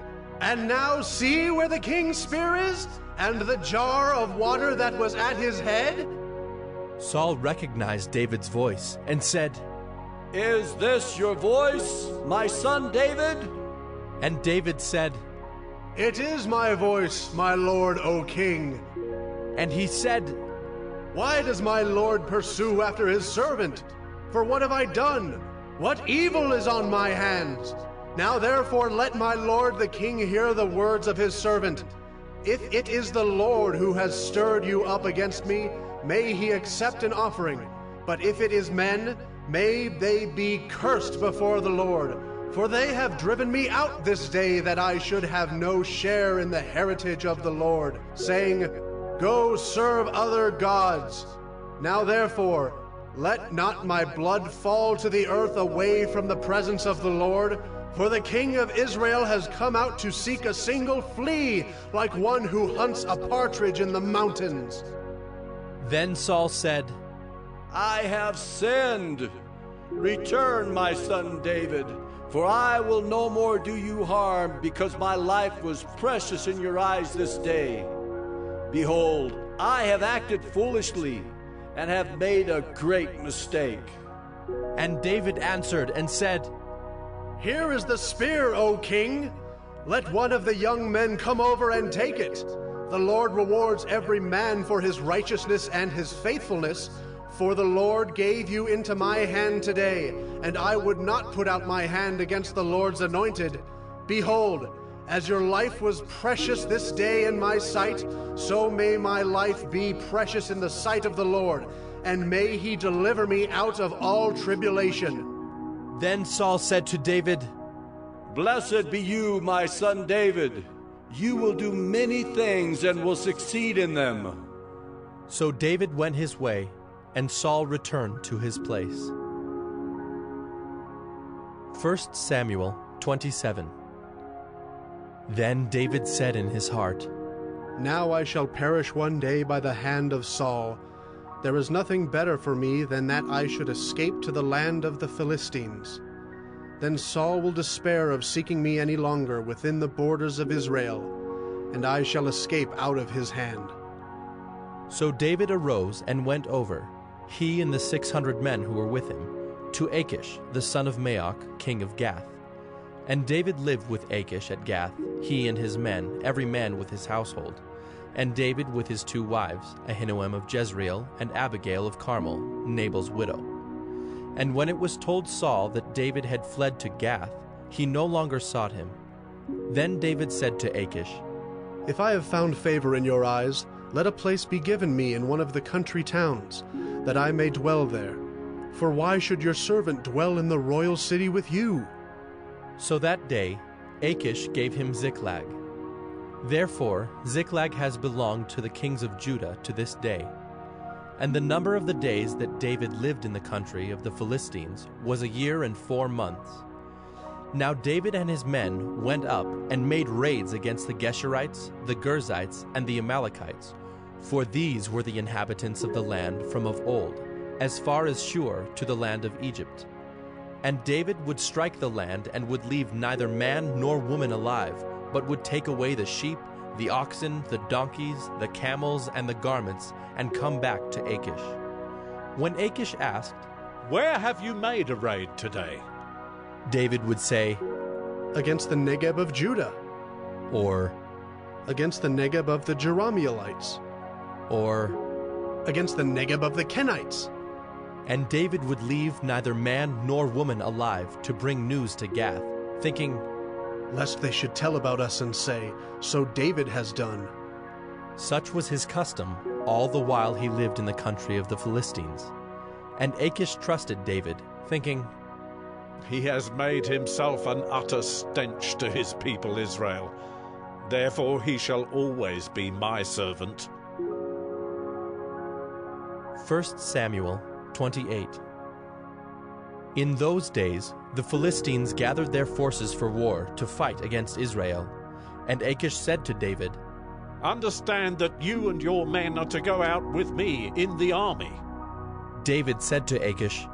S25: And now see where the king's spear is, and the jar of water that was at his head?
S1: Saul recognized David's voice and said,
S15: "Is this your voice, my son David?"
S1: And David said,
S25: "It is my voice, my lord, O king."
S1: And he said,
S25: "Why does my lord pursue after his servant? For what have I done? What evil is on my hands? Now therefore let my lord the king hear the words of his servant. If it is the Lord who has stirred you up against me, may he accept an offering. But if it is men, may they be cursed before the Lord. For they have driven me out this day that I should have no share in the heritage of the Lord, saying, 'Go serve other gods.' Now therefore, let not my blood fall to the earth away from the presence of the Lord, for the king of Israel has come out to seek a single flea, like one who hunts a partridge in the mountains."
S1: Then Saul said,
S15: "I have sinned. Return, my son David, for I will no more do you harm, because my life was precious in your eyes this day. Behold, I have acted foolishly and have made a great mistake."
S1: And David answered and said,
S25: "Here is the spear, O king. Let one of the young men come over and take it. The Lord rewards every man for his righteousness and his faithfulness, for the Lord gave you into my hand today, and I would not put out my hand against the Lord's anointed. Behold, as your life was precious this day in my sight, so may my life be precious in the sight of the Lord, and may he deliver me out of all tribulation."
S1: Then Saul said to David,
S15: "Blessed be you, my son David. You will do many things and will succeed in them."
S1: So David went his way, and Saul returned to his place. 1 Samuel 27. Then David said in his heart,
S25: "Now I shall perish one day by the hand of Saul. There is nothing better for me than that I should escape to the land of the Philistines. Then Saul will despair of seeking me any longer within the borders of Israel, and I shall escape out of his hand."
S1: So David arose and went over, he and the 600 men who were with him, to Achish, the son of Maoch, king of Gath. And David lived with Achish at Gath, he and his men, every man with his household. And David with his 2 wives, Ahinoam of Jezreel and Abigail of Carmel, Nabal's widow. And when it was told Saul that David had fled to Gath, he no longer sought him. Then David said to Achish,
S25: "If I have found favor in your eyes, let a place be given me in one of the country towns, that I may dwell there. For why should your servant dwell in the royal city with you?"
S1: So that day Achish gave him Ziklag. Therefore Ziklag has belonged to the kings of Judah to this day. And the number of the days that David lived in the country of the Philistines was 1 year and 4 months. Now David and his men went up and made raids against the Geshurites, the Girzites, and the Amalekites, for these were the inhabitants of the land from of old, as far as Shur to the land of Egypt. And David would strike the land and would leave neither man nor woman alive, but would take away the sheep, the oxen, the donkeys, the camels, and the garments, and come back to Achish. When Achish asked,
S15: "Where have you made a raid today?"
S1: David would say,
S25: "Against the Negeb of Judah,"
S1: or
S25: "Against the Negeb of the Jerahmeelites,"
S1: or
S25: "Against the Negeb of the Kenites."
S1: And David would leave neither man nor woman alive to bring news to Gath, thinking,
S25: "Lest they should tell about us and say, 'So David has done.'"
S1: Such was his custom all the while he lived in the country of the Philistines. And Achish trusted David, thinking,
S18: "He has made himself an utter stench to his people Israel. Therefore he shall always be my servant."
S1: 1 Samuel 28. In those days the Philistines gathered their forces for war to fight against Israel. And Achish said to David,
S18: "Understand that you and your men are to go out with me in the army."
S1: David said to Achish,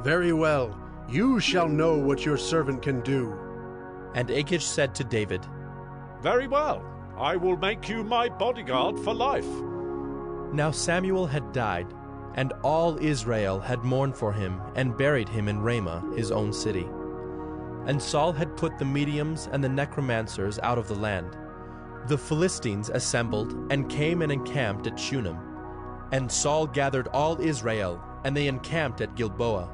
S25: "Very well. You shall know what your servant can do.
S1: And Achish said to David,
S18: Very well, I will make you my bodyguard for life.
S1: Now Samuel had died, and all Israel had mourned for him and buried him in Ramah, his own city. And Saul had put the mediums and the necromancers out of the land. The Philistines assembled and came and encamped at Shunem. And Saul gathered all Israel, and they encamped at Gilboa.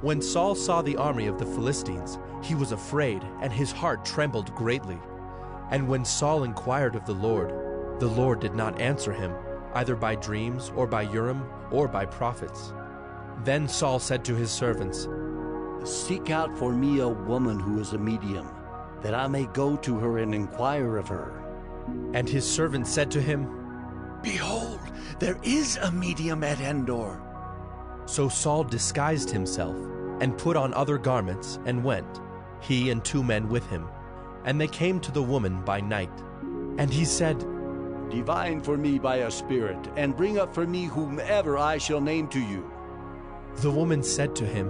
S1: When Saul saw the army of the Philistines, he was afraid, and his heart trembled greatly. And when Saul inquired of the Lord did not answer him, either by dreams, or by Urim, or by prophets. Then Saul said to his servants,
S24: Seek out for me a woman who is a medium, that I may go to her and inquire of her.
S1: And his servant said to him,
S24: Behold, there is a medium at Endor.
S1: So Saul disguised himself, and put on other garments, and went, he and 2 men with him. And they came to the woman by night. And he said,
S24: Divine for me by a spirit, and bring up for me whomever I shall name to you.
S1: The woman said to him,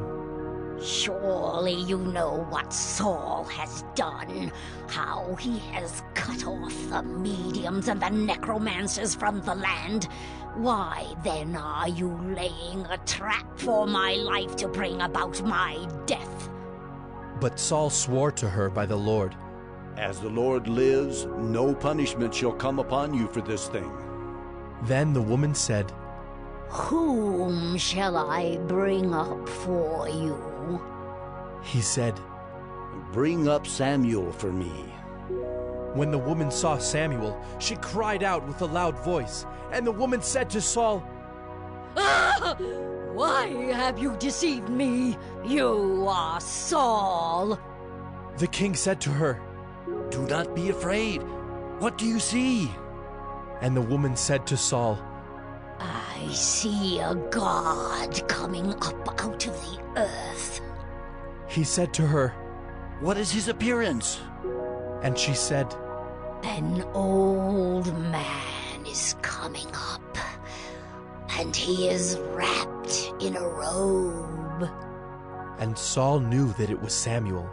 S2: Surely you know what Saul has done, how he has cut off the mediums and the necromancers from the land. Why then are you laying a trap for my life to bring about my death?
S1: But Saul swore to her by the Lord,
S24: As the Lord lives, no punishment shall come upon you for this thing.
S1: Then the woman said,
S2: Whom shall I bring up for you?
S1: He said,
S24: Bring up Samuel for me.
S1: When the woman saw Samuel, she cried out with a loud voice. And the woman said to Saul,
S2: Why have you deceived me? You are Saul.
S1: The king said to her,
S24: Do not be afraid. What do you see?
S1: And the woman said to Saul,
S2: I see a god coming up out of the earth.
S1: He said to her,
S24: What is his appearance?
S1: And she said,
S2: An old man is coming up, and he is wrapped in a robe.
S1: And Saul knew that it was Samuel,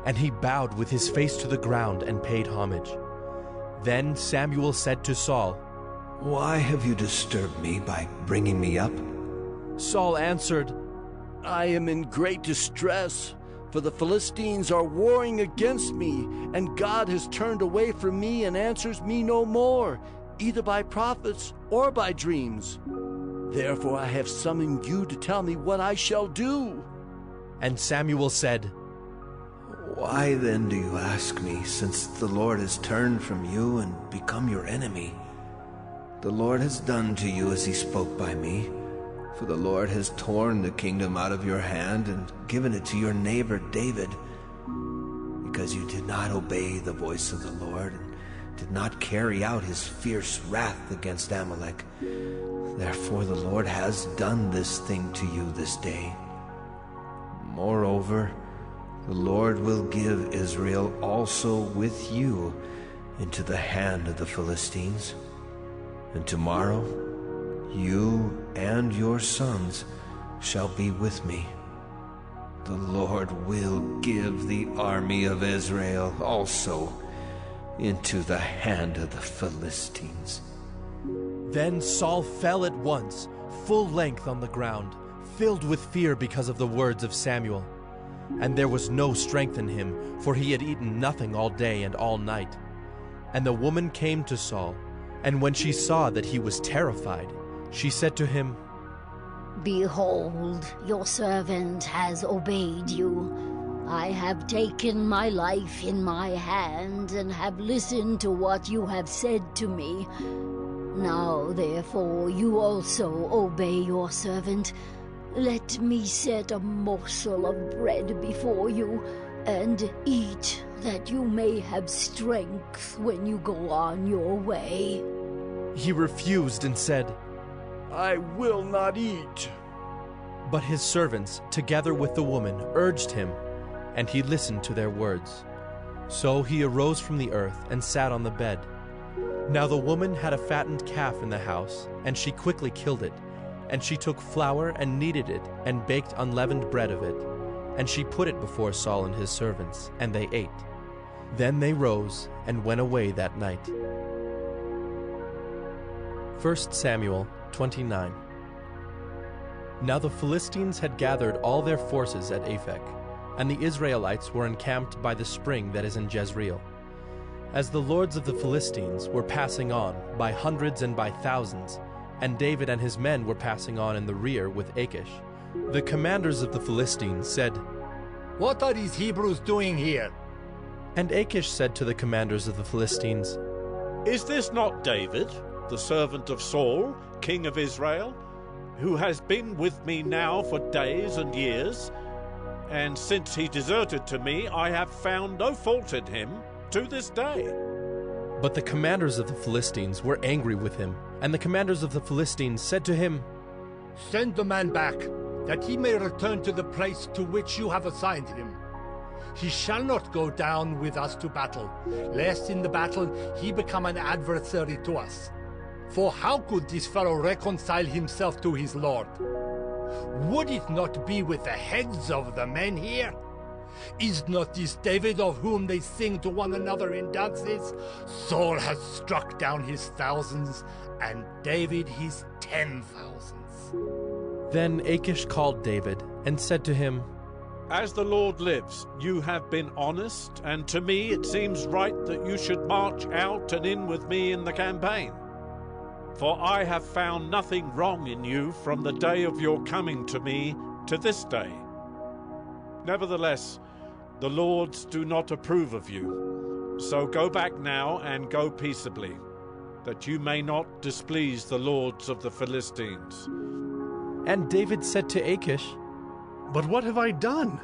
S1: and he bowed with his face to the ground and paid homage. Then Samuel said to Saul,
S11: Why have you disturbed me by bringing me up?
S1: Saul answered,
S24: I am in great distress, for the Philistines are warring against me, and God has turned away from me and answers me no more, either by prophets or by dreams. Therefore I have summoned you to tell me what I shall do.
S1: And Samuel said,
S11: Why then do you ask me, since the Lord has turned from you and become your enemy? The Lord has done to you as he spoke by me. For the Lord has torn the kingdom out of your hand and given it to your neighbor David, because you did not obey the voice of the Lord and did not carry out his fierce wrath against Amalek. Therefore the Lord has done this thing to you this day. Moreover, the Lord will give Israel also with you into the hand of the Philistines. And tomorrow you and your sons shall be with me. The Lord will give the army of Israel also into the hand of the Philistines.
S1: Then Saul fell at once, full length on the ground, filled with fear because of the words of Samuel. And there was no strength in him, for he had eaten nothing all day and all night. And the woman came to Saul, and when she saw that he was terrified, she said to him,
S2: Behold, your servant has obeyed you. I have taken my life in my hand and have listened to what you have said to me. Now, therefore, you also obey your servant. Let me set a morsel of bread before you, and eat, that you may have strength when you go on your way.
S1: He refused and said,
S24: I will not eat.
S1: But his servants, together with the woman, urged him, and he listened to their words. So he arose from the earth and sat on the bed. Now the woman had a fattened calf in the house, and she quickly killed it. And she took flour and kneaded it, and baked unleavened bread of it. and she put it before Saul and his servants, and they ate. Then they rose and went away that night. 1 Samuel 29. Now the Philistines had gathered all their forces at Aphek, and the Israelites were encamped by the spring that is in Jezreel. As the lords of the Philistines were passing on by hundreds and by thousands, and David and his men were passing on in the rear with Achish, the commanders of the Philistines said,
S6: "What are these Hebrews doing here?"
S1: And Achish said to the commanders of the Philistines,
S18: "Is this not David, the servant of Saul, king of Israel, who has been with me now for days and years? And since he deserted to me, I have found no fault in him to this day."
S1: But the commanders of the Philistines were angry with him, and the commanders of the Philistines said to him,
S6: "Send the man back, that he may return to the place to which you have assigned him. He shall not go down with us to battle, lest in the battle he become an adversary to us. For how could this fellow reconcile himself to his lord? Would it not be with the heads of the men here? Is not this David of whom they sing to one another in dances? Saul has struck down his thousands, and David his 10,000s.
S1: Then Achish called David and said to him,
S18: "As the Lord lives, you have been honest, and to me it seems right that you should march out and in with me in the campaign. For I have found nothing wrong in you from the day of your coming to me to this day. Nevertheless, the lords do not approve of you. So go back now and go peaceably, that you may not displease the lords of the Philistines."
S1: And David said to Achish,
S25: "But what have I done?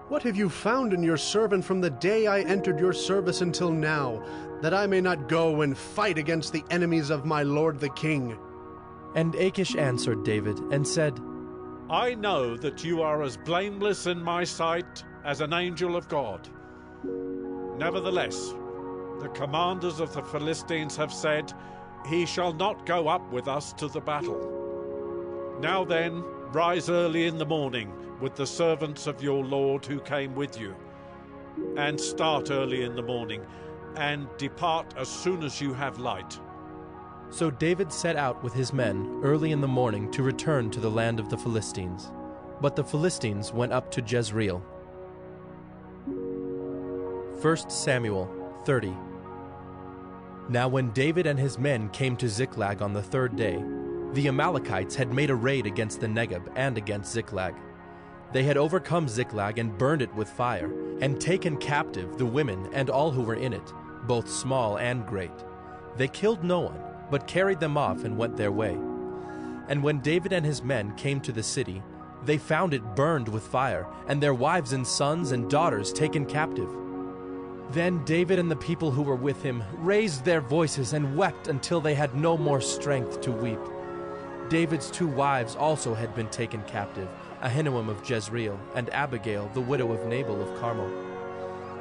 S25: What have you found in your servant from the day I entered your service until now, that I may not go and fight against the enemies of my lord the king?"
S1: And Achish answered David and said,
S18: "I know that you are as blameless in my sight as an angel of God. Nevertheless, the commanders of the Philistines have said, 'He shall not go up with us to the battle.' Now then, rise early in the morning with the servants of your lord who came with you, and start early in the morning, and depart as soon as you have light."
S1: So David set out with his men early in the morning to return to the land of the Philistines. But the Philistines went up to Jezreel. 1 Samuel 30. Now when David and his men came to Ziklag on the third day, the Amalekites had made a raid against the Negeb and against Ziklag. They had overcome Ziklag and burned it with fire, and taken captive the women and all who were in it, both small and great. They killed no one, but carried them off and went their way. And when David and his men came to the city, they found it burned with fire, and their wives and sons and daughters taken captive. Then David and the people who were with him raised their voices and wept until they had no more strength to weep. David's 2 wives also had been taken captive, Ahinoam of Jezreel, and Abigail, the widow of Nabal of Carmel.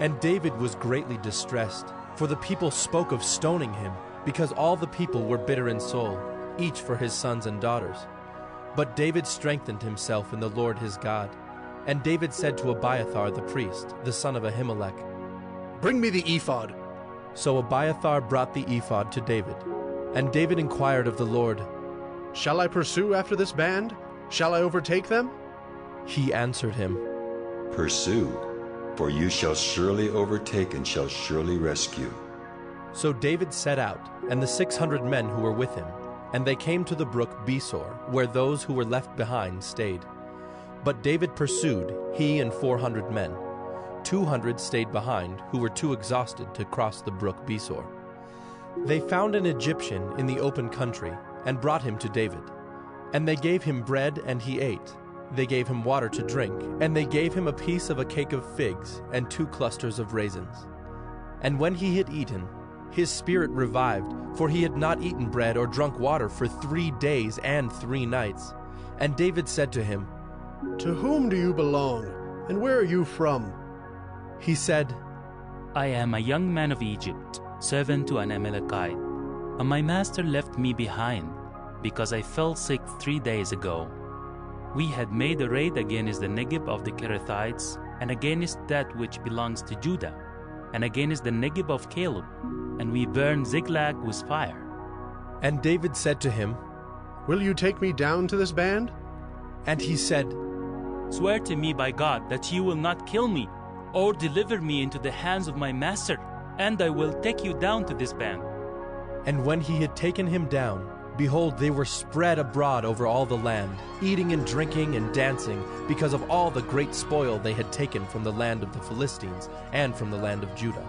S1: And David was greatly distressed, for the people spoke of stoning him, because all the people were bitter in soul, each for his sons and daughters. But David strengthened himself in the Lord his God. And David said to Abiathar the priest, the son of Ahimelech,
S25: "Bring me the ephod."
S1: So Abiathar brought the ephod to David. And David inquired of the Lord,
S25: "Shall I pursue after this band? Shall I overtake them?"
S1: He answered him,
S10: "Pursue, for you shall surely overtake and shall surely rescue."
S1: So David set out, and the 600 men who were with him, and they came to the brook Besor, where those who were left behind stayed. But David pursued, he and 400 men. 200 stayed behind, who were too exhausted to cross the brook Besor. They found an Egyptian in the open country, and brought him to David. And they gave him bread, and he ate. They gave him water to drink, and they gave him a piece of a cake of figs, and 2 clusters of raisins. And when he had eaten, his spirit revived, for he had not eaten bread or drunk water for 3 days and 3 nights. And David said to him,
S25: "To whom do you belong, and where are you from?"
S1: He said,
S19: "I am a young man of Egypt, servant to an Amalekite, and my master left me behind, because I fell sick 3 days ago." We had made a raid against the Negeb of the Kerethites, and against that which belongs to Judah, and against the Negeb of Caleb, and we burned Ziklag with fire.
S1: And David said to him,
S25: Will you take me down to this band?
S1: And he said,
S19: Swear to me by God that you will not kill me, or deliver me into the hands of my master, and I will take you down to this band.
S1: And when he had taken him down, behold, they were spread abroad over all the land, eating and drinking and dancing, because of all the great spoil they had taken from the land of the Philistines and from the land of Judah.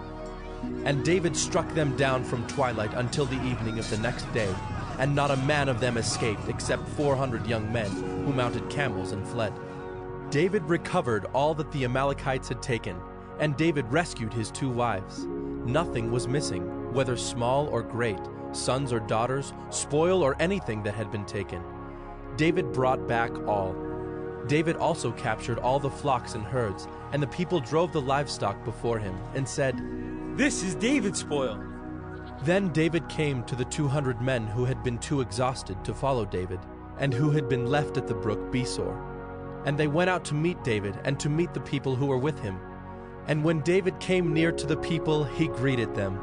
S1: And David struck them down from twilight until the evening of the next day, and not a man of them escaped, except 400 young men, who mounted camels and fled. David recovered all that the Amalekites had taken, and David rescued his 2 wives. Nothing was missing, whether small or great, sons or daughters, spoil or anything that had been taken. David brought back all. David also captured all the flocks and herds, and the people drove the livestock before him, and said,
S7: This is David's spoil.
S1: Then David came to the 200 men who had been too exhausted to follow David, and who had been left at the brook Besor. And they went out to meet David, and to meet the people who were with him. And when David came near to the people, he greeted them.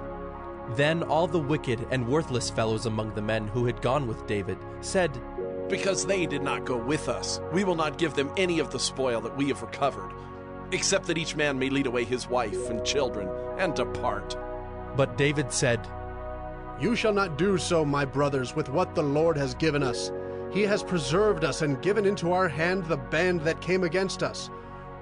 S1: Then all the wicked and worthless fellows among the men who had gone with David said,
S13: Because they did not go with us, we will not give them any of the spoil that we have recovered, except that each man may lead away his wife and children and depart.
S1: But David said,
S25: You shall not do so, my brothers, with what the Lord has given us. He has preserved us and given into our hand the band that came against us.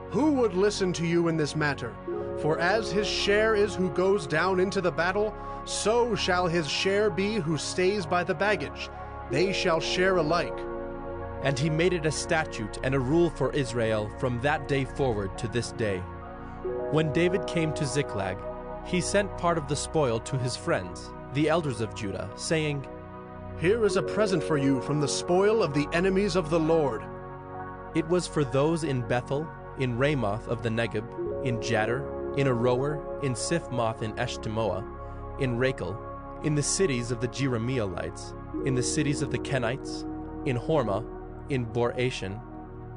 S25: Who would listen to you in this matter? For as his share is who goes down into the battle, so shall his share be who stays by the baggage. They shall share alike.
S1: And he made it a statute and a rule for Israel from that day forward to this day. When David came to Ziklag, he sent part of the spoil to his friends, the elders of Judah, saying,
S25: Here is a present for you from the spoil of the enemies of the Lord.
S1: It was for those in Bethel, in Ramoth of the Negeb, in Jadar, in Aroer, in Siphmoth in Eshtemoa, in Rachel, in the cities of the Jerahmeelites, in the cities of the Kenites, in Hormah, in Bor-Ashan,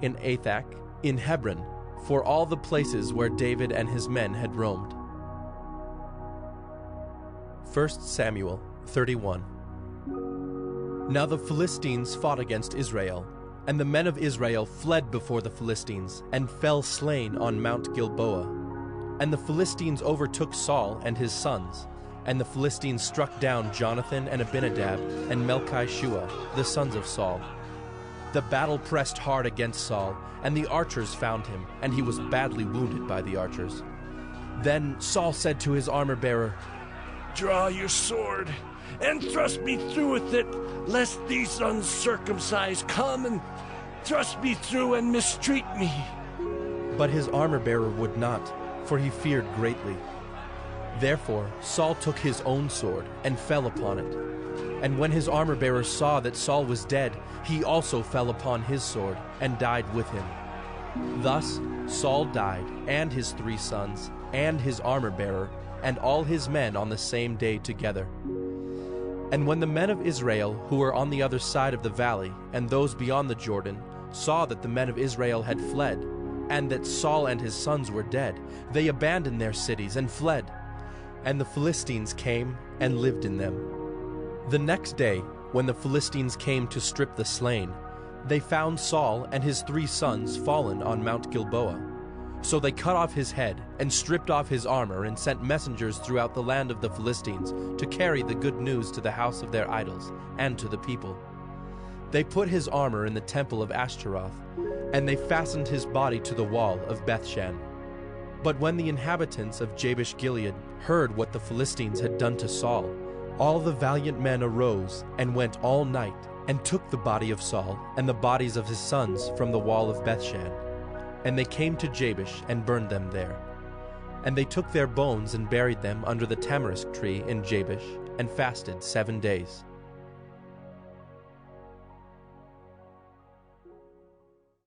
S1: in Athak, in Hebron, for all the places where David and his men had roamed. 1 Samuel 31. Now the Philistines fought against Israel, and the men of Israel fled before the Philistines, and fell slain on Mount Gilboa. And the Philistines overtook Saul and his sons, and the Philistines struck down Jonathan and Abinadab and Melchi-Shua, the sons of Saul. The battle pressed hard against Saul, and the archers found him, and he was badly wounded by the archers. Then Saul said to his armor-bearer,
S4: Draw your sword, and thrust me through with it, lest these uncircumcised come and thrust me through and mistreat me.
S1: But his armor-bearer would not, for he feared greatly. Therefore Saul took his own sword and fell upon it. And when his armor-bearer saw that Saul was dead, he also fell upon his sword and died with him. Thus Saul died, and his 3 sons, and his armor-bearer, and all his men on the same day together. And when the men of Israel, who were on the other side of the valley, and those beyond the Jordan, saw that the men of Israel had fled, and that Saul and his sons were dead, they abandoned their cities and fled. And the Philistines came and lived in them. The next day, when the Philistines came to strip the slain, they found Saul and his 3 sons fallen on Mount Gilboa. So they cut off his head and stripped off his armor and sent messengers throughout the land of the Philistines to carry the good news to the house of their idols and to the people. They put his armor in the temple of Ashtaroth, and they fastened his body to the wall of Bethshan. But when the inhabitants of Jabesh-gilead heard what the Philistines had done to Saul, all the valiant men arose and went all night and took the body of Saul and the bodies of his sons from the wall of Bethshan. And they came to Jabesh and burned them there. And they took their bones and buried them under the tamarisk tree in Jabesh, and fasted 7 days.